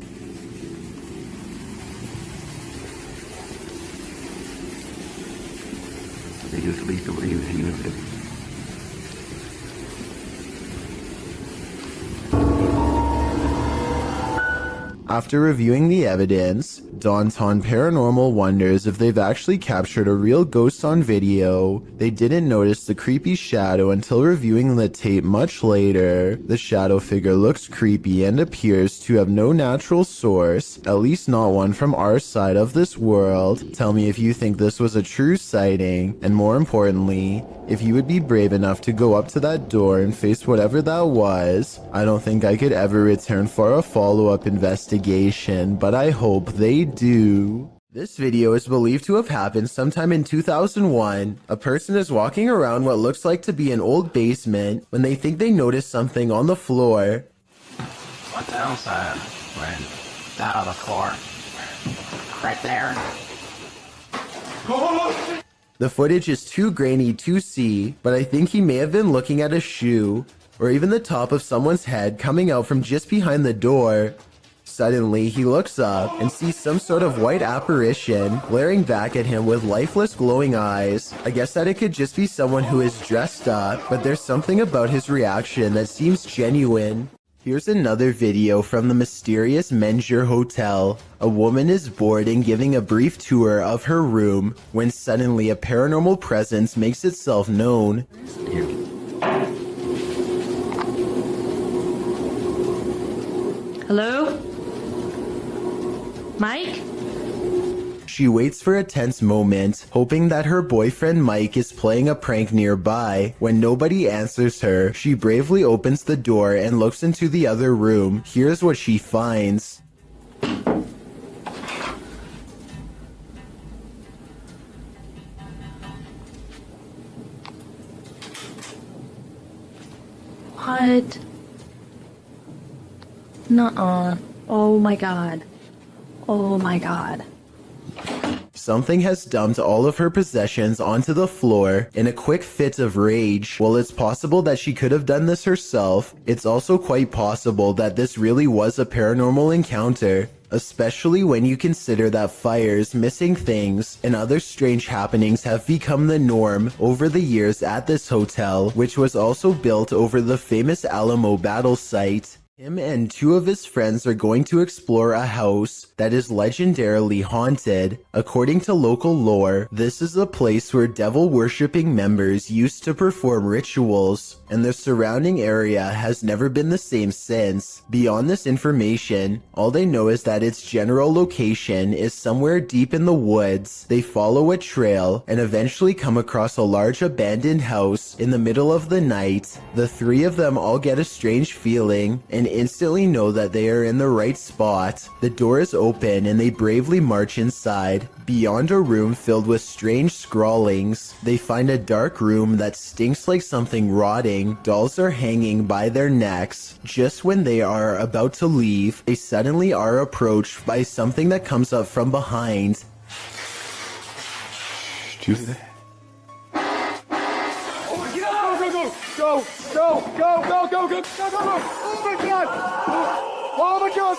After reviewing the evidence, Daunton Paranormal wonders if they've actually captured a real ghost on video. They didn't notice the creepy shadow until reviewing the tape much later. The shadow figure looks creepy and appears to have no natural source, at least not one from our side of this world. Tell me if you think this was a true sighting, and more importantly, if you would be brave enough to go up to that door and face whatever that was. I don't think I could ever return for a follow-up investigation, but I hope they do. This video is believed to have happened sometime in 2001. A person is walking around what looks like to be an old basement when they think they notice something on the floor. What the hell's that? Right. That on the floor. Right there. The footage is too grainy to see, but I think he may have been looking at a shoe, or even the top of someone's head coming out from just behind the door. Suddenly, he looks up and sees some sort of white apparition glaring back at him with lifeless glowing eyes. I guess that it could just be someone who is dressed up, but there's something about his reaction that seems genuine. Here's another video from the mysterious Menjur Hotel. A woman is bored and giving a brief tour of her room when suddenly a paranormal presence makes itself known. Hello? Mike? She waits for a tense moment, hoping that her boyfriend Mike is playing a prank nearby. When nobody answers her, she bravely opens the door and looks into the other room. Here's what she finds. What? Nuh-uh. Oh my god. Oh my god. something has dumped all of her possessions onto the floor in a quick fit of rage. While it's possible that she could have done this herself, it's also quite possible that this really was a paranormal encounter, especially when you consider that fires, missing things, and other strange happenings have become the norm over the years at this hotel, which was also built over the famous Alamo battle site. Him and two of his friends are going to explore a house that is legendarily haunted. According to local lore, this is a place where devil-worshipping members used to perform rituals, and the surrounding area has never been the same since. Beyond this information, all they know is that its general location is somewhere deep in the woods. They follow a trail and eventually come across a large abandoned house in the middle of the night. The three of them all get a strange feeling and instantly know that they are in the right spot. The door is open and they bravely march inside. Beyond a room filled with strange scrawlings, they find a dark room that stinks like something rotting. Dolls are hanging by their necks. Just when they are about to leave, they suddenly are approached by something that comes up from behind. Do you hear that? Go! Oh my god! Oh my god!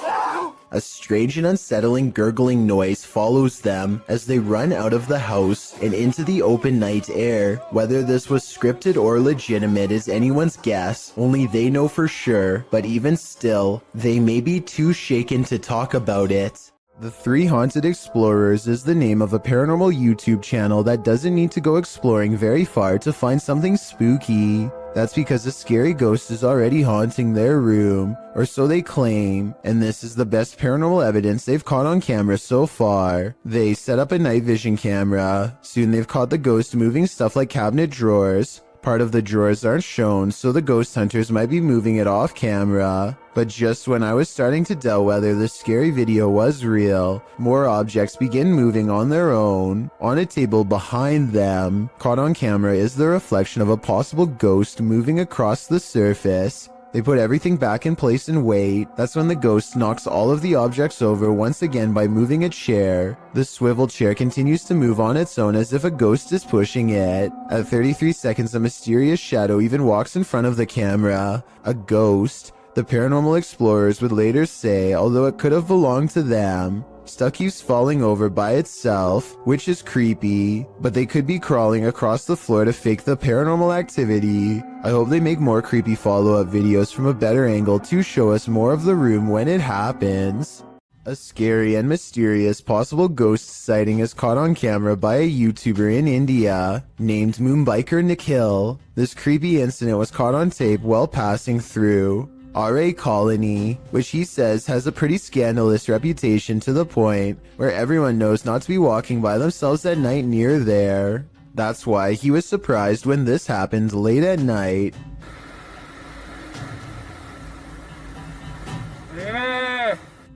A strange and unsettling gurgling noise follows them as they run out of the house and into the open night air. Whether this was scripted or legitimate is anyone's guess, only they know for sure, but even still, they may be too shaken to talk about it. The Three Haunted Explorers is the name of a paranormal YouTube channel that doesn't need to go exploring very far to find something spooky. That's because a scary ghost is already haunting their room, or so they claim, and this is the best paranormal evidence they've caught on camera so far. They set up a night vision camera. Soon they've caught the ghost moving stuff like cabinet drawers. Part of the drawers aren't shown, so the ghost hunters might be moving it off camera. But just when I was starting to doubt whether the scary video was real, more objects begin moving on their own. On a table behind them, caught on camera is the reflection of a possible ghost moving across the surface. They put everything back in place and wait. That's when the ghost knocks all of the objects over once again by moving a chair. The swivel chair continues to move on its own as if a ghost is pushing it. At 33 seconds, a mysterious shadow even walks in front of the camera. A ghost. The paranormal explorers would later say, although it could have belonged to them. Stuff keeps falling over by itself, which is creepy, but they could be crawling across the floor to fake the paranormal activity. I hope they make more creepy follow-up videos from a better angle to show us more of the room when it happens. A scary and mysterious possible ghost sighting is caught on camera by a YouTuber in India named Moonbiker Nikhil. This creepy incident was caught on tape while passing through RA Colony, which he says has a pretty scandalous reputation to the point where everyone knows not to be walking by themselves at night near there. That's why he was surprised when this happened late at night.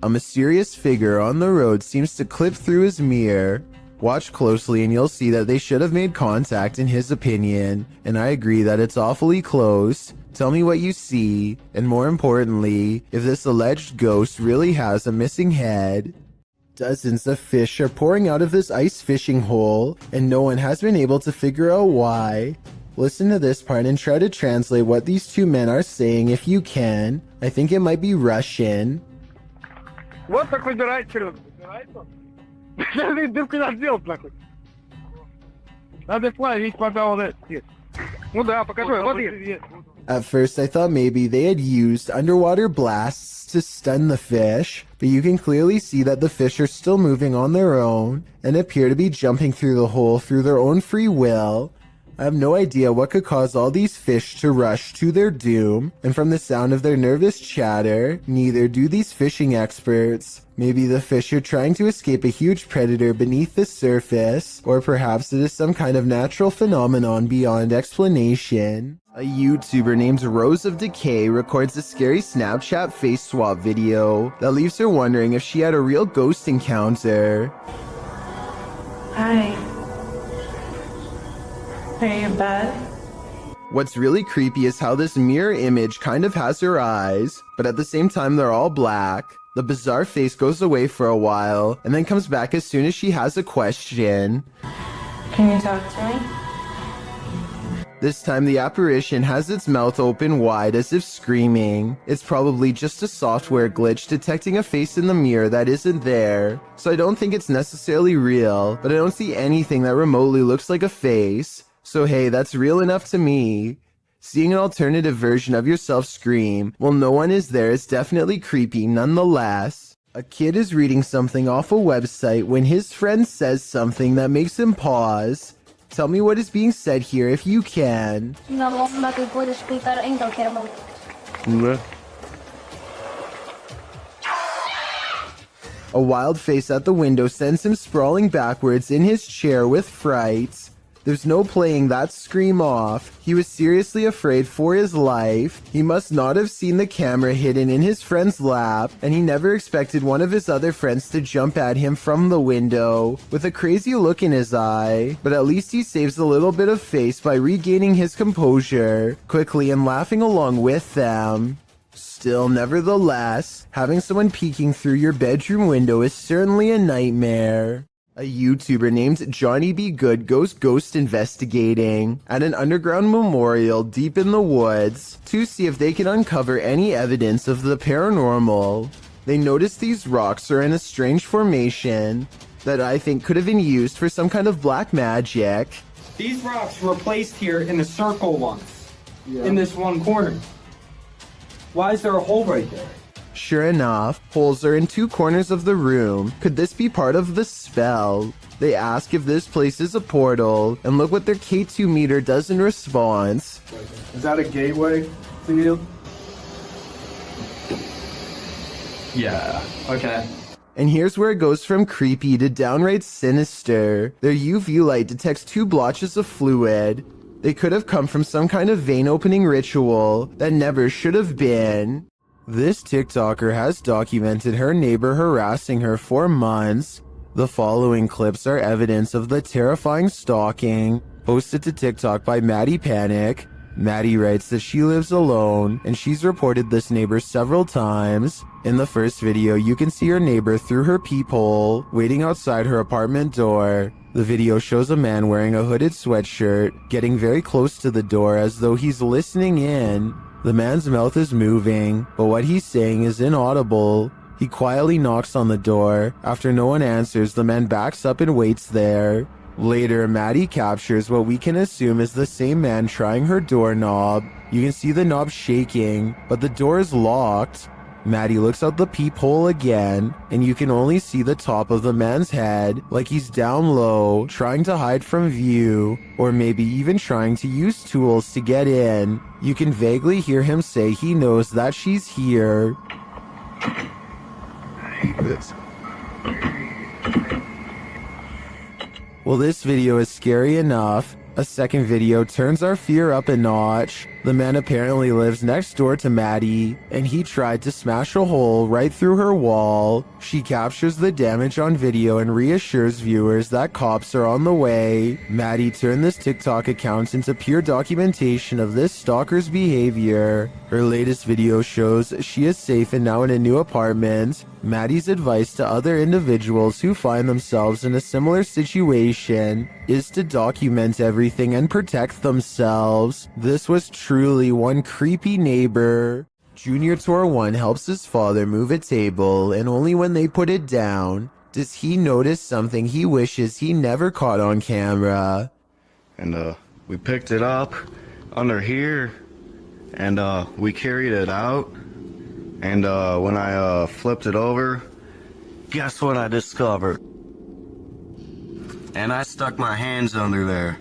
A mysterious figure on the road seems to clip through his mirror. Watch closely and you'll see that they should have made contact in his opinion, and I agree that it's awfully close. Tell me what you see, and more importantly, if this alleged ghost really has a missing head. Dozens of fish are pouring out of this ice fishing hole, and no one has been able to figure out why. Listen to this part and try to translate what these two men are saying if you can. I think it might be Russian. Вот такой дурачок. Дырку надо сделать, нахуй. Надо плавить, пока он это... Ну да, покажи, вот есть. At first, I thought maybe they had used underwater blasts to stun the fish, but you can clearly see that the fish are still moving on their own and appear to be jumping through the hole through their own free will. I have no idea what could cause all these fish to rush to their doom, and from the sound of their nervous chatter, neither do these fishing experts. Maybe the fish are trying to escape a huge predator beneath the surface, or perhaps it is some kind of natural phenomenon beyond explanation. A YouTuber named Rose of Decay records a scary Snapchat face swap video that leaves her wondering if she had a real ghost encounter. Hi. Are you in bed? What's really creepy is how this mirror image kind of has her eyes, but at the same time they're all black. The bizarre face goes away for a while and then comes back as soon as she has a question. Can you talk to me? This time the apparition has its mouth open wide as if screaming. It's probably just a software glitch detecting a face in the mirror that isn't there. So I don't think it's necessarily real, but I don't see anything that remotely looks like a face. So hey, that's real enough to me. Seeing an alternative version of yourself scream while no one is there is definitely creepy nonetheless. A kid is reading something off a website when his friend says something that makes him pause. Tell me what is being said here if you can. A wild face at the window sends him sprawling backwards in his chair with fright. There's no playing that scream off. He was seriously afraid for his life. He must not have seen the camera hidden in his friend's lap, and he never expected one of his other friends to jump at him from the window with a crazy look in his eye. But at least he saves a little bit of face by regaining his composure quickly and laughing along with them. Still, nevertheless, having someone peeking through your bedroom window is certainly a nightmare. A YouTuber named Johnny B. Good goes ghost investigating at an underground memorial deep in the woods to see if they can uncover any evidence of the paranormal. They notice these rocks are in a strange formation that I think could have been used for some kind of black magic. These rocks were placed here in a circle once, in this one corner. Why is there a hole right there? Sure enough, holes are in two corners of the room. Could this be part of the spell? They ask if this place is a portal, and look what their K2 meter does in response. Is that a gateway to you? Yeah, okay. And here's where it goes from creepy to downright sinister. Their UV light detects two blotches of fluid. They could have come from some kind of vein opening ritual that never should have been. This TikToker has documented her neighbor harassing her for months. The following clips are evidence of the terrifying stalking, posted to TikTok by Maddie Panic. Maddie writes that she lives alone, and she's reported this neighbor several times. In the first video, you can see her neighbor through her peephole, waiting outside her apartment door. The video shows a man wearing a hooded sweatshirt, getting very close to the door as though he's listening in. The man's mouth is moving, but what he's saying is inaudible. He quietly knocks on the door. After no one answers, the man backs up and waits there. Later, Maddie captures what we can assume is the same man trying her doorknob. You can see the knob shaking, but the door is locked. Maddie looks out the peephole again, and you can only see the top of the man's head, like he's down low, trying to hide from view, or maybe even trying to use tools to get in. You can vaguely hear him say he knows that she's here. Well, this video is scary enough. A second video turns our fear up a notch. The man apparently lives next door to Maddie, and he tried to smash a hole right through her wall. She captures the damage on video and reassures viewers that cops are on the way. Maddie turned this TikTok account into pure documentation of this stalker's behavior. Her latest video shows she is safe and now in a new apartment. Maddie's advice to other individuals who find themselves in a similar situation is to document everything and protect themselves. This was truly one creepy neighbor. Junior Tour 1 helps his father move a table, and only when they put it down does he notice something he wishes he never caught on camera. And we picked it up under here, and we carried it out. And when I flipped it over, guess what I discovered? And I stuck my hands under there.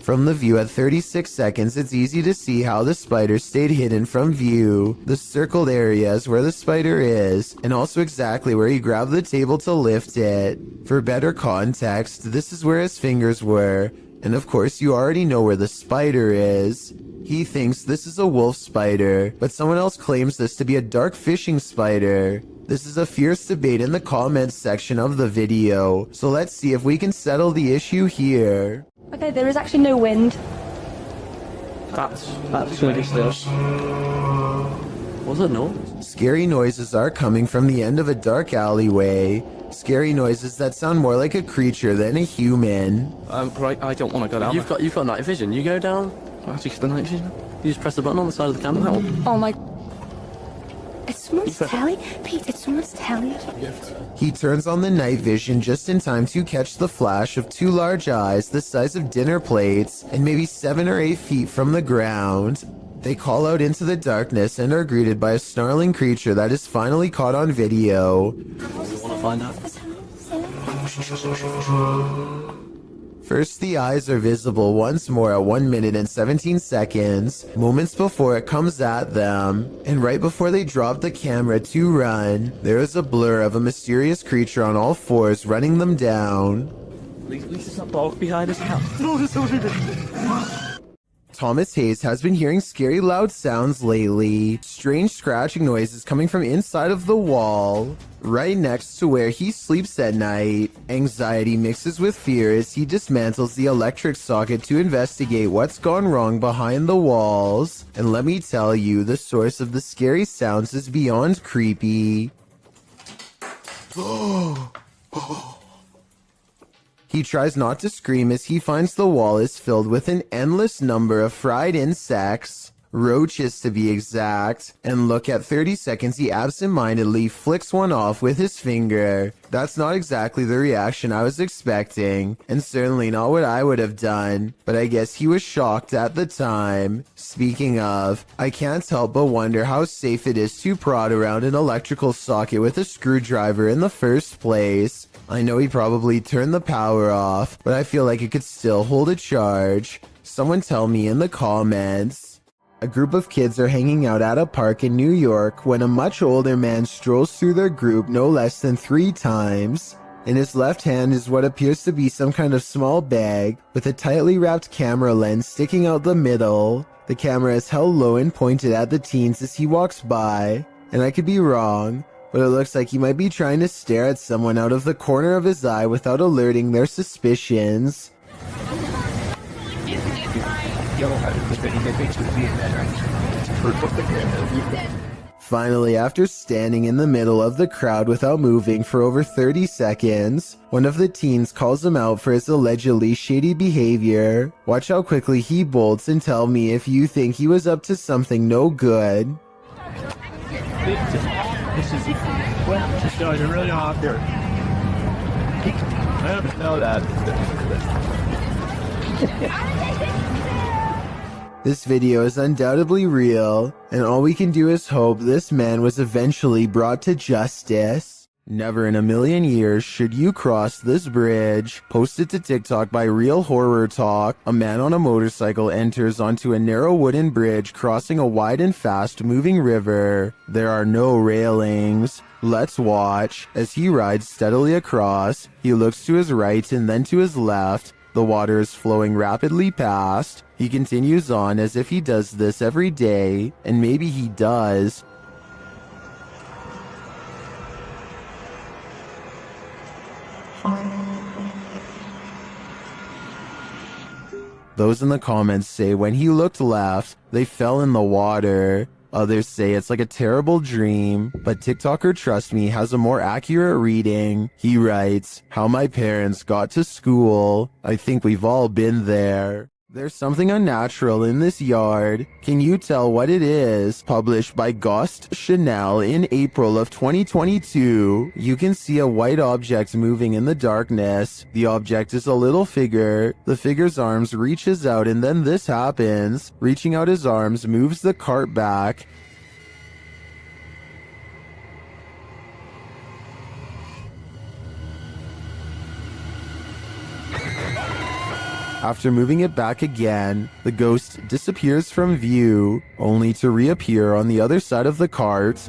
From the view at 36 seconds, it's easy to see how the spider stayed hidden from view. The circled area is where the spider is, and also exactly where he grabbed the table to lift it. For better context, this is where his fingers were, and of course you already know where the spider is. He thinks this is a wolf spider, but someone else claims this to be a dark fishing spider. This is a fierce debate in the comments section of the video, so let's see if we can settle the issue here. Okay, there is actually no wind. That's really still. What's that noise? Scary noises are coming from the end of a dark alleyway. Scary noises that sound more like a creature than a human. Right, I don't want to go down. You've got night vision. You go down. Actually, the night vision. You just press the button on the side of the camera. Oh my. It's someone's telly? Pete, it's someone's telly. He turns on the night vision just in time to catch the flash of two large eyes the size of dinner plates and maybe 7 or 8 feet from the ground. They call out into the darkness and are greeted by a snarling creature that is finally caught on video. You want to find out? First, the eyes are visible once more at 1 minute and 17 seconds, moments before it comes at them. And right before they drop the camera to run, there is a blur of a mysterious creature on all fours running them down. At least it's not dog behind us now. Thomas Hayes has been hearing scary loud sounds lately. Strange scratching noises coming from inside of the wall, right next to where he sleeps at night. Anxiety mixes with fear as he dismantles the electric socket to investigate what's gone wrong behind the walls. And let me tell you, the source of the scary sounds is beyond creepy. He tries not to scream as he finds the wall is filled with an endless number of fried insects, roaches to be exact, and look, at 30 seconds he absentmindedly flicks one off with his finger. That's not exactly the reaction I was expecting, and certainly not what I would have done, but I guess he was shocked at the time. Speaking of, I can't help but wonder how safe it is to prod around an electrical socket with a screwdriver in the first place. I know he probably turned the power off, but I feel like it could still hold a charge. Someone tell me in the comments. A group of kids are hanging out at a park in New York when a much older man strolls through their group no less than 3 times. In his left hand is what appears to be some kind of small bag with a tightly wrapped camera lens sticking out the middle. The camera is held low and pointed at the teens as he walks by, and I could be wrong, but it looks like he might be trying to stare at someone out of the corner of his eye without alerting their suspicions. Finally, after standing in the middle of the crowd without moving for over 30 seconds, one of the teens calls him out for his allegedly shady behavior. Watch how quickly he bolts and tell me if you think he was up to something no good. This is just going really hot there. I don't know that. This video is undoubtedly real, and all we can do is hope this man was eventually brought to justice. Never in a million years should you cross this bridge. Posted to TikTok by Real Horror Talk, a man on a motorcycle enters onto a narrow wooden bridge crossing a wide and fast-moving river. There are no railings. Let's watch. As he rides steadily across, he looks to his right and then to his left. The water is flowing rapidly past. He continues on as if he does this every day, and maybe he does. Those in the comments say when he looked left, they fell in the water. Others say it's like a terrible dream, but TikToker Trust Me has a more accurate reading. He writes, "How my parents got to school. I think we've all been there. There's something unnatural in this yard. Can you tell what it is?" Published by Ghost Chanel in April of 2022. You can see a white object moving in the darkness. The object is a little figure. The figure's arms reaches out and then this happens. Reaching out his arms moves the cart back. After moving it back again, the ghost disappears from view, only to reappear on the other side of the cart.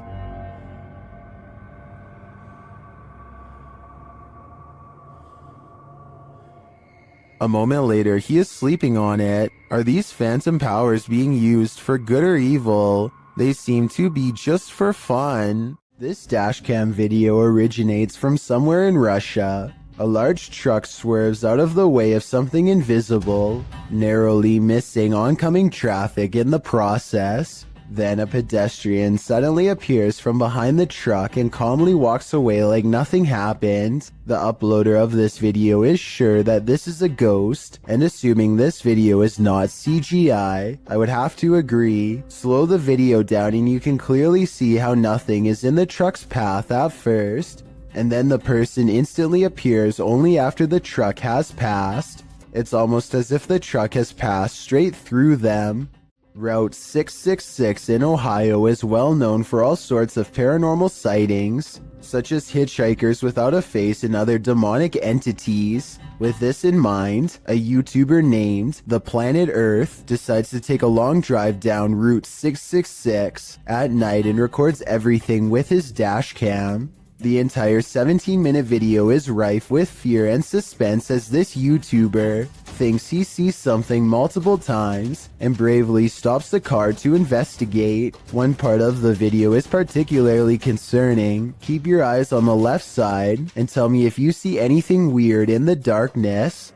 A moment later, he is sleeping on it. Are these phantom powers being used for good or evil? They seem to be just for fun. This dashcam video originates from somewhere in Russia. A large truck swerves out of the way of something invisible, narrowly missing oncoming traffic in the process. Then a pedestrian suddenly appears from behind the truck and calmly walks away like nothing happened. The uploader of this video is sure that this is a ghost, and assuming this video is not CGI, I would have to agree. Slow the video down and you can clearly see how nothing is in the truck's path at first, and then the person instantly appears only after the truck has passed. It's almost as if the truck has passed straight through them. Route 666 in Ohio is well known for all sorts of paranormal sightings, such as hitchhikers without a face and other demonic entities. With this in mind, a YouTuber named The Planet Earth decides to take a long drive down Route 666 at night and records everything with his dash cam. The entire 17-minute video is rife with fear and suspense as this YouTuber thinks he sees something multiple times and bravely stops the car to investigate. One part of the video is particularly concerning. Keep your eyes on the left side and tell me if you see anything weird in the darkness.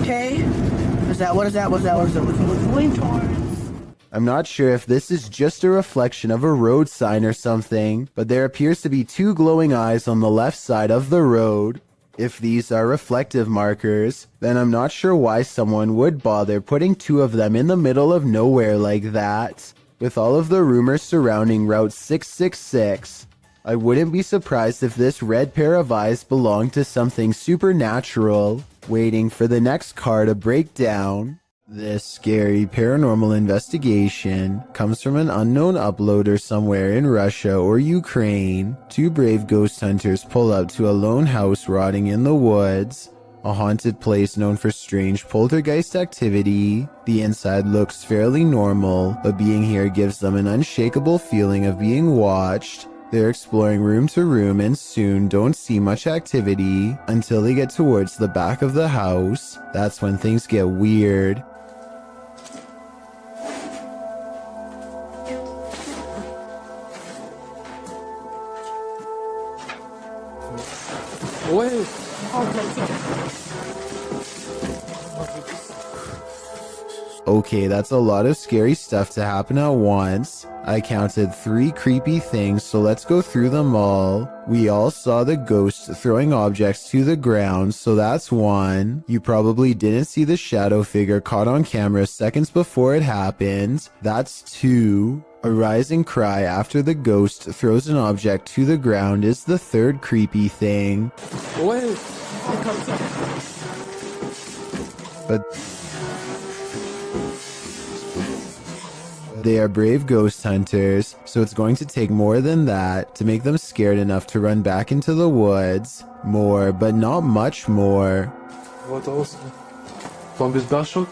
Okay. What is that? What's going towards? I'm not sure if this is just a reflection of a road sign or something, but there appears to be two glowing eyes on the left side of the road. If these are reflective markers, then I'm not sure why someone would bother putting two of them in the middle of nowhere like that. With all of the rumors surrounding Route 666, I wouldn't be surprised if this red pair of eyes belonged to something supernatural, waiting for the next car to break down. This scary paranormal investigation comes from an unknown uploader somewhere in Russia or Ukraine. Two brave ghost hunters pull up to a lone house rotting in the woods, a haunted place known for strange poltergeist activity. The inside looks fairly normal, but being here gives them an unshakable feeling of being watched. They're exploring room to room and soon don't see much activity until they get towards the back of the house. That's when things get weird. Okay, that's a lot of scary stuff to happen at once. I counted 3 creepy things, so let's go through them all. We all saw the ghost throwing objects to the ground, so that's 1. You probably didn't see the shadow figure caught on camera seconds before it happened. That's 2. A rising cry after the ghost throws an object to the ground is the 3rd creepy thing. But they are brave ghost hunters, so it's going to take more than that to make them scared enough to run back into the woods. More, but not much more. What else? From this bashot?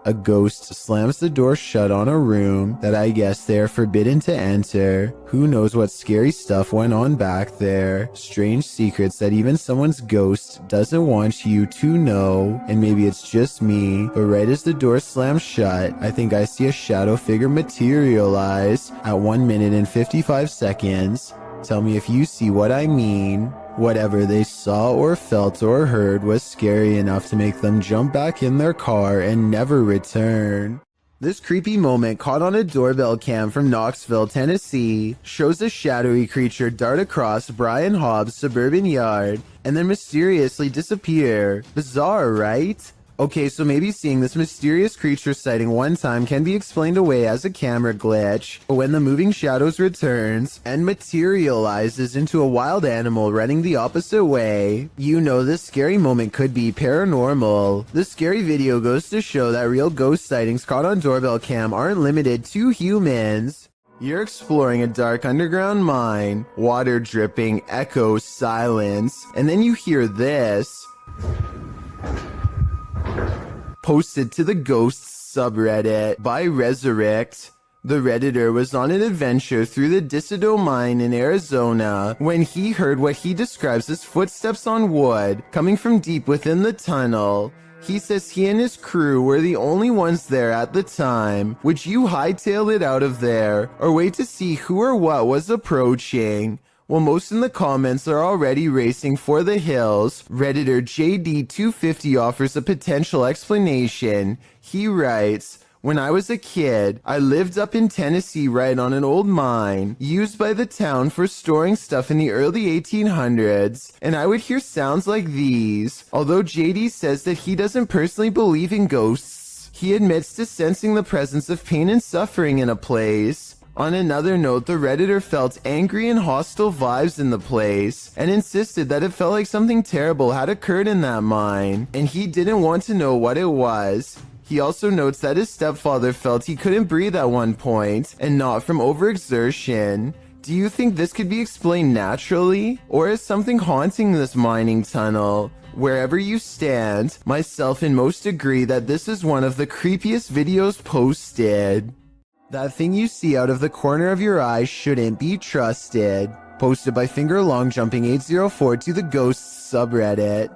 A ghost slams the door shut on a room that I guess they are forbidden to enter. Who knows what scary stuff went on back there. Strange secrets that even someone's ghost doesn't want you to know. And maybe it's just me, but right as the door slams shut, I think I see a shadow figure materialize at 1 minute and 55 seconds. Tell me if you see what I mean. Whatever they saw or felt or heard was scary enough to make them jump back in their car and never return. This creepy moment caught on a doorbell cam from Knoxville, Tennessee, shows a shadowy creature dart across Brian Hobbs' suburban yard and then mysteriously disappear. Bizarre, right? Okay, so maybe seeing this mysterious creature sighting one time can be explained away as a camera glitch, but when the moving shadows returns and materializes into a wild animal running the opposite way, you know this scary moment could be paranormal. This scary video goes to show that real ghost sightings caught on doorbell cam aren't limited to humans. You're exploring a dark underground mine, water dripping, echo, silence, and then you hear this. Posted to the Ghosts subreddit by Resurrect. The Redditor was on an adventure through the Dissido mine in Arizona when he heard what he describes as footsteps on wood coming from deep within the tunnel. He says he and his crew were the only ones there at the time. Would you hightail it out of there or wait to see who or what was approaching? Well, most in the comments are already racing for the hills, Redditor JD250 offers a potential explanation. He writes, when I was a kid, I lived up in Tennessee right on an old mine used by the town for storing stuff in the early 1800s, and I would hear sounds like these. Although JD says that he doesn't personally believe in ghosts, he admits to sensing the presence of pain and suffering in a place. On another note, the Redditor felt angry and hostile vibes in the place and insisted that it felt like something terrible had occurred in that mine, and he didn't want to know what it was. He also notes that his stepfather felt he couldn't breathe at one point, and not from overexertion. Do you think this could be explained naturally, or is something haunting this mining tunnel? Wherever you stand, myself and most agree that this is one of the creepiest videos posted. That thing you see out of the corner of your eye shouldn't be trusted. Posted by FingerLongJumping804 to the Ghosts subreddit.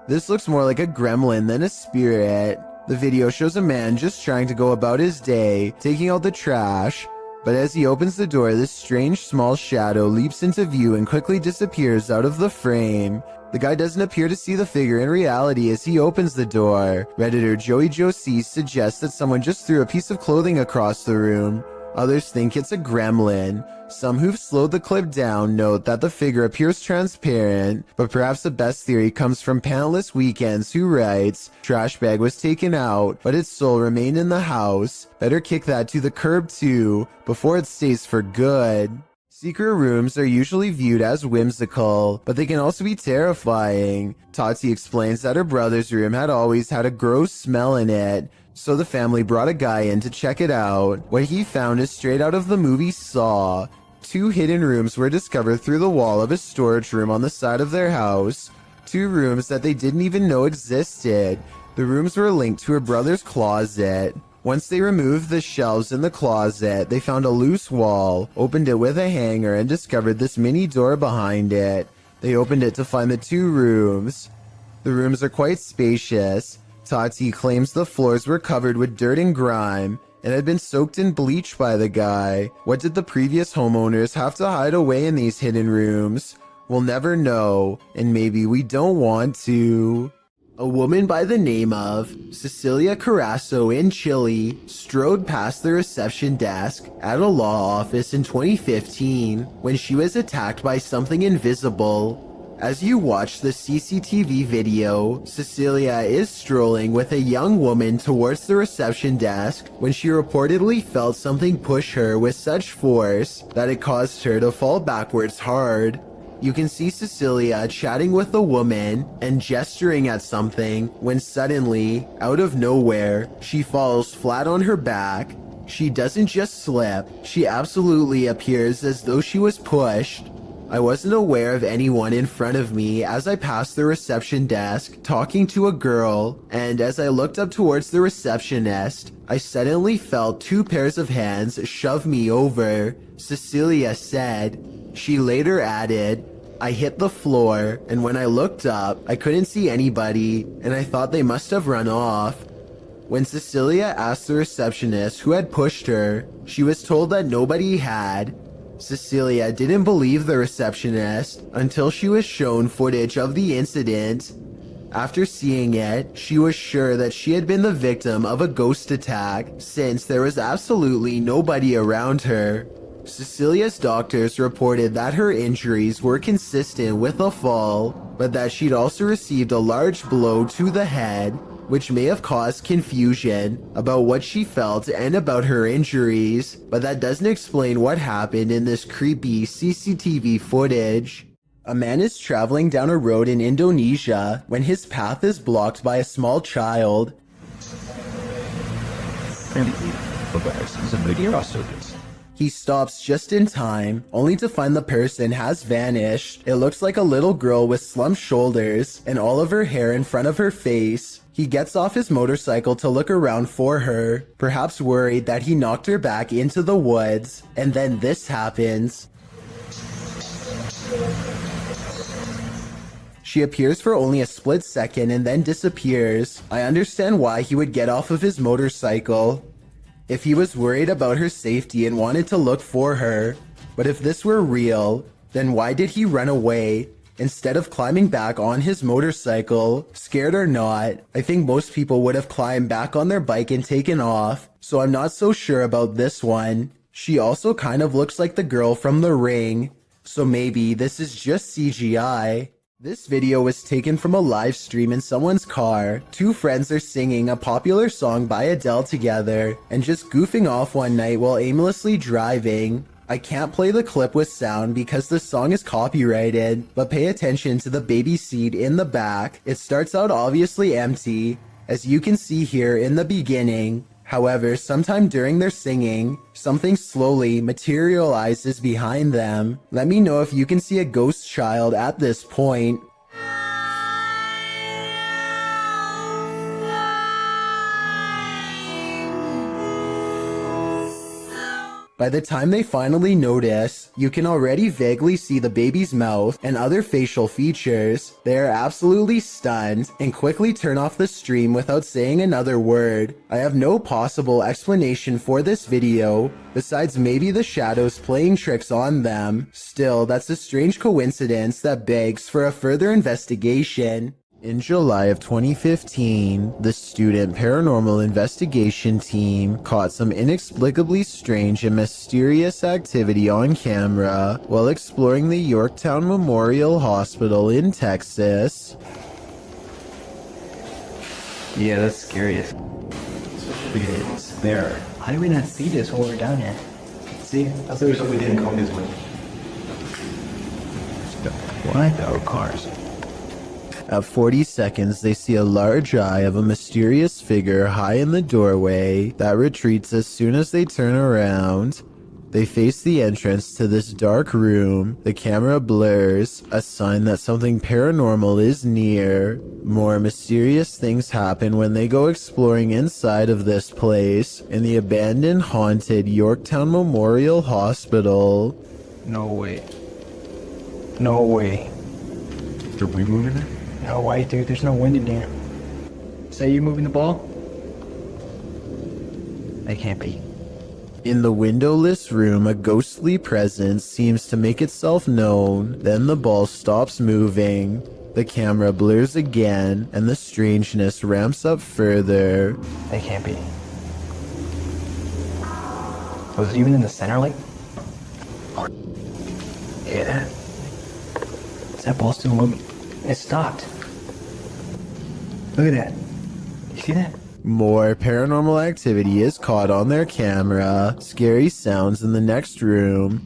This looks more like a gremlin than a spirit. The video shows a man just trying to go about his day, taking out the trash. But as he opens the door, this strange small shadow leaps into view and quickly disappears out of the frame. The guy doesn't appear to see the figure in reality as he opens the door. Redditor Joey Josie suggests that someone just threw a piece of clothing across the room. Others think it's a gremlin. Some who've slowed the clip down note that the figure appears transparent, but perhaps the best theory comes from Pantless Weekends, who writes, trash bag was taken out, but its soul remained in the house. Better kick that to the curb too, before it stays for good. Secret rooms are usually viewed as whimsical, but they can also be terrifying. Tati explains that her brother's room had always had a gross smell in it, so the family brought a guy in to check it out. What he found is straight out of the movie Saw. 2 hidden rooms were discovered through the wall of a storage room on the side of their house. 2 rooms that they didn't even know existed. The rooms were linked to her brother's closet. Once they removed the shelves in the closet, they found a loose wall, opened it with a hanger, and discovered this mini door behind it. They opened it to find the 2 rooms. The rooms are quite spacious. Tati claims the floors were covered with dirt and grime and had been soaked in bleach by the guy. What did the previous homeowners have to hide away in these hidden rooms? We'll never know, and maybe we don't want to. A woman by the name of Cecilia Carasso in Chile strode past the reception desk at a law office in 2015 when she was attacked by something invisible. As you watch the CCTV video, Cecilia is strolling with a young woman towards the reception desk when she reportedly felt something push her with such force that it caused her to fall backwards hard. You can see Cecilia chatting with the woman and gesturing at something when suddenly, out of nowhere, she falls flat on her back. She doesn't just slip, she absolutely appears as though she was pushed. I wasn't aware of anyone in front of me as I passed the reception desk talking to a girl, and as I looked up towards the receptionist, I suddenly felt 2 pairs of hands shove me over, Cecilia said. She later added, I hit the floor, and when I looked up, I couldn't see anybody, and I thought they must have run off. When Cecilia asked the receptionist who had pushed her, she was told that nobody had. Cecilia didn't believe the receptionist until she was shown footage of the incident. After seeing it, she was sure that she had been the victim of a ghost attack since there was absolutely nobody around her. Cecilia's doctors reported that her injuries were consistent with a fall, but that she'd also received a large blow to the head, which may have caused confusion about what she felt and about her injuries, but that doesn't explain what happened in this creepy CCTV footage. A man is traveling down a road in Indonesia when his path is blocked by a small child. He stops just in time, only to find the person has vanished. It looks like a little girl with slumped shoulders and all of her hair in front of her face. He gets off his motorcycle to look around for her, perhaps worried that he knocked her back into the woods, and then this happens. She appears for only a split second and then disappears. I understand why he would get off of his motorcycle if he was worried about her safety and wanted to look for her. But if this were real, Then why did he run away instead of climbing back on his motorcycle? Scared or not, I think most people would have climbed back on their bike and taken off, so I'm not so sure about this one. She also kind of looks like the girl from The Ring, so maybe this is just CGI. This video was taken from a live stream in someone's car. Two friends are singing a popular song by Adele together and just goofing off one night while aimlessly driving. I can't play the clip with sound because the song is copyrighted, but pay attention to the baby seat in the back. It starts out obviously empty, as you can see here in the beginning. However, sometime during their singing, something slowly materializes behind them. Let me know if you can see a ghost child at this point. By the time they finally notice, you can already vaguely see the baby's mouth and other facial features. They are absolutely stunned and quickly turn off the stream without saying another word. I have no possible explanation for this video, besides maybe the shadows playing tricks on them. Still, that's a strange coincidence that begs for a further investigation. In July of 2015, the student paranormal investigation team caught some inexplicably strange and mysterious activity on camera while exploring the Yorktown Memorial Hospital in Texas. Yeah, that's scary. Especially it's there. How did we not see this while we're down here? See, that's the reason we didn't come this way. What? Our cars. At 40 seconds, they see a large eye of a mysterious figure high in the doorway that retreats as soon as they turn around. They face the entrance to this dark room. The camera blurs, a sign that something paranormal is near. More mysterious things happen when they go exploring inside of this place in the abandoned, haunted Yorktown Memorial Hospital. No way. No way. Are we moving it? No way, dude. There's no wind in here. Say you moving the ball? They can't be. In the windowless room, a ghostly presence seems to make itself known. Then the ball stops moving. The camera blurs again, and the strangeness ramps up further. They can't be. Was it even in the center, like? Hear that? Is that ball still moving? It stopped. Look at that. You see that? More paranormal activity is caught on their camera. Scary sounds in the next room.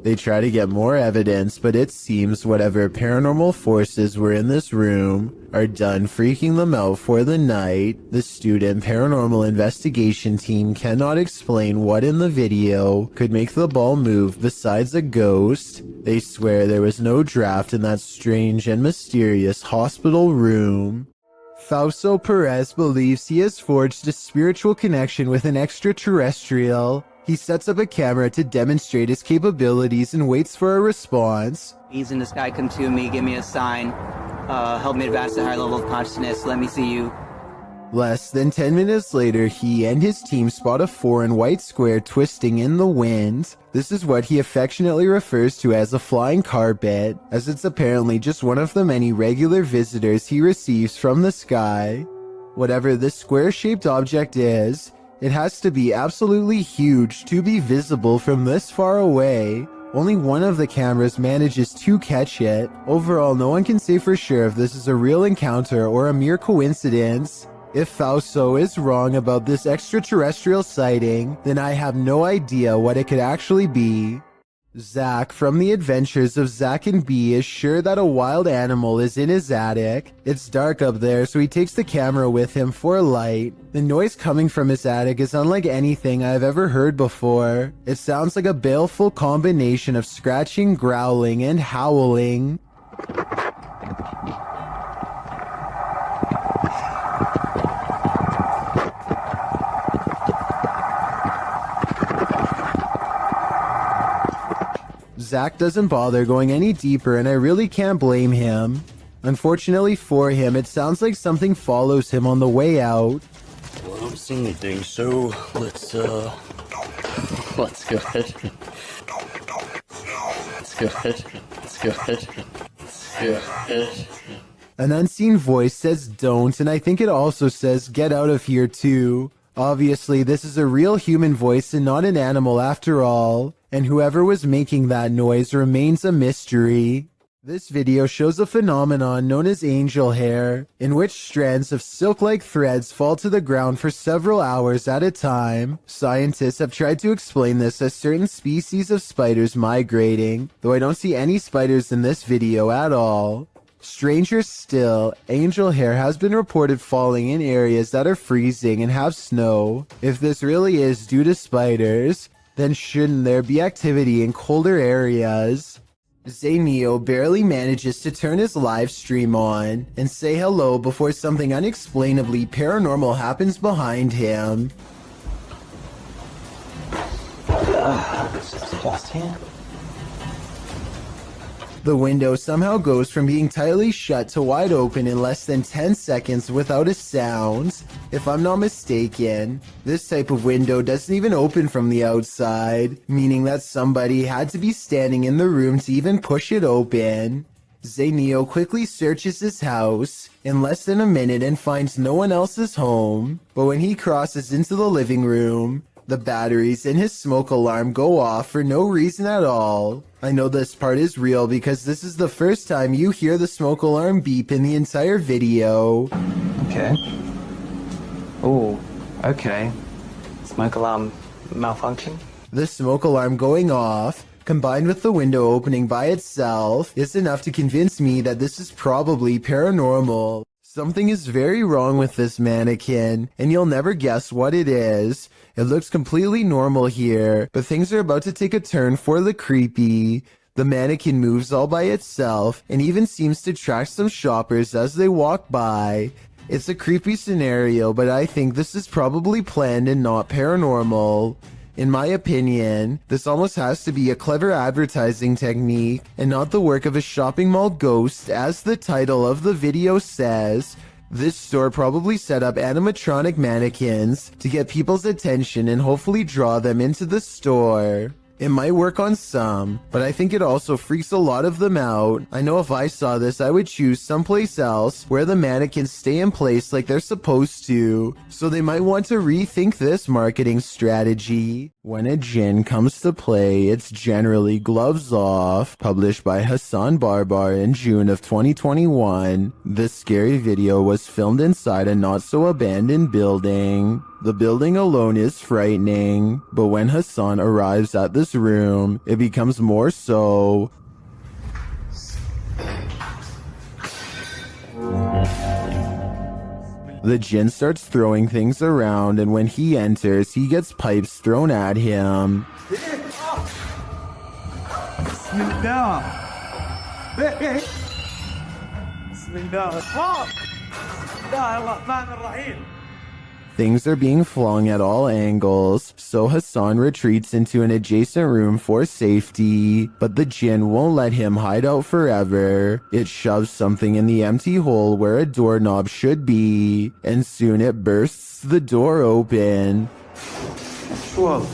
They try to get more evidence, but it seems whatever paranormal forces were in this room are done freaking them out for the night. The student paranormal investigation team cannot explain what in the video could make the ball move besides a ghost. They swear there was no draft in that strange and mysterious hospital room. Fausto Perez believes he has forged a spiritual connection with an extraterrestrial. He sets up a camera to demonstrate his capabilities and waits for a response. Beings in the sky, come to me, give me a sign. Help me advance to a higher level of consciousness. Let me see you. Less than 10 minutes later, he and his team spot a foreign white square twisting in the wind. This is what he affectionately refers to as a flying carpet, as it's apparently just one of the many regular visitors he receives from the sky. Whatever this square-shaped object is, it has to be absolutely huge to be visible from this far away. Only one of the cameras manages to catch it. Overall, no one can say for sure if this is a real encounter or a mere coincidence. If Fausto is wrong about this extraterrestrial sighting, then I have no idea what it could actually be. Zach from the Adventures of Zach and Bee is sure that a wild animal is in his attic. It's dark up there, so he takes the camera with him for light. The noise coming from his attic is unlike anything I've ever heard before. It sounds like a baleful combination of scratching, growling, and howling. Zach doesn't bother going any deeper, and I really can't blame him. Unfortunately for him, it sounds like something follows him on the way out. Well, I don't see anything, so let's go ahead. An unseen voice says don't, and I think it also says get out of here too. Obviously, this is a real human voice and not an animal after all, and whoever was making that noise remains a mystery. This video shows a phenomenon known as angel hair, in which strands of silk-like threads fall to the ground for several hours at a time. Scientists have tried to explain this as certain species of spiders migrating, though I don't see any spiders in this video at all. Stranger still, angel hair has been reported falling in areas that are freezing and have snow. If this really is due to spiders, then shouldn't there be activity in colder areas? Zayneo barely manages to turn his live stream on and say hello before something unexplainably paranormal happens behind him. The window somehow goes from being tightly shut to wide open in less than 10 seconds without a sound. If I'm not mistaken, this type of window doesn't even open from the outside, meaning that somebody had to be standing in the room to even push it open. Zayneo quickly searches his house in less than a minute and finds no one else's home, but when he crosses into the living room, the batteries in his smoke alarm go off for no reason at all. I know this part is real because this is the first time you hear the smoke alarm beep in the entire video. Okay. Oh, okay. Smoke alarm malfunction? The smoke alarm going off, combined with the window opening by itself, is enough to convince me that this is probably paranormal. Something is very wrong with this mannequin, and you'll never guess what it is. It looks completely normal here, but things are about to take a turn for the creepy. The mannequin moves all by itself, and even seems to track some shoppers as they walk by. It's a creepy scenario, but I think this is probably planned and not paranormal. In my opinion, this almost has to be a clever advertising technique and not the work of a shopping mall ghost, as the title of the video says. This store probably set up animatronic mannequins to get people's attention and hopefully draw them into the store. It might work on some, but I think it also freaks a lot of them out. I know if I saw this, I would choose someplace else where the mannequins stay in place like they're supposed to, so they might want to rethink this marketing strategy. When a djinn comes to play, it's generally Gloves Off, published by Hassan Barbar in June of 2021. This scary video was filmed inside a not-so-abandoned building. The building alone is frightening, but when Hassan arrives at this room, it becomes more so. The djinn starts throwing things around, and when he enters, he gets pipes thrown at him. Things are being flung at all angles, so Hassan retreats into an adjacent room for safety, but the djinn won't let him hide out forever. It shoves something in the empty hole where a doorknob should be, and soon it bursts the door open. Whoa.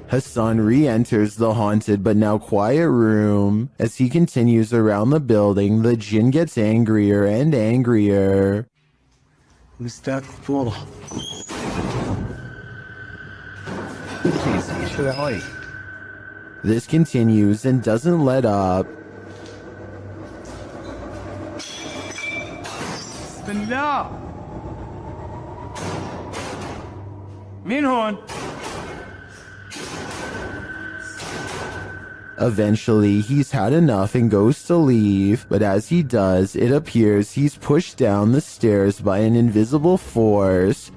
Hassan re-enters the haunted but now quiet room. As he continues around the building, the djinn gets angrier and angrier. This continues and doesn't let up. Eventually, he's had enough and goes to leave, but as he does, it appears he's pushed down the stairs by an invisible force.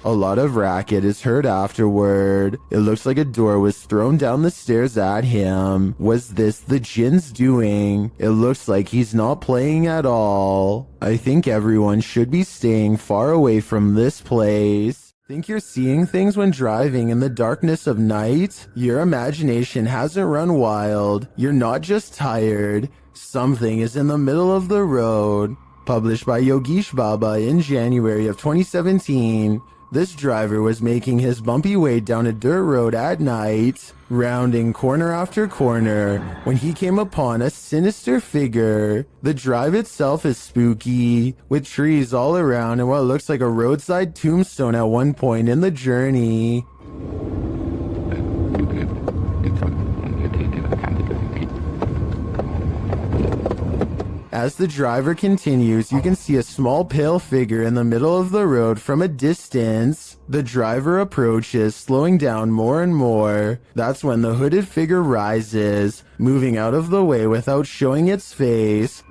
A lot of racket is heard afterward. It looks like a door was thrown down the stairs at him. Was this the djinn's doing? It looks like he's not playing at all. I think everyone should be staying far away from this place. Think you're seeing things when driving in the darkness of night? Your imagination hasn't run wild. You're not just tired. Something is in the middle of the road. Published by Yogesh Baba in January of 2017. This driver was making his bumpy way down a dirt road at night, rounding corner after corner, when he came upon a sinister figure. The drive itself is spooky, with trees all around and what looks like a roadside tombstone at one point in the journey. As the driver continues, you can see a small pale figure in the middle of the road from a distance. The driver approaches, slowing down more and more. That's when the hooded figure rises, moving out of the way without showing its face.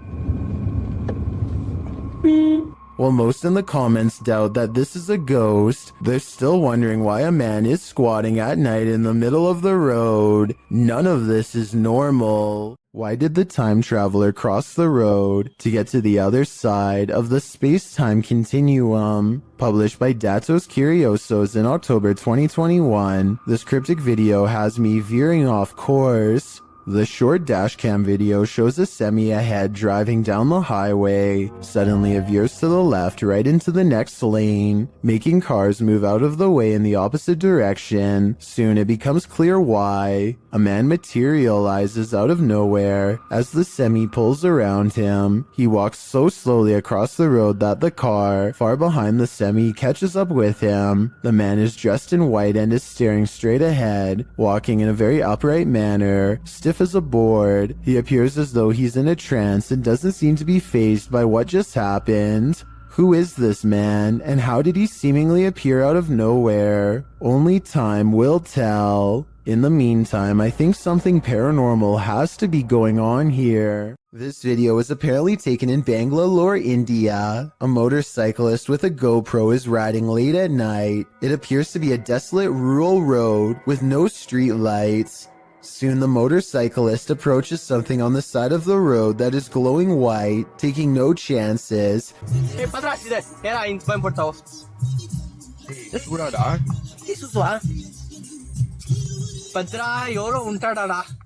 While most in the comments doubt that this is a ghost, they're still wondering why a man is squatting at night in the middle of the road. None of this is normal. Why did the time traveler cross the road to get to the other side of the space-time continuum? Published by Datos Curiosos in October 2021, this cryptic video has me veering off course. The short dashcam video shows a semi ahead driving down the highway. Suddenly it veers to the left right into the next lane, making cars move out of the way in the opposite direction. Soon it becomes clear why. A man materializes out of nowhere as the semi pulls around him. He walks so slowly across the road that the car, far behind the semi, catches up with him. The man is dressed in white and is staring straight ahead, walking in a very upright manner, stiff as a board. He appears as though he's in a trance and doesn't seem to be fazed by what just happened. Who is this man, and how did he seemingly appear out of nowhere? Only time will tell. In the meantime, I think something paranormal has to be going on here. This video is apparently taken in Bangalore, India. A motorcyclist with a GoPro is riding late at night. It appears to be a desolate rural road with no street lights. Soon the motorcyclist approaches something on the side of the road that is glowing white, taking no chances.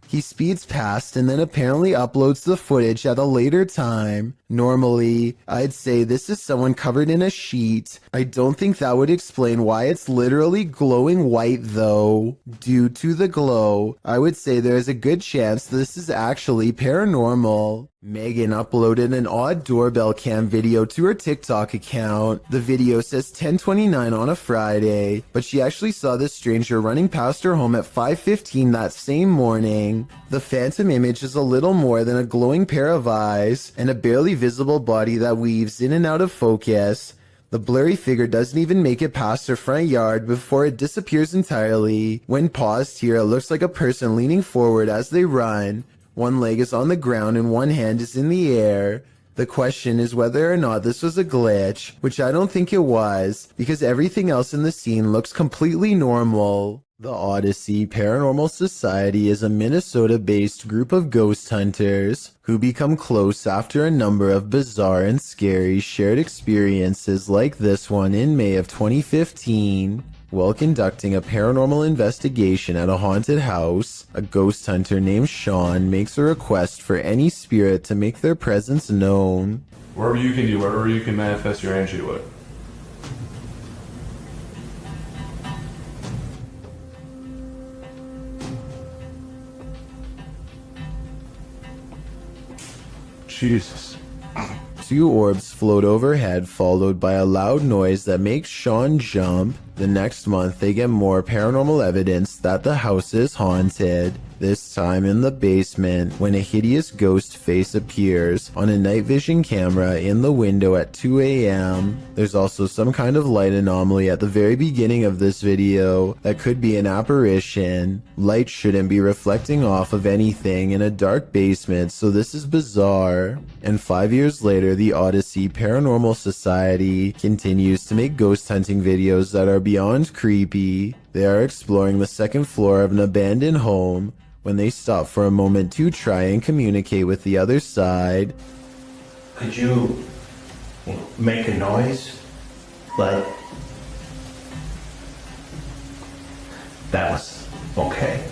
He speeds past and then apparently uploads the footage at a later time. Normally, I'd say this is someone covered in a sheet. I don't think that would explain why it's literally glowing white though. Due to the glow, I would say there is a good chance this is actually paranormal. Megan uploaded an odd doorbell cam video to her TikTok account. The video says 10:29 on a Friday, but she actually saw this stranger running past her home at 5:15 that same morning. The phantom image is a little more than a glowing pair of eyes and a barely visible body that weaves in and out of focus. The blurry figure doesn't even make it past her front yard before it disappears entirely. When paused here, it looks like a person leaning forward as they run. One leg is on the ground and one hand is in the air. The question is whether or not this was a glitch, which I don't think it was, because everything else in the scene looks completely normal. The Odyssey Paranormal Society is a Minnesota-based group of ghost hunters who become close after a number of bizarre and scary shared experiences like this one in May of 2015. While conducting a paranormal investigation at a haunted house, a ghost hunter named Sean makes a request for any spirit to make their presence known. Wherever you can do, wherever you can manifest your energy with. Jesus. Two orbs float overhead, followed by a loud noise that makes Sean jump. The next month, they get more paranormal evidence that the house is haunted. This time in the basement, when a hideous ghost face appears on a night vision camera in the window at 2 a.m. There's also some kind of light anomaly at the very beginning of this video that could be an apparition. Light shouldn't be reflecting off of anything in a dark basement, so this is bizarre. And 5 years later, the Odyssey Paranormal Society continues to make ghost hunting videos that are beyond creepy. They are exploring the second floor of an abandoned home when they stop for a moment to try and communicate with the other side. Could you make a noise? Like That was okay.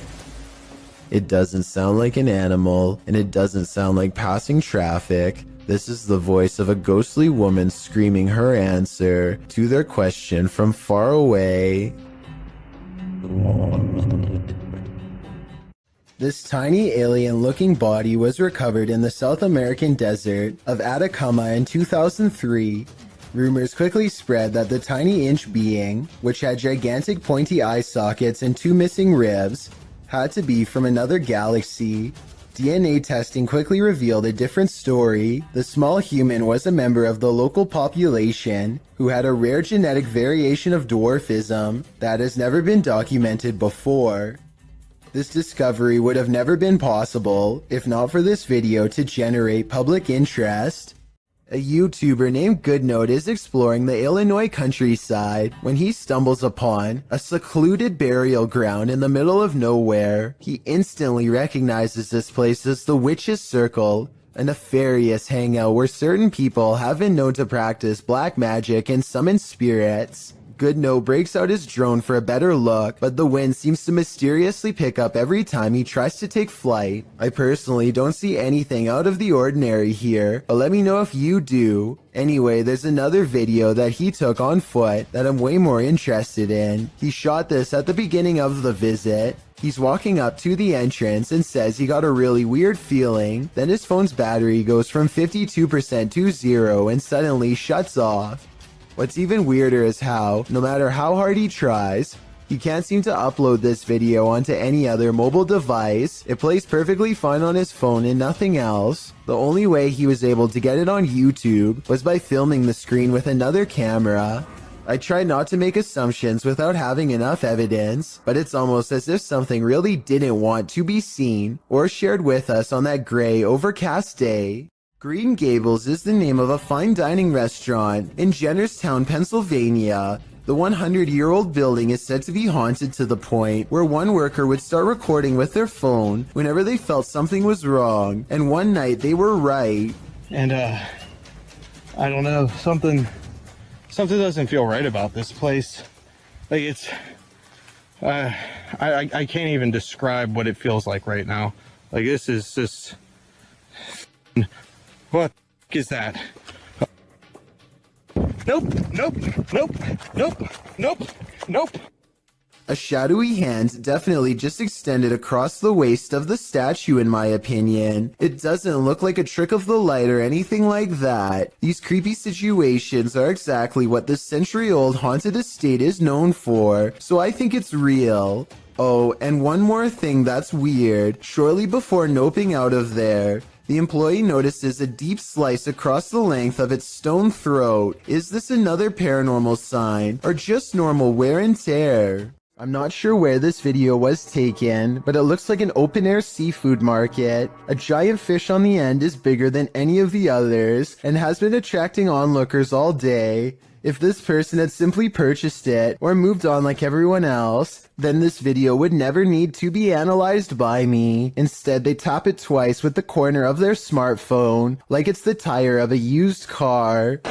It doesn't sound like an animal, and it doesn't sound like passing traffic. This is the voice of a ghostly woman screaming her answer to their question from far away. This tiny alien-looking body was recovered in the South American desert of Atacama in 2003. Rumors quickly spread that the tiny inch being, which had gigantic pointy eye sockets and 2 missing ribs, had to be from another galaxy. DNA testing quickly revealed a different story. The small human was a member of the local population who had a rare genetic variation of dwarfism that has never been documented before. This discovery would have never been possible if not for this video to generate public interest. A YouTuber named Goodnote is exploring the Illinois countryside when he stumbles upon a secluded burial ground in the middle of nowhere. He instantly recognizes this place as the Witch's Circle, a nefarious hangout where certain people have been known to practice black magic and summon spirits. Goodnote breaks out his drone for a better look, but the wind seems to mysteriously pick up every time he tries to take flight. I personally don't see anything out of the ordinary here, but let me know if you do. Anyway, there's another video that he took on foot that I'm way more interested in. He shot this at the beginning of the visit. He's walking up to the entrance and says he got a really weird feeling. Then his phone's battery goes from 52% to 0 and suddenly shuts off. What's even weirder is how, no matter how hard he tries, he can't seem to upload this video onto any other mobile device. It plays perfectly fine on his phone and nothing else. The only way he was able to get it on YouTube was by filming the screen with another camera. I try not to make assumptions without having enough evidence, but it's almost as if something really didn't want to be seen or shared with us on that gray, overcast day. Green Gables is the name of a fine dining restaurant in Jennerstown, Pennsylvania. The 100-year-old building is said to be haunted to the point where one worker would start recording with their phone whenever they felt something was wrong, and one night they were right. And I don't know, something doesn't feel right about this place. Like it's I can't even describe what it feels like right now. Like this is just, what is that? Nope, nope, nope, nope, nope, nope. A shadowy hand definitely just extended across the waist of the statue in my opinion. It doesn't look like a trick of the light or anything like that. These creepy situations are exactly what this century-old haunted estate is known for, so I think it's real. Oh, and one more thing that's weird. Shortly before noping out of there, the employee notices a deep slice across the length of its stone throat. Is this another paranormal sign, or just normal wear and tear? I'm not sure where this video was taken, but it looks like an open-air seafood market. A giant fish on the end is bigger than any of the others, and has been attracting onlookers all day. If this person had simply purchased it, or moved on like everyone else, then this video would never need to be analyzed by me. Instead, they tap it twice with the corner of their smartphone, like it's the tire of a used car.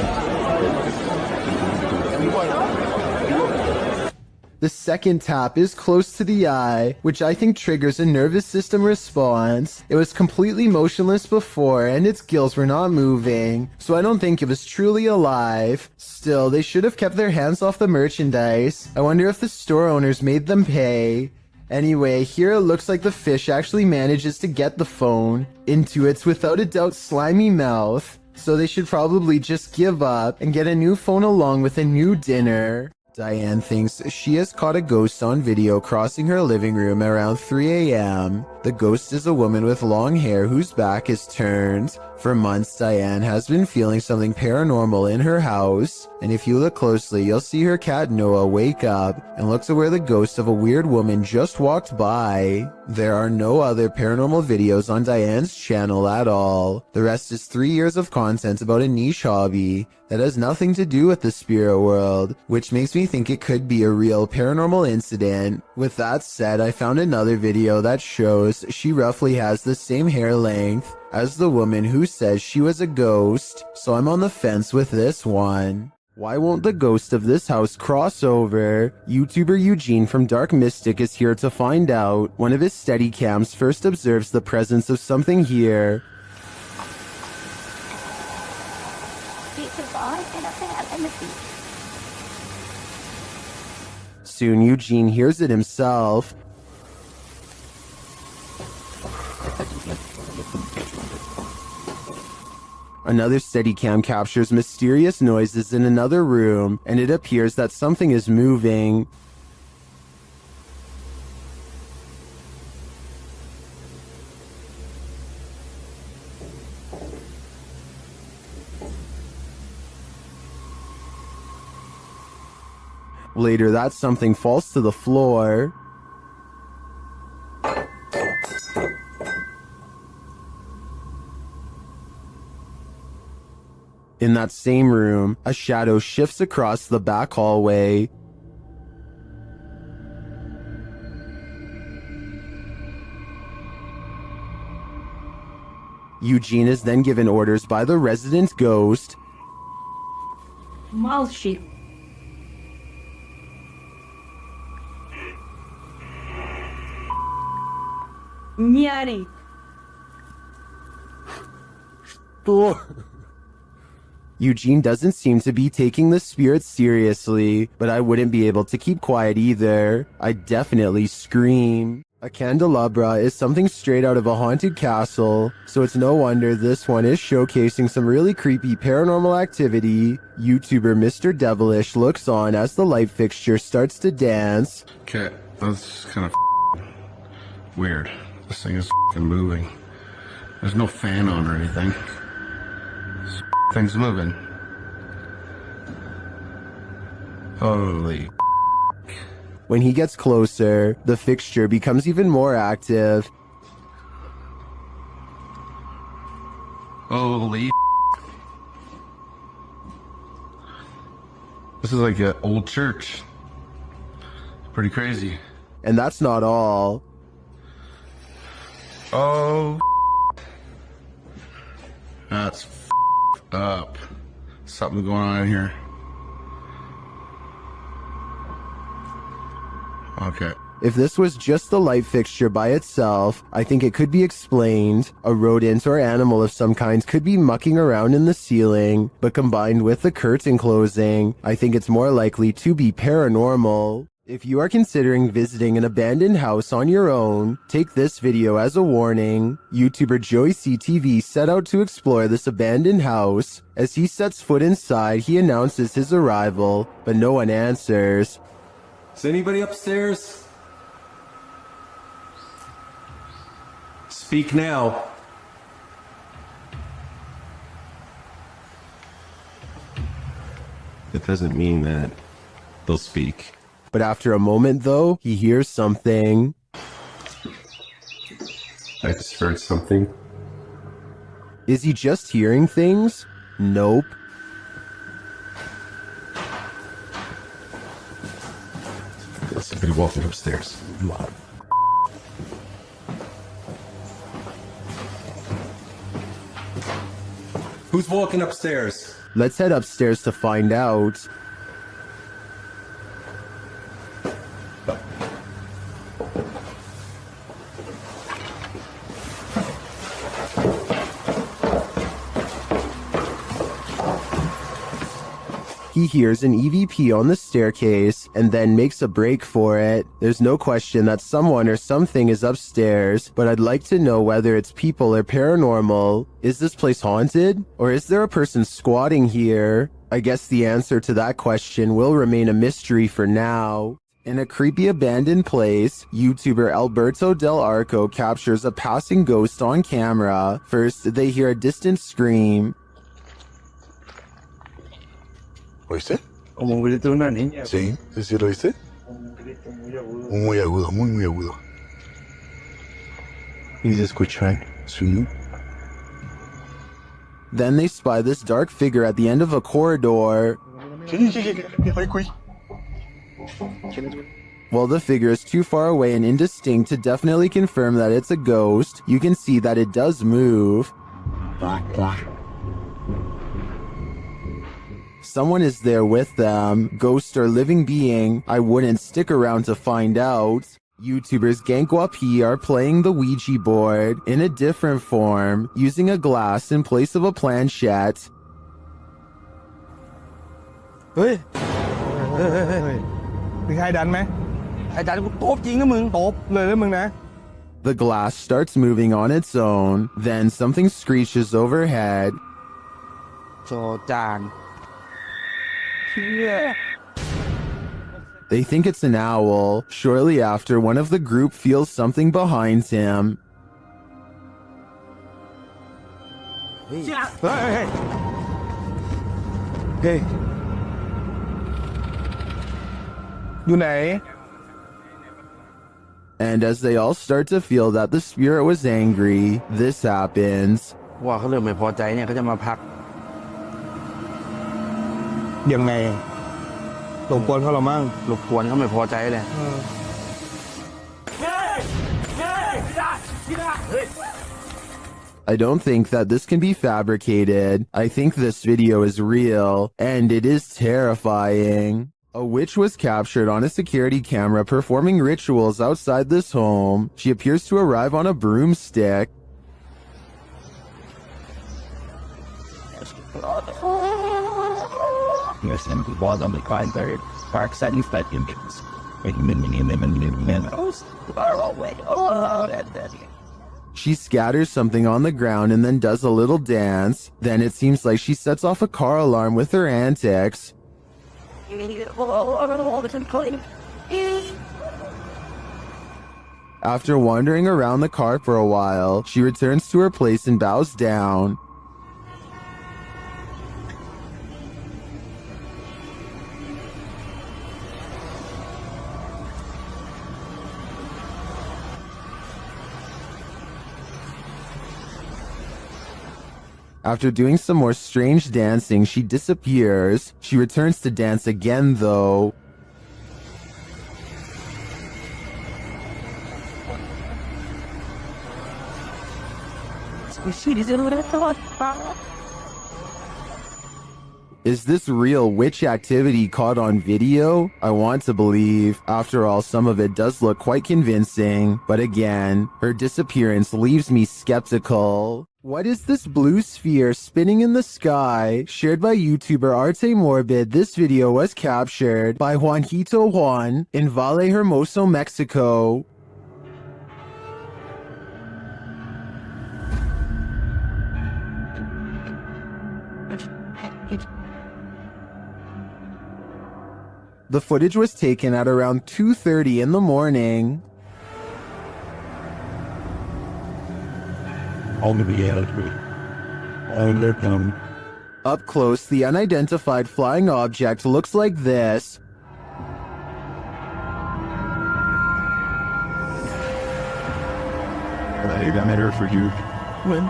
The second tap is close to the eye, which I think triggers a nervous system response. It was completely motionless before, and its gills were not moving, so I don't think it was truly alive. Still, they should have kept their hands off the merchandise. I wonder if the store owners made them pay. Anyway, here it looks like the fish actually manages to get the phone into its without a doubt slimy mouth, so they should probably just give up and get a new phone along with a new dinner. Diane thinks she has caught a ghost on video crossing her living room around 3 a.m. The ghost is a woman with long hair whose back is turned. For months, Diane has been feeling something paranormal in her house, and if you look closely, you'll see her cat Noah wake up and look to where the ghost of a weird woman just walked by. There are no other paranormal videos on Diane's channel at all. The rest is 3 years of content about a niche hobby that has nothing to do with the spirit world, which makes me think it could be a real paranormal incident. With that said, I found another video that shows she roughly has the same hair length as the woman who says she was a ghost, so I'm on the fence with this one. Why won't the ghost of this house cross over? YouTuber Eugene from Dark Mystic is here to find out. One of his Steadicams first observes the presence of something here. Soon Eugene hears it himself. Another Steadicam captures mysterious noises in another room, and it appears that something is moving. Later, that something falls to the floor. In that same room, a shadow shifts across the back hallway. Eugene is then given orders by the resident ghost. Malshi. Nyari. Eugene doesn't seem to be taking the spirit seriously, but I wouldn't be able to keep quiet either. I'd definitely scream. A candelabra is something straight out of a haunted castle, so it's no wonder this one is showcasing some really creepy paranormal activity. YouTuber Mr. Devilish looks on as the light fixture starts to dance. Okay, that's kind of weird. This thing is moving. There's no fan on or anything. This thing's moving. Holy. When he gets closer, the fixture becomes even more active. Holy. This is like an old church. Pretty crazy. And that's not all. Oh. That's up. Something going on in here. Okay. If this was just the light fixture by itself, I think it could be explained. A rodent or animal of some kind could be mucking around in the ceiling, but combined with the curtain closing, I think it's more likely to be paranormal. If you are considering visiting an abandoned house on your own, take this video as a warning. YouTuber Joey CTV set out to explore this abandoned house. As he sets foot inside, he announces his arrival, but no one answers. Is anybody upstairs? Speak now. It doesn't mean that they'll speak. But after a moment, though, he hears something. I just heard something. Is he just hearing things? Nope. There's somebody walking upstairs. Loud. Who's walking upstairs? Let's head upstairs to find out. He hears an EVP on the staircase and then makes a break for it. There's no question that someone or something is upstairs, but I'd like to know whether it's people or paranormal. Is this place haunted? Or is there a person squatting here? I guess the answer to that question will remain a mystery for now. In a creepy abandoned place, YouTuber Alberto Del Arco captures a passing ghost on camera. First, they hear a distant scream. ¿Oíste? Como un grito de una niña. Sí, sí lo oíste. Muy agudo, muy agudo. Y se escucha. Sí. Then they spy this dark figure at the end of a corridor. While the figure is too far away and indistinct to definitely confirm that it's a ghost, you can see that it does move. Someone is there with them, ghost or living being. I wouldn't stick around to find out. YouTubers Gankwapi are playing the Ouija board in a different form, using a glass in place of a planchette. เฮ้ยมีใครดันไหมใครดันกูตบจริงนะมึงตบเลยนะมึงนะ The glass starts moving on its own, then something screeches overhead. โจจาน They think it's an owl. Shortly after, one of the group feels something behind him. เฮ้ยอยู่ไหน And as they all start to feel that the spirit was angry, this happens. ว่าเขาเริ่มไม่พอใจเนี่ยเขาจะมาพักยังไงรบกวนเขาหรอมั่งรบกวนเขาไม่พอใจเลย I don't think that this can be fabricated. I think this video is real, and it is terrifying. A witch was captured on a security camera performing rituals outside this home. She appears to arrive on a broomstick. Yes, and it was on the crime period. Park setting fed engines. She scatters something on the ground and then does a little dance. Then it seems like she sets off a car alarm with her antics. After wandering around the car for a while, she returns to her place and bows down. After doing some more strange dancing, she disappears. She returns to dance again, though. Is this real witch activity caught on video? I want to believe. After all, some of it does look quite convincing. But again, her disappearance leaves me skeptical. What is this blue sphere spinning in the sky? Shared by YouTuber Arte Morbid, this video was captured by Juanito Juan in Valle Hermoso, Mexico. The footage was taken at around 2:30 in the morning. Up close, the unidentified flying object looks like this. I got matter for you. When?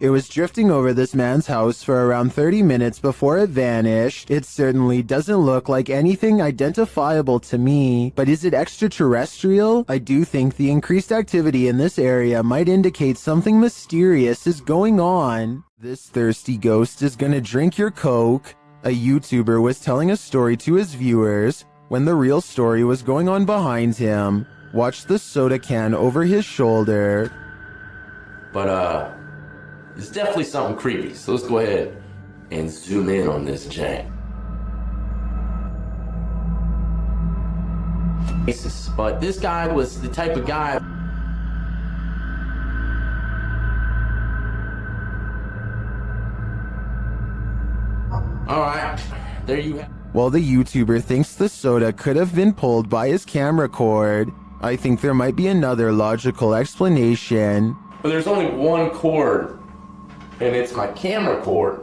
It was drifting over this man's house for around 30 minutes before it vanished. It certainly doesn't look like anything identifiable to me, but is it extraterrestrial? I do think the increased activity in this area might indicate something mysterious is going on. This thirsty ghost is gonna drink your Coke. A YouTuber was telling a story to his viewers when the real story was going on behind him. Watch the soda can over his shoulder. But, it's definitely something creepy, so let's go ahead and zoom in on this jank. But this guy was the type of guy. Alright, there you have. While the YouTuber thinks the soda could have been pulled by his camera cord, I think there might be another logical explanation. But there's only one cord, and it's my camera cord.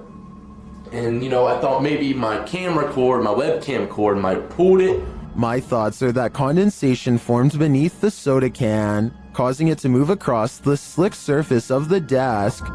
And, you know, I thought maybe my camera cord, my webcam cord might have pulled it. My thoughts are that condensation formed beneath the soda can, causing it to move across the slick surface of the desk.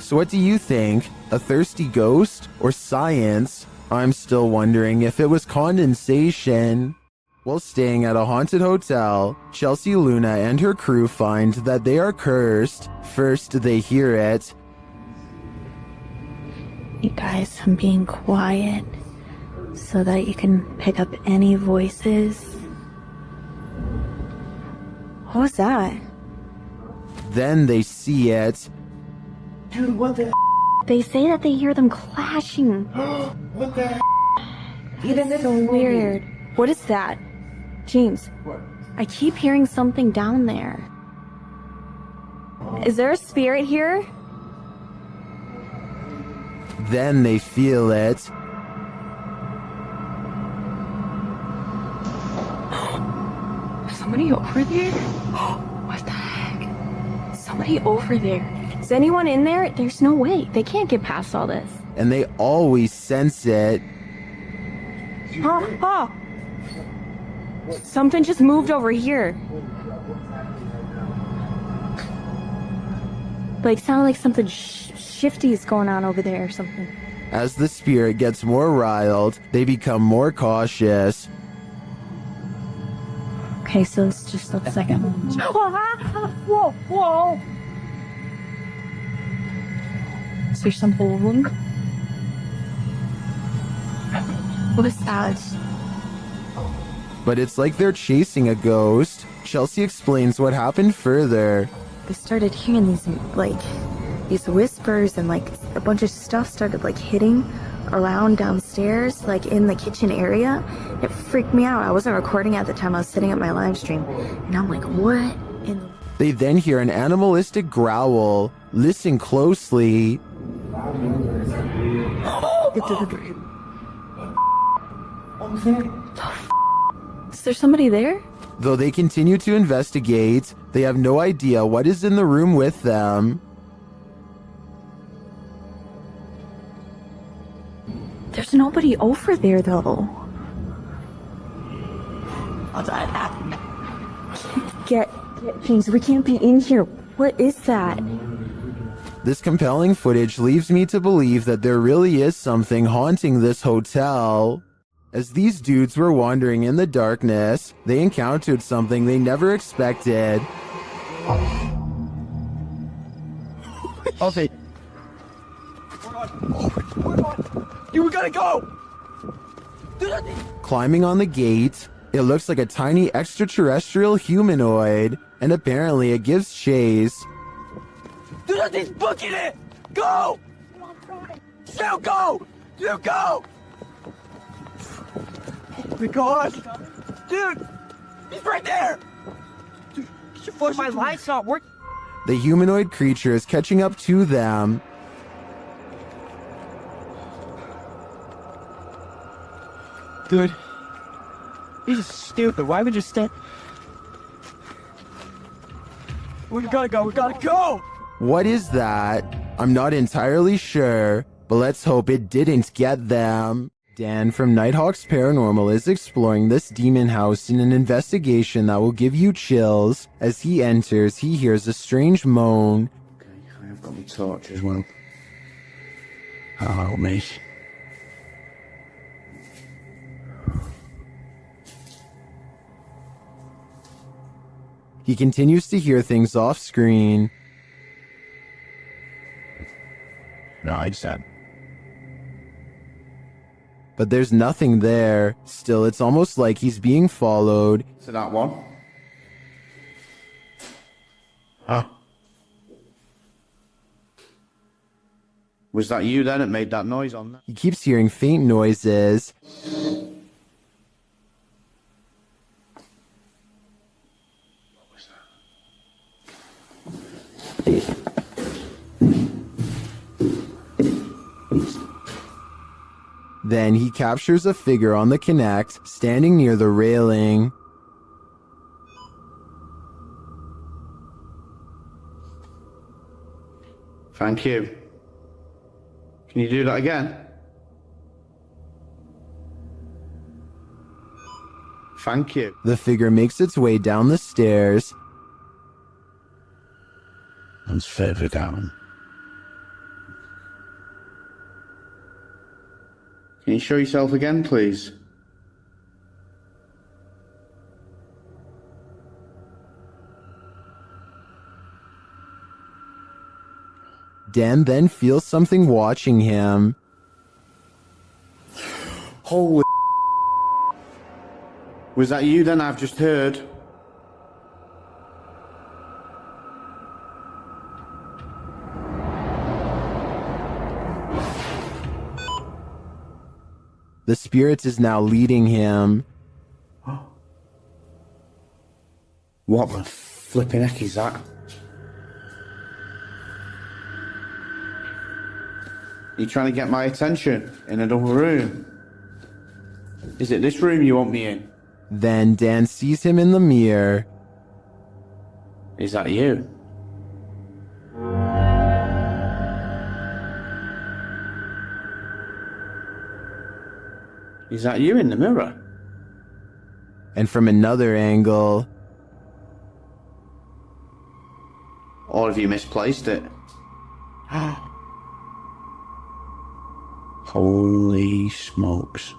So what do you think? A thirsty ghost or science? I'm still wondering if it was condensation. While staying at a haunted hotel, Chelsea Luna and her crew find that they are cursed. First, they hear it. You guys, I'm being quiet so that you can pick up any voices. What was that? Then they see it. Dude, what the They say that they hear them clashing. What the It's so weird. What is that? James, What? I keep hearing something down there. Is there a spirit here? Then they feel it. Somebody over there? What the heck? Somebody over there. Is anyone in there? There's no way. They can't get past all this. And they always sense it. Oh! Something just moved over here. Like, sounded like something shifty is going on over there or something. As the spirit gets more riled, they become more cautious. Okay, so it's just a second. Whoa, whoa! Is there something? What was that? But it's like they're chasing a ghost. Chelsea explains what happened further. I started hearing these whispers, and a bunch of stuff started hitting around downstairs, in the kitchen area. It freaked me out. I wasn't recording at the time. I was sitting at my live stream, and I'm like, what in the... They then hear an animalistic growl. Listen closely. Is there somebody there? Though they continue to investigate, they have no idea what is in the room with them. There's nobody over there, though. Get James, we can't be in here. What is that? This compelling footage leaves me to believe that there really is something haunting this hotel. As these dudes were wandering in the darkness, they encountered something they never expected. Okay. Dude, we gotta go! Climbing on the gate, it looks like a tiny extraterrestrial humanoid, and apparently it gives chase. Dude, he's booking it! Go! Still go! You go! Oh my gosh! Dude! He's right there! Dude, my light's not working. The humanoid creature is catching up to them. Dude, this is stupid. Why would you stand? We gotta go. We gotta go. What is that? I'm not entirely sure, but let's hope it didn't get them. Dan from Nighthawk's Paranormal is exploring this demon house in an investigation that will give you chills. As he enters, he hears a strange moan. Okay, I have got my torch as well. That'll help me. He continues to hear things off screen. No, I said. But there's nothing there. Still, it's almost like he's being followed. So that one. Huh? Was that you then that made that noise on that? He keeps hearing faint noises. Then he captures a figure on the Kinect, standing near the railing. Thank you. Can you do that again? Thank you. The figure makes its way down the stairs. And further down. you show yourself again, please? Dan then feels something watching him. Holy. Was that you then? I've just heard. The spirit is now leading him. What the flipping heck is that? You trying to get my attention in another room? Is it this room you want me in? Then Dan sees him in the mirror. Is that you? Is that you in the mirror? And from another angle, or have you misplaced it? Holy smokes.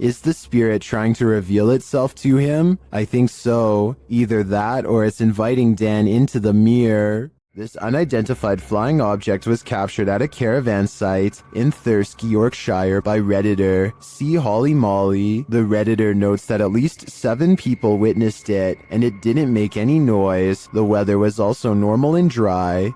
is the spirit trying to reveal itself to him? I think so. Either that or it's inviting Dan into the mirror. This unidentified flying object was captured at a caravan site in Thirsk, Yorkshire by Redditor C. Holly Molly. The Redditor notes that at least 7 people witnessed it, and it didn't make any noise. The weather was also normal and dry.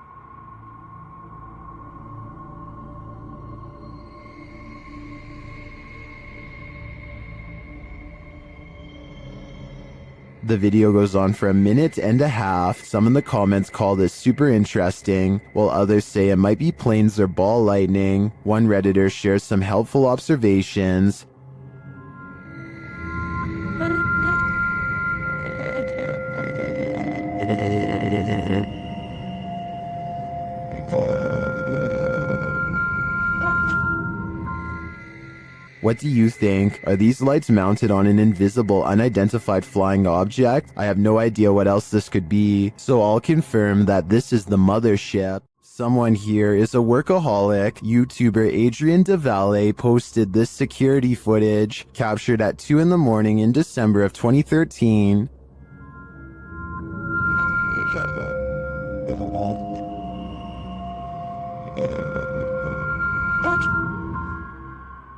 The video goes on for 1.5 minutes. Some in the comments call this super interesting, while others say it might be planes or ball lightning. One Redditor shares some helpful observations. What do you think? Are these lights mounted on an invisible, unidentified flying object? I have no idea what else this could be, so I'll confirm that this is the mothership. Someone here is a workaholic. YouTuber Adrian DeValle posted this security footage, captured at 2 in the morning in December of 2013.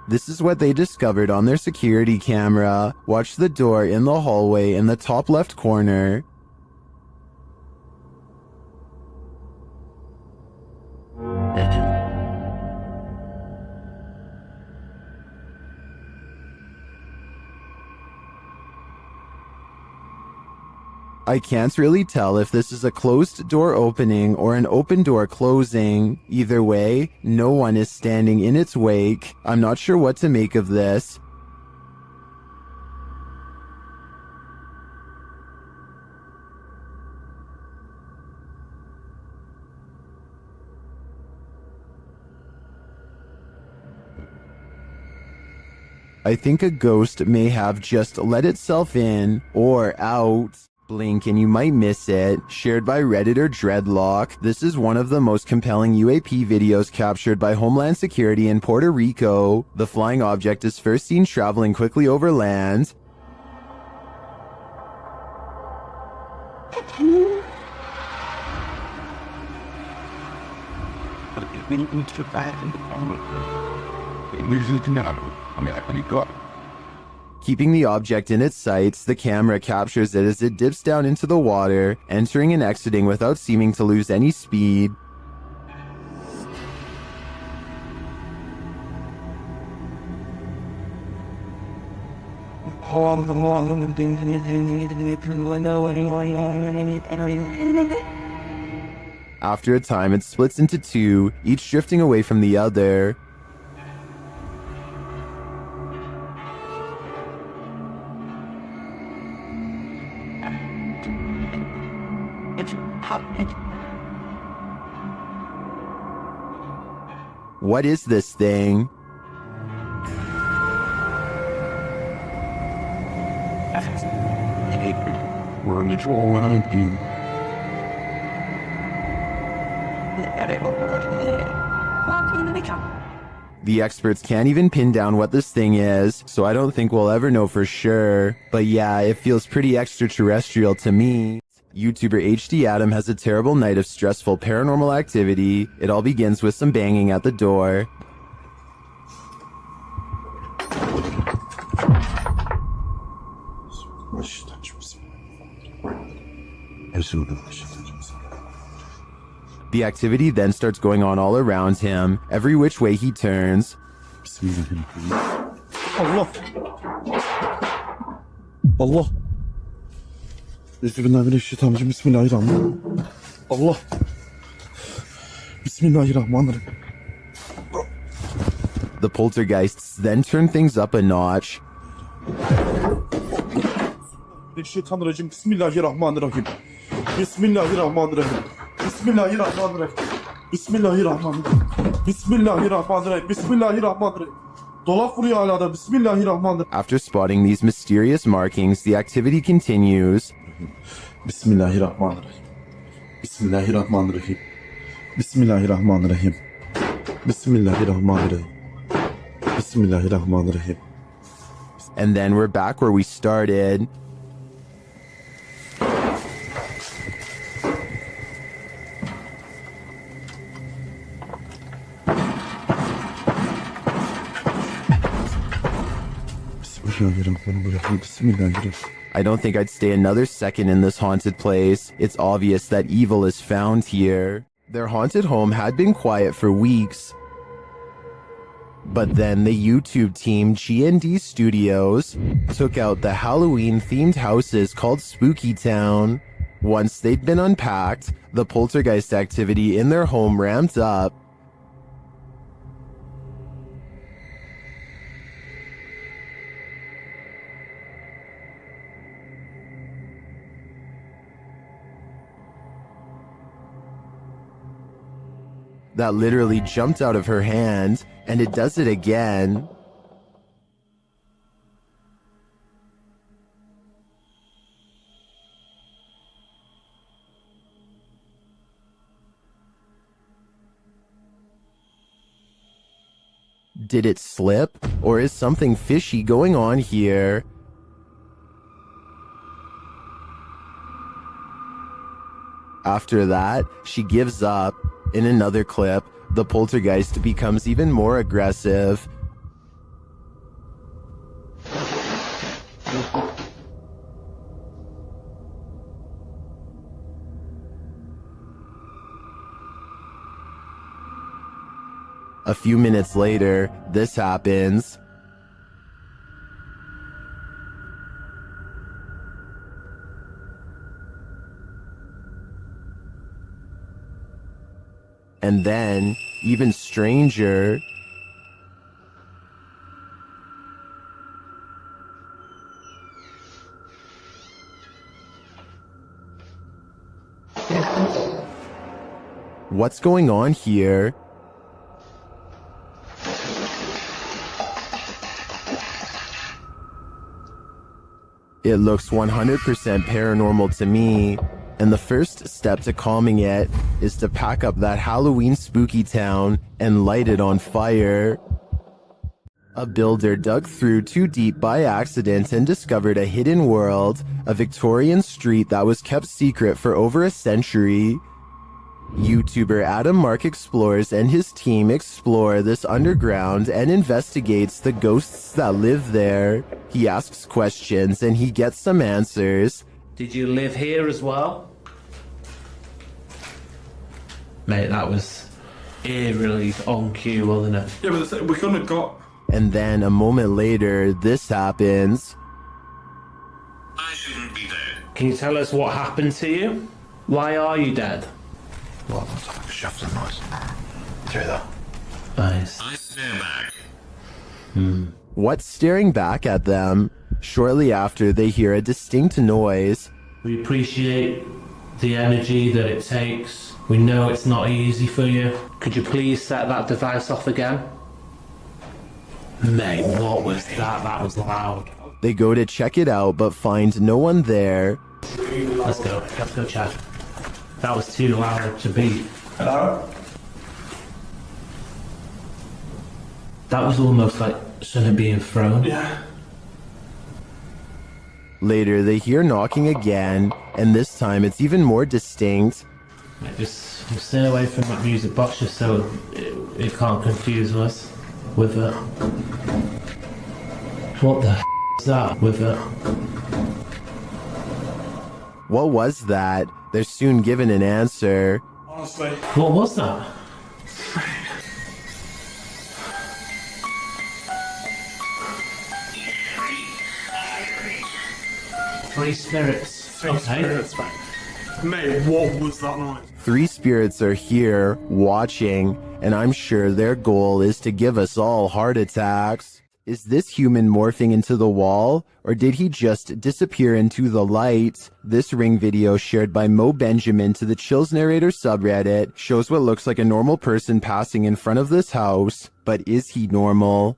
This is what they discovered on their security camera. Watch the door in the hallway in the top left corner. I can't really tell if this is a closed door opening or an open door closing. Either way, no one is standing in its wake. I'm not sure what to make of this. I think a ghost may have just let itself in or out. Blink and you might miss it. Shared by Redditor Dreadlock. This is one of the most compelling UAP videos captured by Homeland Security in Puerto Rico. The flying object is first seen traveling quickly over land. Keeping the object in its sights, the camera captures it as it dips down into the water, entering and exiting without seeming to lose any speed. After a time, it splits into 2, each drifting away from the other. What is this thing? The experts can't even pin down what this thing is, so I don't think we'll ever know for sure. But yeah, it feels pretty extraterrestrial to me. YouTuber HD Adam has a terrible night of stressful paranormal activity. It all begins with some banging at the door. The activity then starts going on all around him, every which way he turns. Allah. Allah. Bismillahirrahmanirrahim. Bismillahirrahmanirrahim. Allah. Bismillahirrahmanirrahim. The poltergeists then turn things up a notch. Şeytanirracim. Bismillahirrahmanirrahim. Bismillahirrahmanirrahim. Bismillahirrahmanirrahim. Bismillahirrahmanirrahim. Bismillahirrahmanirrahim. Bismillahirrahmanirrahim. Dolap vuruyor hala da. Bismillahirrahmanirrahim. After spotting these mysterious markings, the activity continues. Bismillahirrahmanirrahim. Bismillahirrahmanirrahim. Bismillahirrahmanirrahim. Bismillahirrahmanirrahim. Bismillahirrahmanirrahim. And then we're back where we started. I don't think I'd stay another second in this haunted place. It's obvious that evil is found here. Their haunted home had been quiet for weeks. But then the YouTube team G&D Studios took out the Halloween-themed houses called Spooky Town. Once they'd been unpacked, the poltergeist activity in their home ramped up. That literally jumped out of her hand, and it does it again. Did it slip? Or is something fishy going on here? After that, she gives up. In another clip, the poltergeist becomes even more aggressive. A few minutes later, this happens. And then, even stranger, what's going on here? It looks 100% paranormal to me. And the first step to calming it is to pack up that Halloween spooky town and light it on fire. A builder dug through too deep by accident and discovered a hidden world, a Victorian street that was kept secret for over a century. YouTuber Adam Mark Explores and his team explore this underground and investigates the ghosts that live there. He asks questions and he gets some answers. Did you live here as well? Mate, that was eerily on cue, wasn't it? Yeah, but we couldn't have got... And then a moment later, this happens. I shouldn't be dead. Can you tell us what happened to you? Why are you dead? Well, that's like a shaft of noise. Through that. Nice. I stand back. What's staring back at them? Shortly after, they hear a distinct noise. We appreciate the energy that it takes. We know it's not easy for you. Could you please set that device off again? Mate, what was that? That was loud. They go to check it out, but find no one there. Let's go check. That was too loud to beat. Hello? That was almost like something being thrown. Yeah. Later, they hear knocking again, and this time it's even more distinct. Just stay away from that music box just so it can't confuse us with it. What the is that with it? What was that? They're soon given an answer. Honestly. What was that? Three spirits. Three spirits, mate, what was that noise? 3 spirits are here, watching, and I'm sure their goal is to give us all heart attacks. Is this human morphing into the wall, or did he just disappear into the light? This Ring video shared by Mo Benjamin to the Chills Narrator subreddit shows what looks like a normal person passing in front of this house, but is he normal?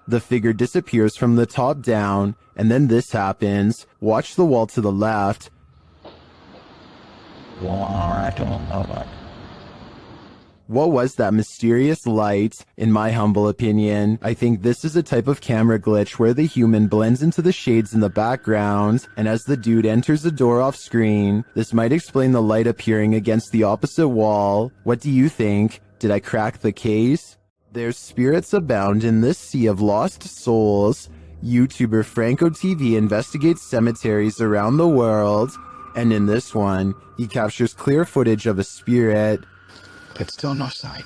The figure disappears from the top down, and then this happens. Watch the wall to the left. What was that mysterious light? In my humble opinion, I think this is a type of camera glitch where the human blends into the shades in the background, and as the dude enters the door off screen, this might explain the light appearing against the opposite wall. What do you think? Did I crack the case? There's spirits abound in this sea of lost souls. YouTuber Franco TV investigates cemeteries around the world, and in this one, he captures clear footage of a spirit. But still no sign.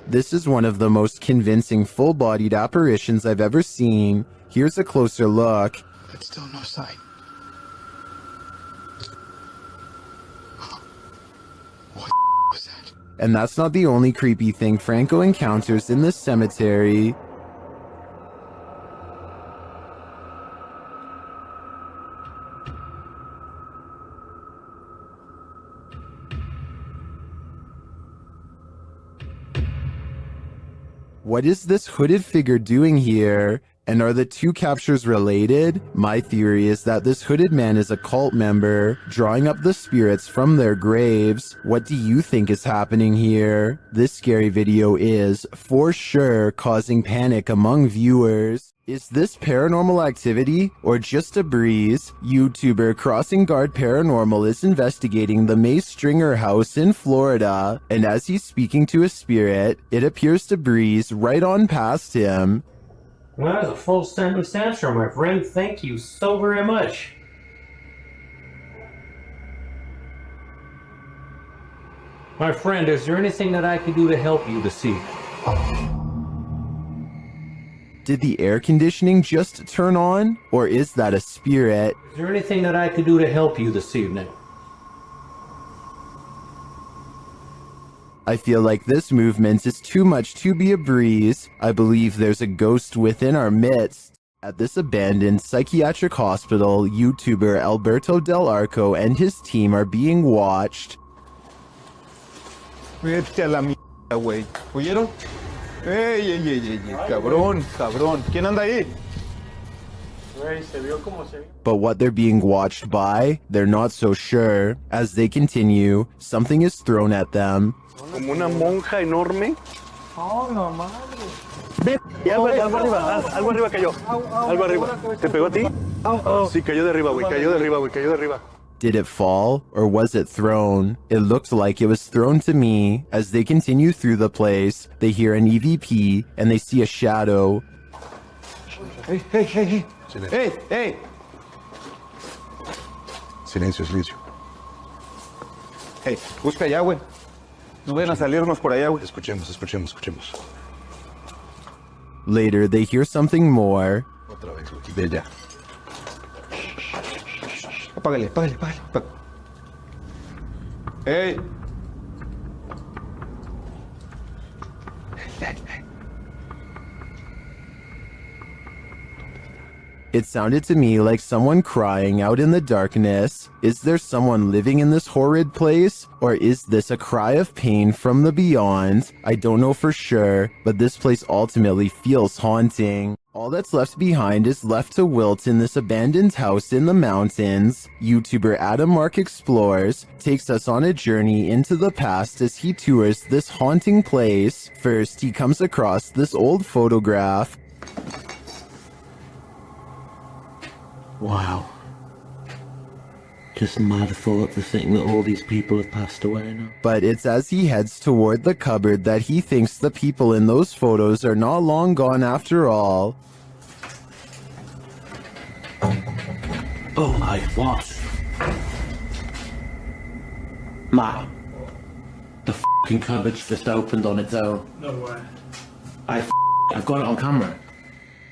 This is one of the most convincing full-bodied apparitions I've ever seen. Here's a closer look. But still no sign. And that's not the only creepy thing Franco encounters in this cemetery. What is this hooded figure doing here? And are the 2 captures related? My theory is that this hooded man is a cult member, drawing up the spirits from their graves. What do you think is happening here? This scary video is, for sure, causing panic among viewers. Is this paranormal activity, or just a breeze? YouTuber Crossing Guard Paranormal is investigating the May Stringer house in Florida, and as he's speaking to a spirit, it appears to breeze right on past him. Well, that was a full sentence answer, my friend. Thank you so very much. My friend, is there anything that I can do to help you this evening? Did the air conditioning just turn on? Or is that a spirit? Is there anything that I can do to help you this evening? I feel like this movement is too much to be a breeze. I believe there's a ghost within our midst. At this abandoned psychiatric hospital, YouTuber Alberto Del Arco and his team are being watched. Vete a la mierda, güey. ¿Oyeron? ¡Ey! Cabrón, cabrón. ¿Quién anda ahí? Güey, se vio como se vio. But what they're being watched by, they're not so sure. As they continue, something is thrown at them. Como una monja enorme. Oh, no madre. Ve, algo arriba cayó. Algo arriba. ¿Te pegó a ti? Sí, cayó de arriba, güey. Cayó de arriba. Did it fall, or was it thrown? It looked like it was thrown to me. As they continue through the place, they hear an EVP, and they see a shadow. Hey! Hey! Silencio. Hey, busca allá, güey. No vayan a salirnos por allá, güey. Escuchemos. Later, they hear something more. Otra vez, güey. Ve allá. Apágale. Hey. It sounded to me like someone crying out in the darkness. Is there someone living in this horrid place? Or is this a cry of pain from the beyond? I don't know for sure, but this place ultimately feels haunting. All that's left behind is left to wilt in this abandoned house in the mountains. YouTuber Adam Mark Explores takes us on a journey into the past as he tours this haunting place. First, he comes across this old photograph. Wow. Just mad thought to think that all these people have passed away now. But it's as he heads toward the cupboard that he thinks the people in those photos are not long gone after all. Oh my, what? Matt, the fucking cupboard's just opened on its own. No way. I've got it on camera.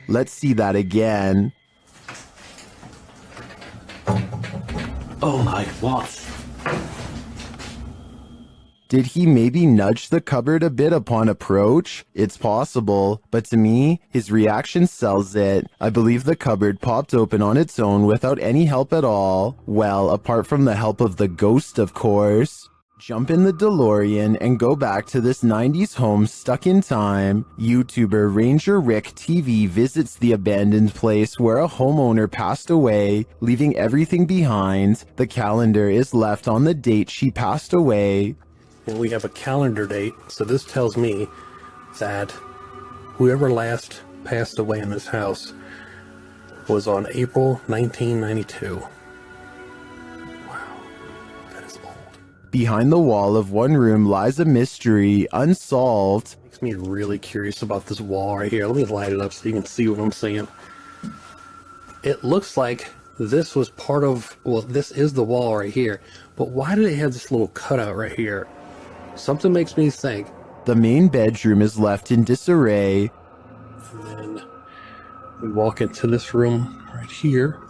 Let's see that again. Oh my, what? Did he maybe nudge the cupboard a bit upon approach? It's possible, but to me, his reaction sells it. I believe the cupboard popped open on its own without any help at all. Well, apart from the help of the ghost, of course. Jump in the DeLorean and go back to this 90s home stuck in time. YouTuber Ranger Rick TV visits the abandoned place where a homeowner passed away, leaving everything behind. The calendar is left on the date she passed away. And we have a calendar date, so this tells me that whoever last passed away in this house was on April 1992. Behind the wall of one room lies a mystery, unsolved. Makes me really curious about this wall right here. Let me light it up so you can see what I'm saying. It looks like this was part of, well, this is the wall right here, but why do they have this little cutout right here? Something makes me think. The main bedroom is left in disarray. And then we walk into this room right here.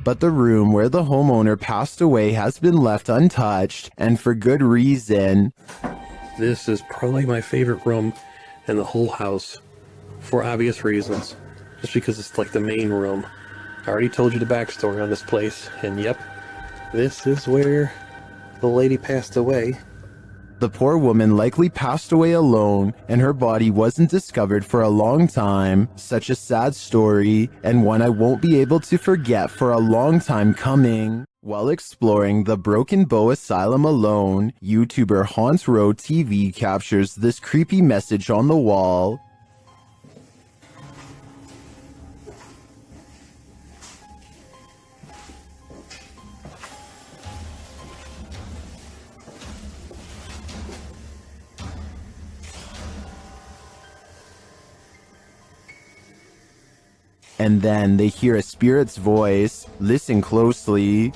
But the room where the homeowner passed away has been left untouched, and for good reason. This is probably my favorite room in the whole house, for obvious reasons. Just because it's like the main room. I already told you the backstory on this place, and yep, this is where the lady passed away. The poor woman likely passed away alone, and her body wasn't discovered for a long time. Such a sad story, and one I won't be able to forget for a long time coming. While exploring the Broken Bow Asylum alone, YouTuber Haunt Row TV captures this creepy message on the wall. And then they hear a spirit's voice. Listen closely.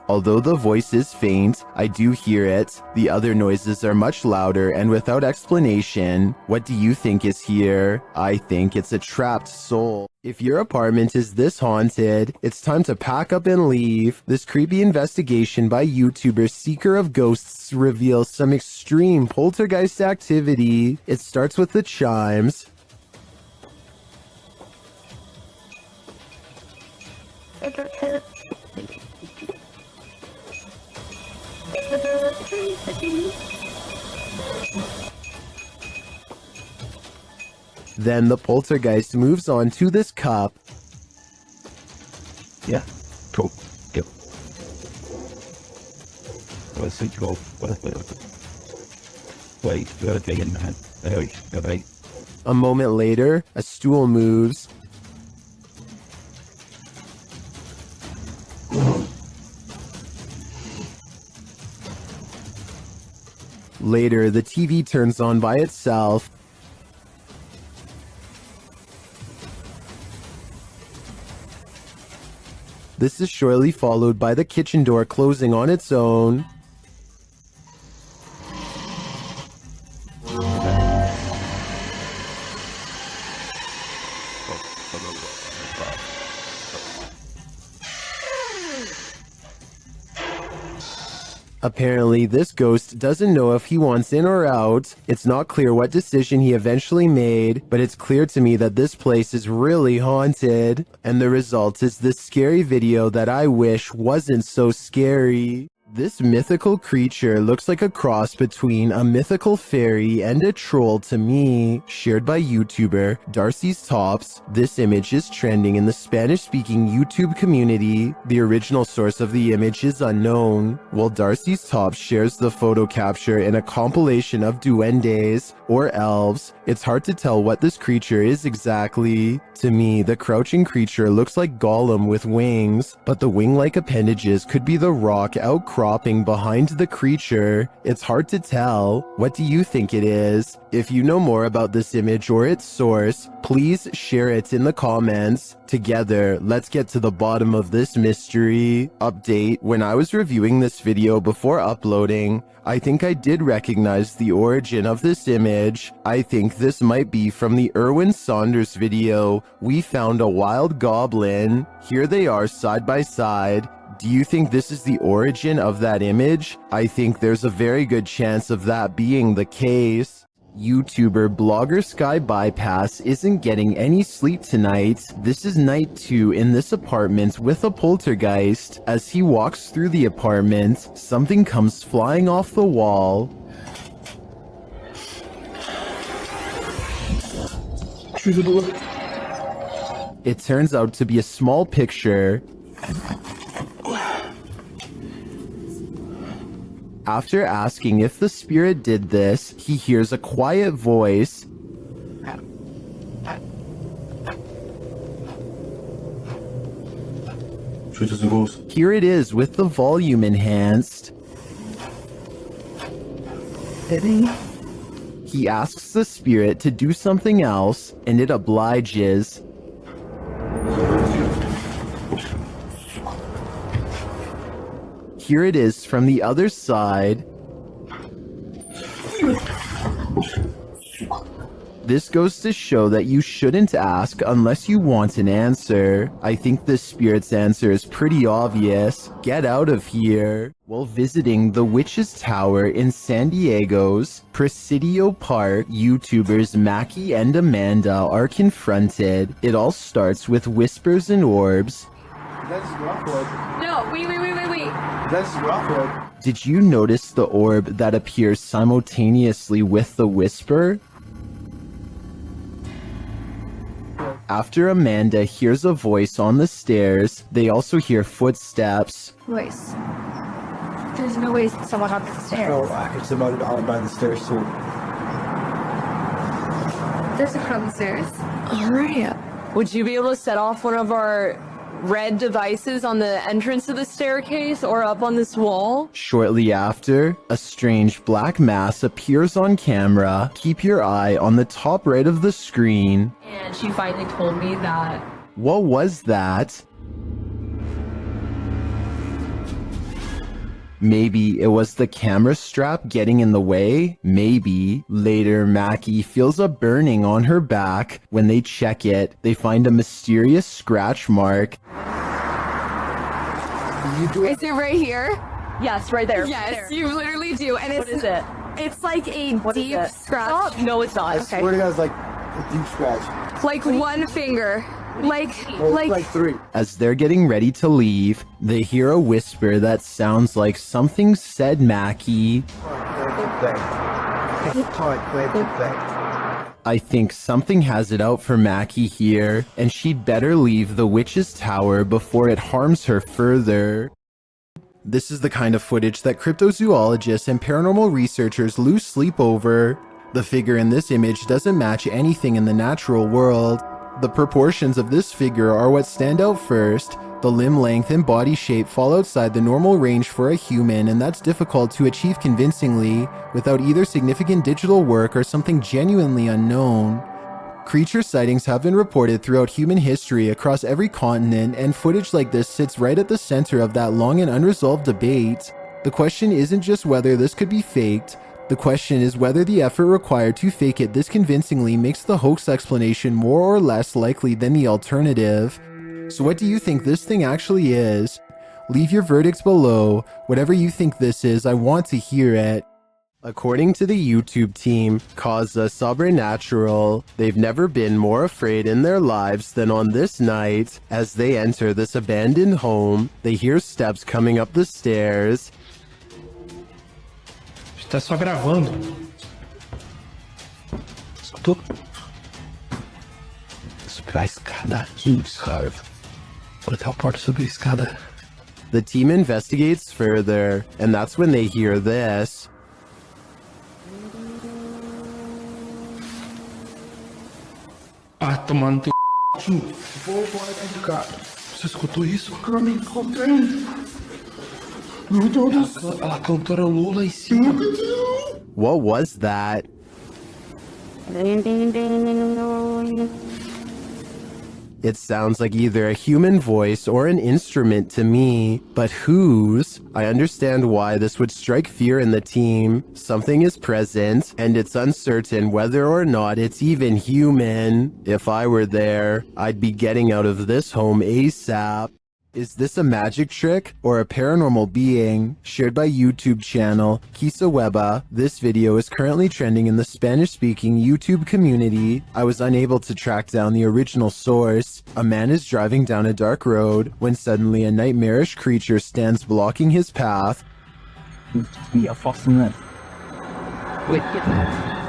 Although the voice is faint, I do hear it. The other noises are much louder and without explanation. What do you think is here? I think it's a trapped soul. If your apartment is this haunted, it's time to pack up and leave. This creepy investigation by YouTuber Seeker of Ghosts reveals some extreme poltergeist activity. It starts with the chimes. Then the poltergeist moves on to this cup. Yeah, cool. Go. Let's see, go. Wait, you gotta take it in the hand. Okay. A moment later, a stool moves. Later, the TV turns on by itself. This is shortly followed by the kitchen door closing on its own. Apparently, this ghost doesn't know if he wants in or out. It's not clear what decision he eventually made, but it's clear to me that this place is really haunted. And the result is this scary video that I wish wasn't so scary. This mythical creature looks like a cross between a mythical fairy and a troll to me. Shared by YouTuber Darcy's Tops, this image is trending in the Spanish-speaking YouTube community. The original source of the image is unknown, while Darcy's Tops shares the photo capture in a compilation of duendes, or elves. It's hard to tell what this creature is exactly. To me, the crouching creature looks like Gollum with wings, but the wing-like appendages could be the rock outcropping behind the creature. It's hard to tell. What do you think it is? If you know more about this image or its source, please share it in the comments. Together, let's get to the bottom of this mystery. Update: when I was reviewing this video before uploading, I think I did recognize the origin of this image. I think this might be from the Erwin Saunders video, We Found a Wild Goblin. Here they are side by side. Do you think this is the origin of that image? I think there's a very good chance of that being the case. YouTuber blogger Sky Bypass isn't getting any sleep tonight. This is night 2 in this apartment with a poltergeist. As he walks through the apartment, something comes flying off the wall. It turns out to be a small picture. After asking if the spirit did this, he hears a quiet voice. Here it is with the volume enhanced. He asks the spirit to do something else, and it obliges. Here it is from the other side. This goes to show that you shouldn't ask unless you want an answer. I think the spirit's answer is pretty obvious. Get out of here. While visiting the Witch's Tower in San Diego's Presidio Park, YouTubers Mackie and Amanda are confronted. It all starts with whispers and orbs. That's Rockwood. No, wait. That's Rockwood. Did you notice the orb that appears simultaneously with the whisper? After Amanda hears a voice on the stairs, they also hear footsteps. Voice. There's no way someone up the stairs. No, I heard somebody out by the stairs too. There's a crowd on the stairs. Alright. Would you be able to set off one of our red devices on the entrance of the staircase or up on this wall? Shortly after, a strange black mass appears on camera. Keep your eye on the top right of the screen. And she finally told me that. What was that? Maybe it was the camera strap getting in the way? Maybe. Later, Mackie feels a burning on her back. When they check it, they find a mysterious scratch mark. Is it right here? Yes, right there. Yes, There. you literally do. And What is it? It's like a deep scratch. Oh, no, it's not. I swear to God, it's like a deep scratch. Like one finger. Like three. As they're getting ready to leave, they hear a whisper that sounds like something said Mackie. I think something has it out for Mackie here, and she'd better leave the Witch's Tower before it harms her further. This is the kind of footage that cryptozoologists and paranormal researchers lose sleep over. The figure in this image doesn't match anything in the natural world. The proportions of this figure are what stand out first. The limb length and body shape fall outside the normal range for a human, and that's difficult to achieve convincingly without either significant digital work or something genuinely unknown. Creature sightings have been reported throughout human history across every continent, and footage like this sits right at the center of that long and unresolved debate. The question isn't just whether this could be faked. The question is whether the effort required to fake it this convincingly makes the hoax explanation more or less likely than the alternative. So what do you think this thing actually is? Leave your verdicts below. Whatever you think this is, I want to hear it. According to the YouTube team, Causa Sobrenatural, they've never been more afraid in their lives than on this night. As they enter this abandoned home, they hear steps coming up the stairs. Está só gravando. Escutou? Subir a escada. Cara. Olha até a porta subir a escada. The team investigates further, and that's when they hear this. Ah, tomando teu Vou embora dentro, cara. Você escutou isso? Eu me encontrei. Meu Deus do céu. A cantora Lula em cima. What was that? It sounds like either a human voice or an instrument to me, but whose? I understand why this would strike fear in the team. Something is present, and it's uncertain whether or not it's even human. If I were there, I'd be getting out of this home ASAP. Is this a magic trick or a paranormal being? Shared by YouTube channel Kisaweba, this video is currently trending in the Spanish-speaking YouTube community. I was unable to track down the original source. A man is driving down a dark road when suddenly a nightmarish creature stands blocking his path. Me afastam, né? Wait, get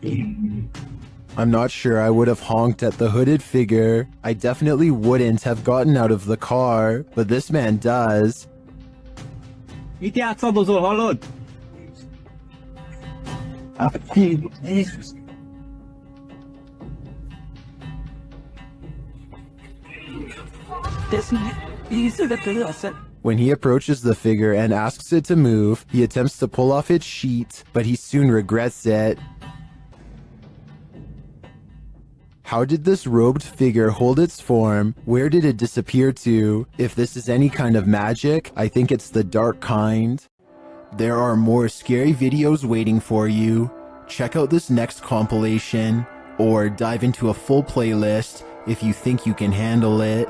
I'm not sure I would have honked at the hooded figure. I definitely wouldn't have gotten out of the car, but this man does. Itt játszadozol, hallod? When he approaches the figure and asks it to move, he attempts to pull off its sheet, but he soon regrets it. How did this robed figure hold its form? Where did it disappear to? If this is any kind of magic, I think it's the dark kind. There are more scary videos waiting for you. Check out this next compilation, or dive into a full playlist if you think you can handle it.